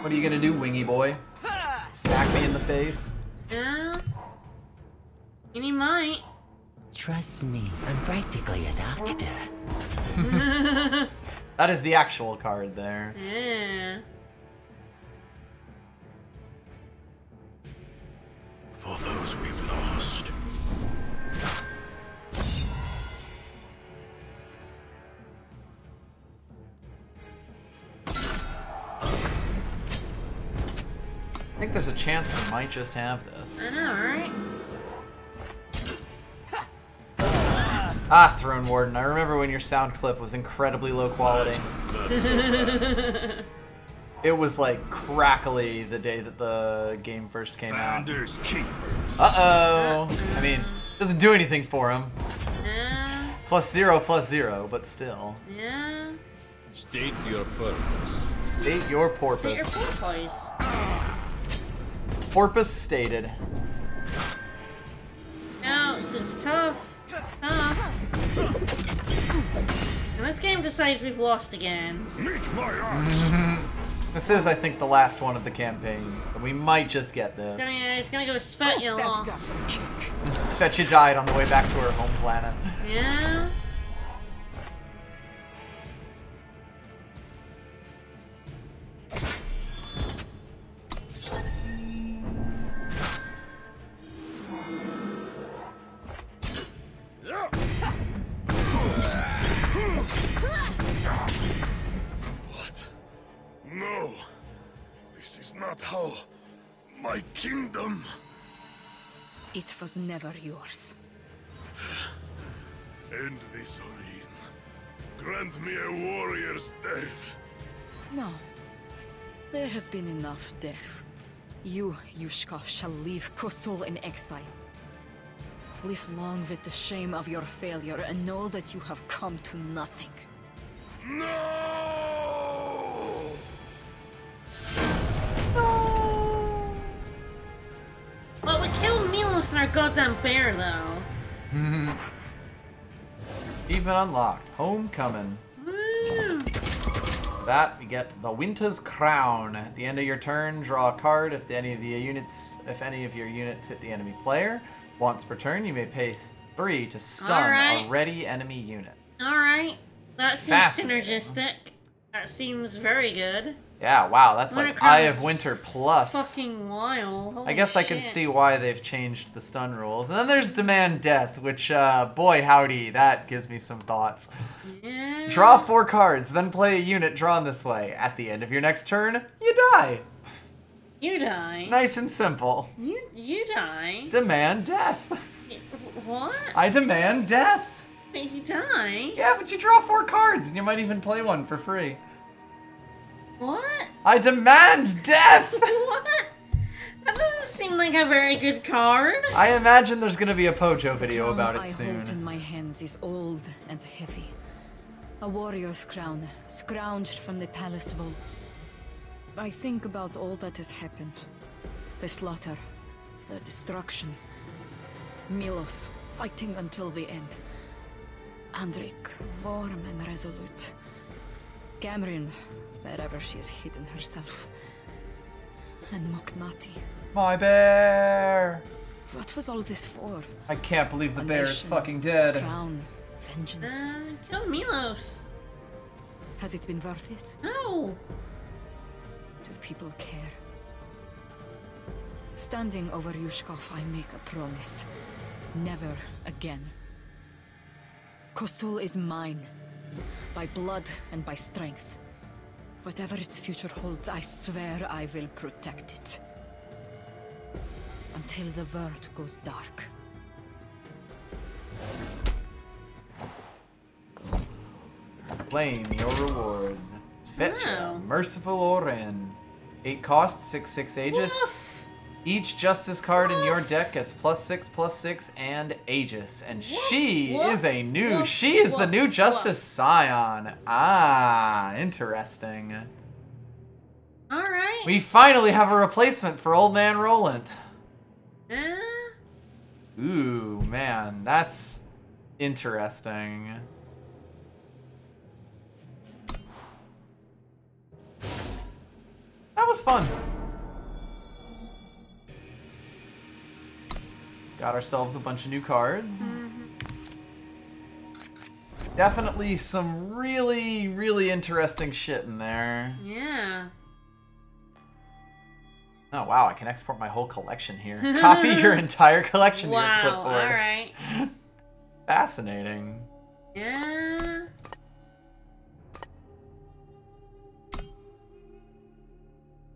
What are you gonna do, wingy boy? Smack me in the face? Yeah. And he might. Trust me, I'm practically a doctor. That is the actual card there. Yeah. For those we've lost. I think there's a chance we might just have this. I know, right? Ah, Throne Warden. I remember when your sound clip was incredibly low quality. It was like crackly the day that the game first came out. Finders keepers. Uh-oh. I mean, doesn't do anything for him. Yeah. +0/+0, but still. Yeah. State your purpose. State your State porpoise. your porpoise. Porpoise stated. No, it's tough. Tough. And this game decides we've lost again. Meet my axe. This is, I think, the last one of the campaign, so we might just get this. It's gonna go Svetya lost. Got some kick. Svetya died on the way back to her home planet. Yeah. What? No. This is not how my kingdom. It was never yours. End this, Orin. Grant me a warrior's death. No. There has been enough death. You, Yushkov, shall leave Kosul in exile. Live long with the shame of your failure and know that you have come to nothing. No! Well, we killed Milos and our goddamn bear, though. Even unlocked. Homecoming. Woo. That we get the Winter's Crown. At the end of your turn, draw a card. If any of your units hit the enemy player, once per turn, you may pay 3 to stun a ready enemy unit. Alright. That seems Fascinating. synergistic. That seems very good. Yeah, wow, that's like Eye of Winter plus. Fucking wild. Holy I guess I can shit. see why they've changed the stun rules. And then there's Demand Death, which, boy howdy, that gives me some thoughts. Yeah. Draw 4 cards, then play a unit drawn this way. At the end of your next turn, you die. You die. Nice and simple. You die. Demand death. What? I demand death. Wait, you die? Yeah, but you draw 4 cards, and you might even play one for free. What? I demand death! What? That doesn't seem like a very good card. I imagine there's gonna be a Pojo video about it I soon. hold in my hands is old and heavy. A warrior's crown, scrounged from the palace vaults. I think about all that has happened. The slaughter, the destruction. Milos, fighting until the end. Andrik, warm and resolute. Cameron, wherever she has hidden herself. And Moknati. My bear! What was all this for? I can't believe the A bear is nation, fucking dead. Crown, vengeance. Kill Milos. Has it been worth it? No. Do the people care? Standing over Yushkov, I make a promise. Never again. Kosul is mine. By blood and by strength. Whatever its future holds, I swear I will protect it. Until the world goes dark. Claim your rewards. Svetcha, Wow. Merciful Oren. 8 cost, 6/6 Aegis. Each Justice card in your deck gets +6/+6 and Aegis. And she is a new, she is the new Justice Scion. Ah, interesting. Alright. We finally have a replacement for Old Man Roland. Ooh, man, that's interesting. That was fun. Got ourselves a bunch of new cards. Definitely some really, really interesting shit in there. Yeah. Oh wow, I can export my whole collection here. Copy your entire collection to your Wow, clipboard. alright. Fascinating. Yeah.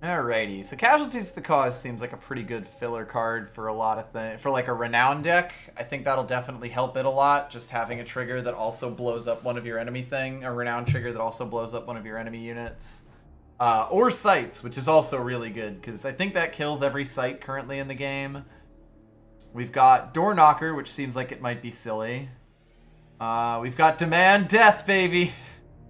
Alrighty, so Casualties to the Cause seems like a pretty good filler card for a lot of things. For like a Renown deck, I think that'll definitely help it a lot. Just having a trigger that also blows up one of your enemy thing. A Renown trigger that also blows up one of your enemy units. Or Sights, which is also really good, because I think that kills every Sight currently in the game. We've got Door Knocker, which seems like it might be silly. We've got Demand Death, baby!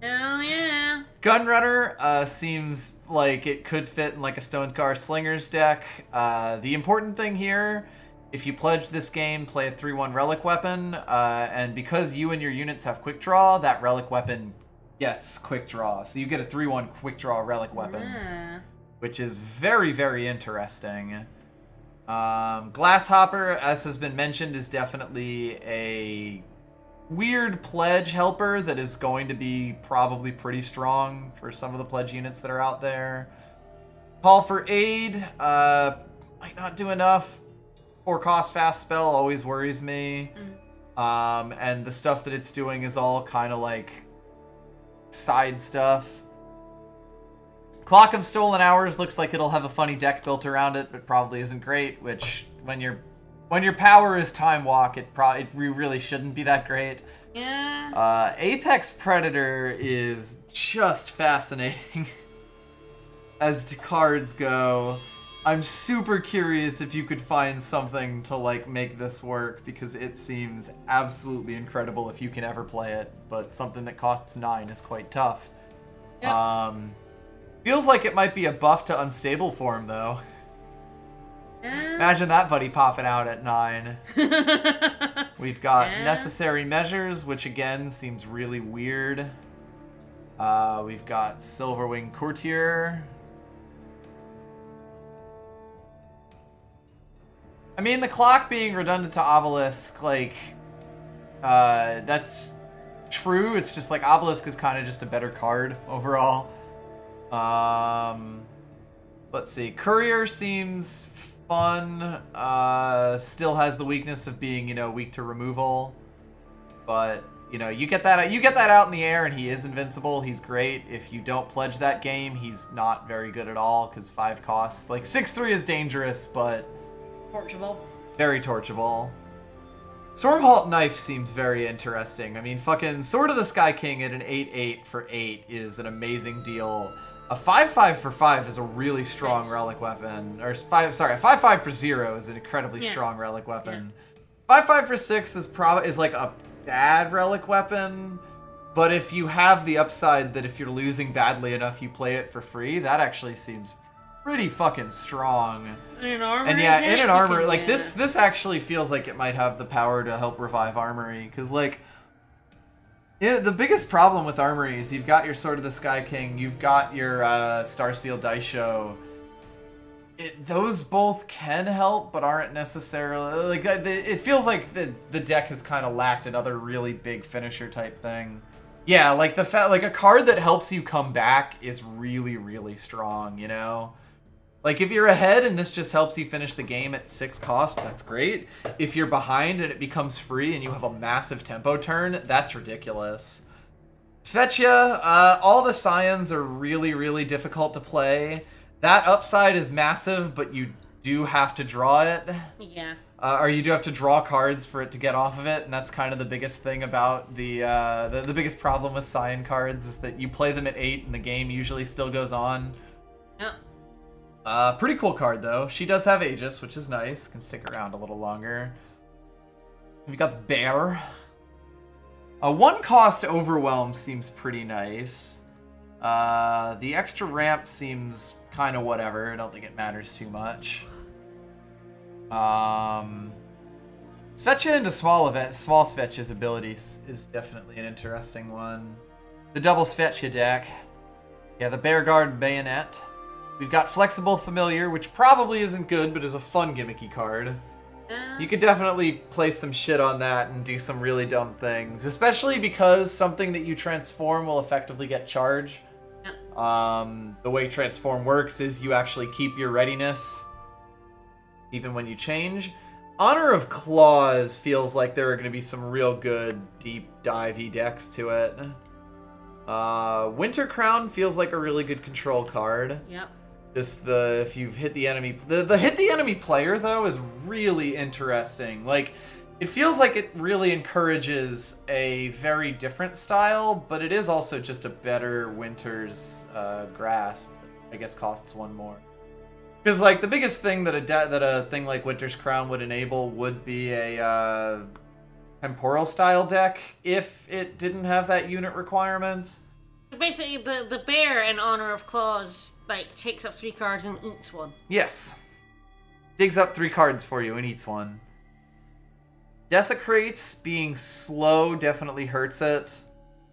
Hell yeah. Gunrunner seems like it could fit in like a Stonecar Slingers deck. The important thing here, if you pledge this game, play a 3/1 Relic Weapon, and because you and your units have Quick Draw, that Relic Weapon gets Quick Draw. So you get a 3/1 Quick Draw Relic Weapon, which is very, very interesting. Glasshopper, as has been mentioned, is definitely a weird pledge helper that is going to be probably pretty strong for some of the pledge units that are out there. Call for Aid might not do enough. 4 cost fast spell always worries me. And the stuff that it's doing is all kind of like side stuff. Clock of Stolen Hours looks like it'll have a funny deck built around it, but probably isn't great, which when your power is Time Walk, it really shouldn't be that great. Yeah. Apex Predator is just fascinating as to cards go. I'm super curious if you could find something to like make this work, because it seems absolutely incredible if you can ever play it, but something that costs 9 is quite tough. Yep. Feels like it might be a buff to Unstable Form though. Imagine that buddy popping out at 9. We've got Necessary Measures, which again seems really weird. We've got Silverwing Courtier. I mean, the clock being redundant to Obelisk, like, that's true. It's just like Obelisk is kind of just a better card overall. Let's see. Courier seems fun. Still has the weakness of being, you know, weak to removal. But, you know, you get that out in the air and he is invincible. He's great. If you don't pledge that game, he's not very good at all, because 5 costs. Like, 6/3 is dangerous, but Torchable. very torchable. Stormhalt Knife seems very interesting. I mean, fucking Sword of the Sky King at an 8/8 for 8 is an amazing deal. A 5/5 for 5 is a really strong relic weapon. Or a 5/5 for 0 is an incredibly strong relic weapon. 5/5 for 6 is like a bad relic weapon, but if you have the upside that if you're losing badly enough, you play it for free, that actually seems pretty fucking strong. In an armor. And yeah, in an armor, like this actually feels like it might have the power to help revive Armory, because like Yeah, the biggest problem with Armory is you've got your Sword of the Sky King, you've got your Starsteel Daisho. Those both can help, but aren't necessarily... Like, it feels like the deck has kind of lacked another really big finisher type thing. Yeah, like like a card that helps you come back is really, really strong, you know? Like, if you're ahead and this just helps you finish the game at 6 cost, that's great. If you're behind and it becomes free and you have a massive tempo turn, that's ridiculous. Svetya, all the Scions are really, really difficult to play. That upside is massive, but you do have to draw it. Yeah. Or you do have to draw cards for it to get off of it, and that's kind of the biggest thing about the biggest problem with Scion cards is that you play them at 8 and the game usually still goes on. Yep. Pretty cool card, though. She does have Aegis, which is nice. Can stick around a little longer. We've got the Bear. A 1-cost Overwhelm seems pretty nice. The extra ramp seems kind of whatever. I don't think it matters too much. Svetya into small Svetya's abilities is definitely an interesting one. The double Svetya deck. Yeah, the Bear Guard Bayonet. We've got Flexible Familiar, which probably isn't good, but is a fun gimmicky card. You could definitely play some shit on that and do some really dumb things, especially because something that you transform will effectively get charge. The way transform works is you actually keep your readiness even when you change. Honor of Claws feels like there are going to be some real good deep divey decks to it. Winter Crown feels like a really good control card. Yep. Just if you've hit the enemy, the hit the enemy player though is really interesting. Like, it feels like it really encourages a very different style, but it is also just a better Winter's Grasp. I guess costs 1 more. Because like the biggest thing that a thing like Winter's Crown would enable would be a temporal style deck if it didn't have that unit requirements. Basically, the Bear in Honor of Claws like takes up 3 cards and eats 1. Yes. Digs up 3 cards for you and eats 1. Desecrates being slow definitely hurts it.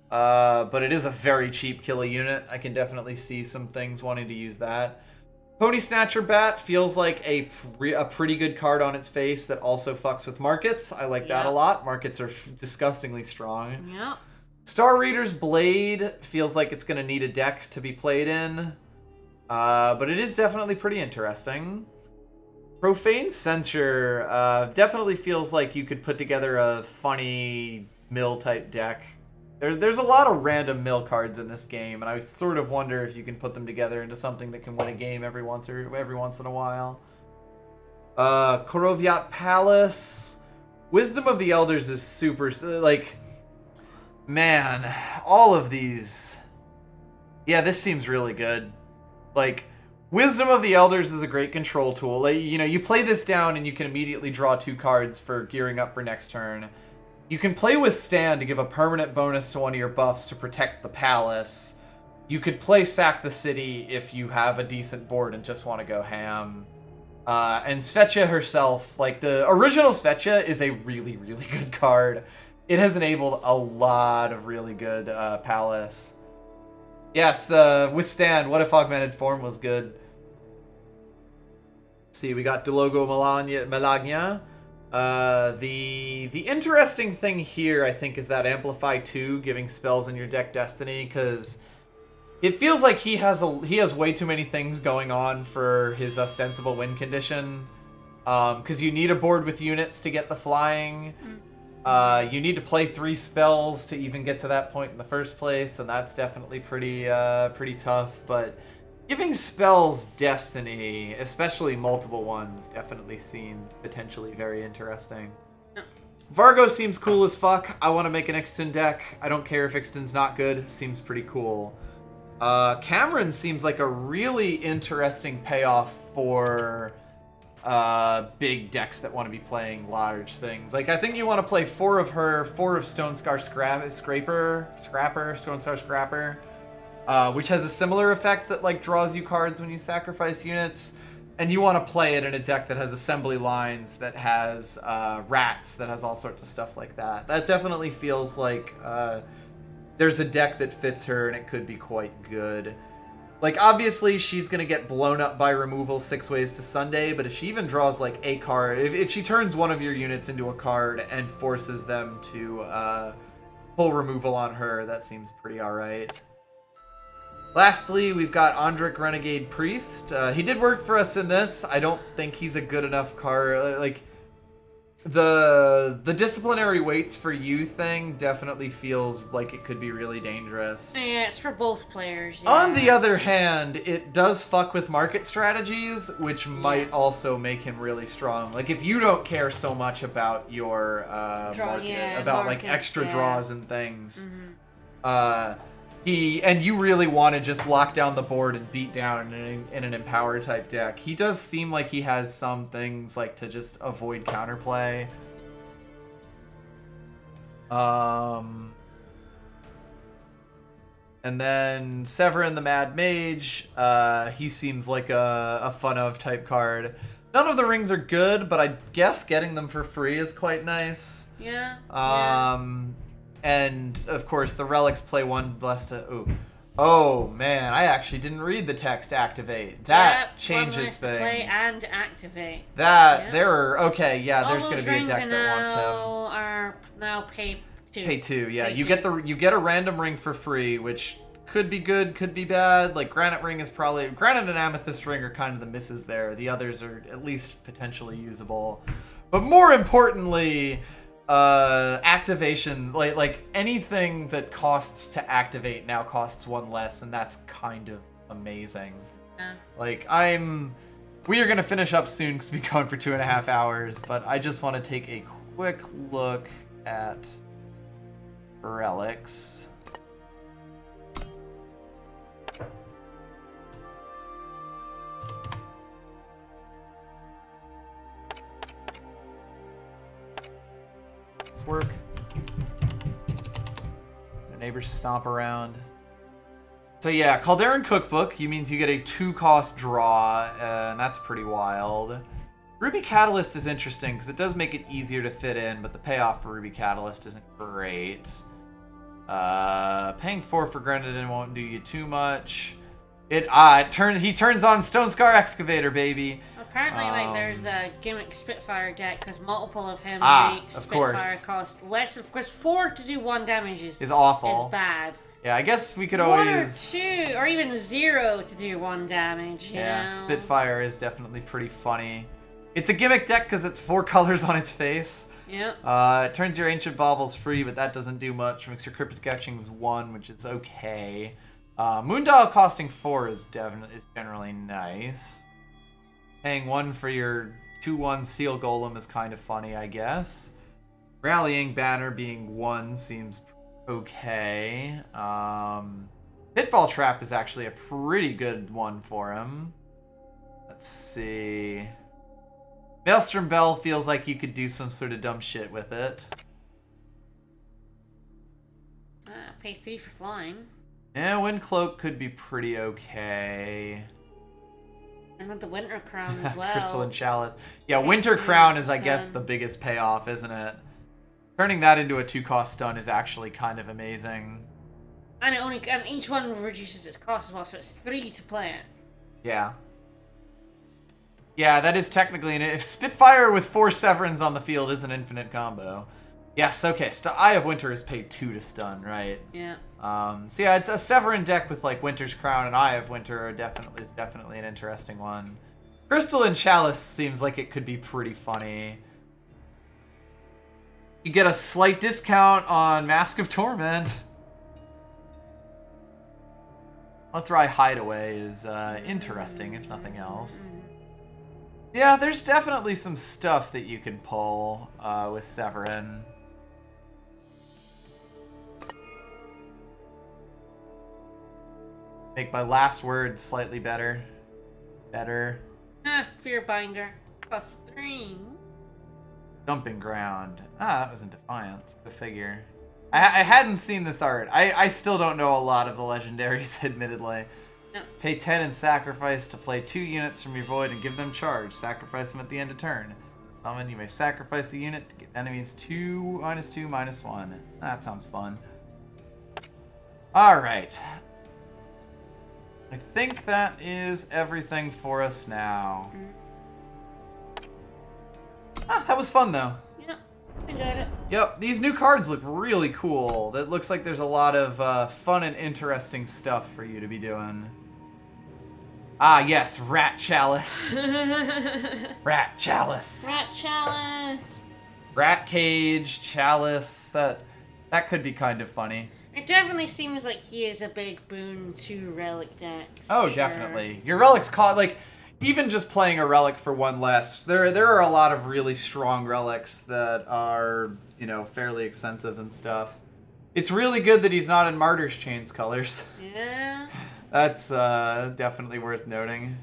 But it is a very cheap kill unit. I can definitely see some things wanting to use that. Pony Snatcher Bat feels like a pretty good card on its face that also fucks with markets. I like that a lot. Markets are disgustingly strong. Yeah. Star Reader's Blade feels like it's going to need a deck to be played in. But it is definitely pretty interesting. Profane Censure definitely feels like you could put together a funny mill-type deck. There's a lot of random mill cards in this game, and I sort of wonder if you can put them together into something that can win a game every once in a while. Korovyat Palace. Wisdom of the Elders is super... Like, man, all of these... Yeah, this seems really good. Like, Wisdom of the Elders is a great control tool. Like, you know, you play this down and you can immediately draw 2 cards for gearing up for next turn. You can play Withstand to give a permanent bonus to one of your buffs to protect the palace. You could play Sack the City if you have a decent board and just want to go ham. And Svetya herself, like the original Svetya is a really, really good card. It has enabled a lot of really good palace. Yes, Withstand. What if Augmented Form was good? Let's see, we got Delogo Malagna. The interesting thing here, I think, is that Amplify 2 giving spells in your deck Destiny, because it feels like he has way too many things going on for his ostensible win condition. Because you need a board with units to get the flying. You need to play 3 spells to even get to that point in the first place, and that's definitely pretty tough. But giving spells Destiny, especially multiple ones, definitely seems potentially very interesting. Vargo seems cool as fuck. I want to make an Ixtun deck. I don't care if Ixtun's not good. Seems pretty cool. Cameron seems like a really interesting payoff for big decks that want to be playing large things. Like, I think you want to play 4 of her, 4 of Stonescar Scrapper, Stonescar Scrapper, which has a similar effect that, like, draws you cards when you sacrifice units. And you want to play it in a deck that has assembly lines, that has rats, that has all sorts of stuff like that. That definitely feels like there's a deck that fits her and it could be quite good. Like, obviously, she's going to get blown up by removal 6 ways to Sunday, but if she even draws, like, a card, if she turns one of your units into a card and forces them to pull removal on her, that seems pretty alright. Lastly, we've got Andrik Renegade Priest. He did work for us in this. I don't think he's a good enough card. Like, the disciplinary weights for you thing definitely feels like it could be really dangerous. Yeah, it's for both players. Yeah. On the other hand, it does fuck with market strategies, which might also make him really strong. Like, if you don't care so much about your like extra draws and things, and you really want to just lock down the board and beat down in an Empower type deck, he does seem like he has some things like to just avoid counterplay. And then Severin the Mad Mage, he seems like a fun of type card. None of the rings are good, but I guess getting them for free is quite nice. Yeah. And of course the relics play one less to oh man, I actually didn't read the text activate. That changes things. Play and activate. Okay, yeah, all there's gonna be a deck that wants him. Are now pay 2. Pay 2, yeah. You get a random ring for free, which could be good, could be bad. Like Granite Ring is probably Granite and Amethyst Ring are kind of the misses there. The others are at least potentially usable. But more importantly, activation, like anything that costs to activate now costs 1 less, and that's kind of amazing. Yeah. Like we are gonna finish up soon because we've been going for 2.5 hours, but I just want to take a quick look at relics. Work. Their neighbors stomp around. So yeah, Calderon Cookbook, means you get a 2-cost draw, and that's pretty wild. Ruby Catalyst is interesting because it does make it easier to fit in, but the payoff for Ruby Catalyst isn't great. Paying 4 for Grenadin won't do you too much. He turns on Stone Scar Excavator, baby. Apparently, like, there's a gimmick Spitfire deck because multiple of him makes Spitfire cost less. Of course, 4 to do 1 damage is awful. Is bad. Yeah, I guess we could always 1 or 2, or even 0 to do 1 damage. You know? Spitfire is definitely pretty funny. It's a gimmick deck because it's 4 colors on its face. Yeah. It turns your Ancient Baubles free, but that doesn't do much. Makes your Cryptic Etchings 1, which is okay. Moondial costing 4 is generally nice. Paying 1 for your 2/1 Steel Golem is kind of funny, I guess. Rallying Banner being 1 seems okay. Pitfall Trap is actually a pretty good one for him. Let's see. Maelstrom Bell feels like you could do some sort of dumb shit with it. Pay 3 for flying. Yeah, Wind Cloak could be pretty okay. And with the Winter Crown as well. Crystalline Chalice. Yeah, Winter Crown is, I guess, the biggest payoff, isn't it? Turning that into a 2-cost stun is actually kind of amazing. And each one reduces its cost as well, so it's 3 to play it. Yeah. Yeah, that is technically if Spitfire with 4 Severins on the field is an infinite combo. Yes, okay. Eye of Winter is paid 2 to stun, right? Yeah. So yeah, it's a Severin deck with like Winter's Crown and Eye of Winter is definitely an interesting one. Crystalline Chalice seems like it could be pretty funny. You get a slight discount on Mask of Torment. Lethrai Hideaway is interesting, if nothing else. Yeah, there's definitely some stuff that you can pull with Severin. Make my last word slightly better. Fearbinder. +3. Dumping Ground. That was in Defiance. Go figure. I hadn't seen this art. I still don't know a lot of the legendaries, admittedly. No. Pay 10 and sacrifice to play 2 units from your void and give them charge. Sacrifice them at the end of turn. Summon, you may sacrifice the unit to get enemies 2, -2, -1. That sounds fun. Alright. I think that is everything for us now. Ah, that was fun though. Yep, enjoyed it. Yep, these new cards look really cool. That looks like there's a lot of fun and interesting stuff for you to be doing. Ah, yes, Rat Chalice. Rat Chalice. Rat Chalice. Rat Cage, Chalice, that could be kind of funny. It definitely seems like he is a big boon to relic decks. Oh, sure. definitely. Your relics like, even just playing a relic for one less, there are a lot of really strong relics that are, you know, fairly expensive and stuff. It's really good that he's not in Martyr's Chains colors. Yeah. That's definitely worth noting.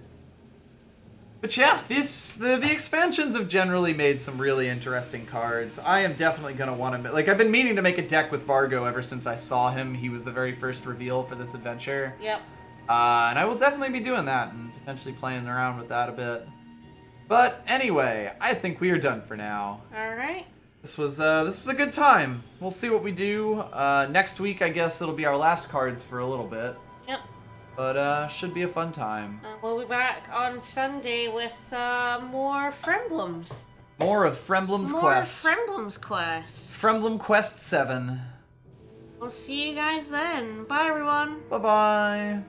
But yeah, the expansions have generally made some really interesting cards. I am definitely going to want to... Like, I've been meaning to make a deck with Vargo ever since I saw him. He was the very first reveal for this adventure. Yep. And I will definitely be doing that and potentially playing around with that a bit. But anyway, I think we are done for now. All right. This was a good time. We'll see what we do. Next week, I guess it'll be our last cards for a little bit. Yep. But should be a fun time. We'll be back on Sunday with more Fremblems. More of Fremblem's Quest. More Fremblem's Quest. Fremblem Quest 7. We'll see you guys then. Bye, everyone. Bye-bye.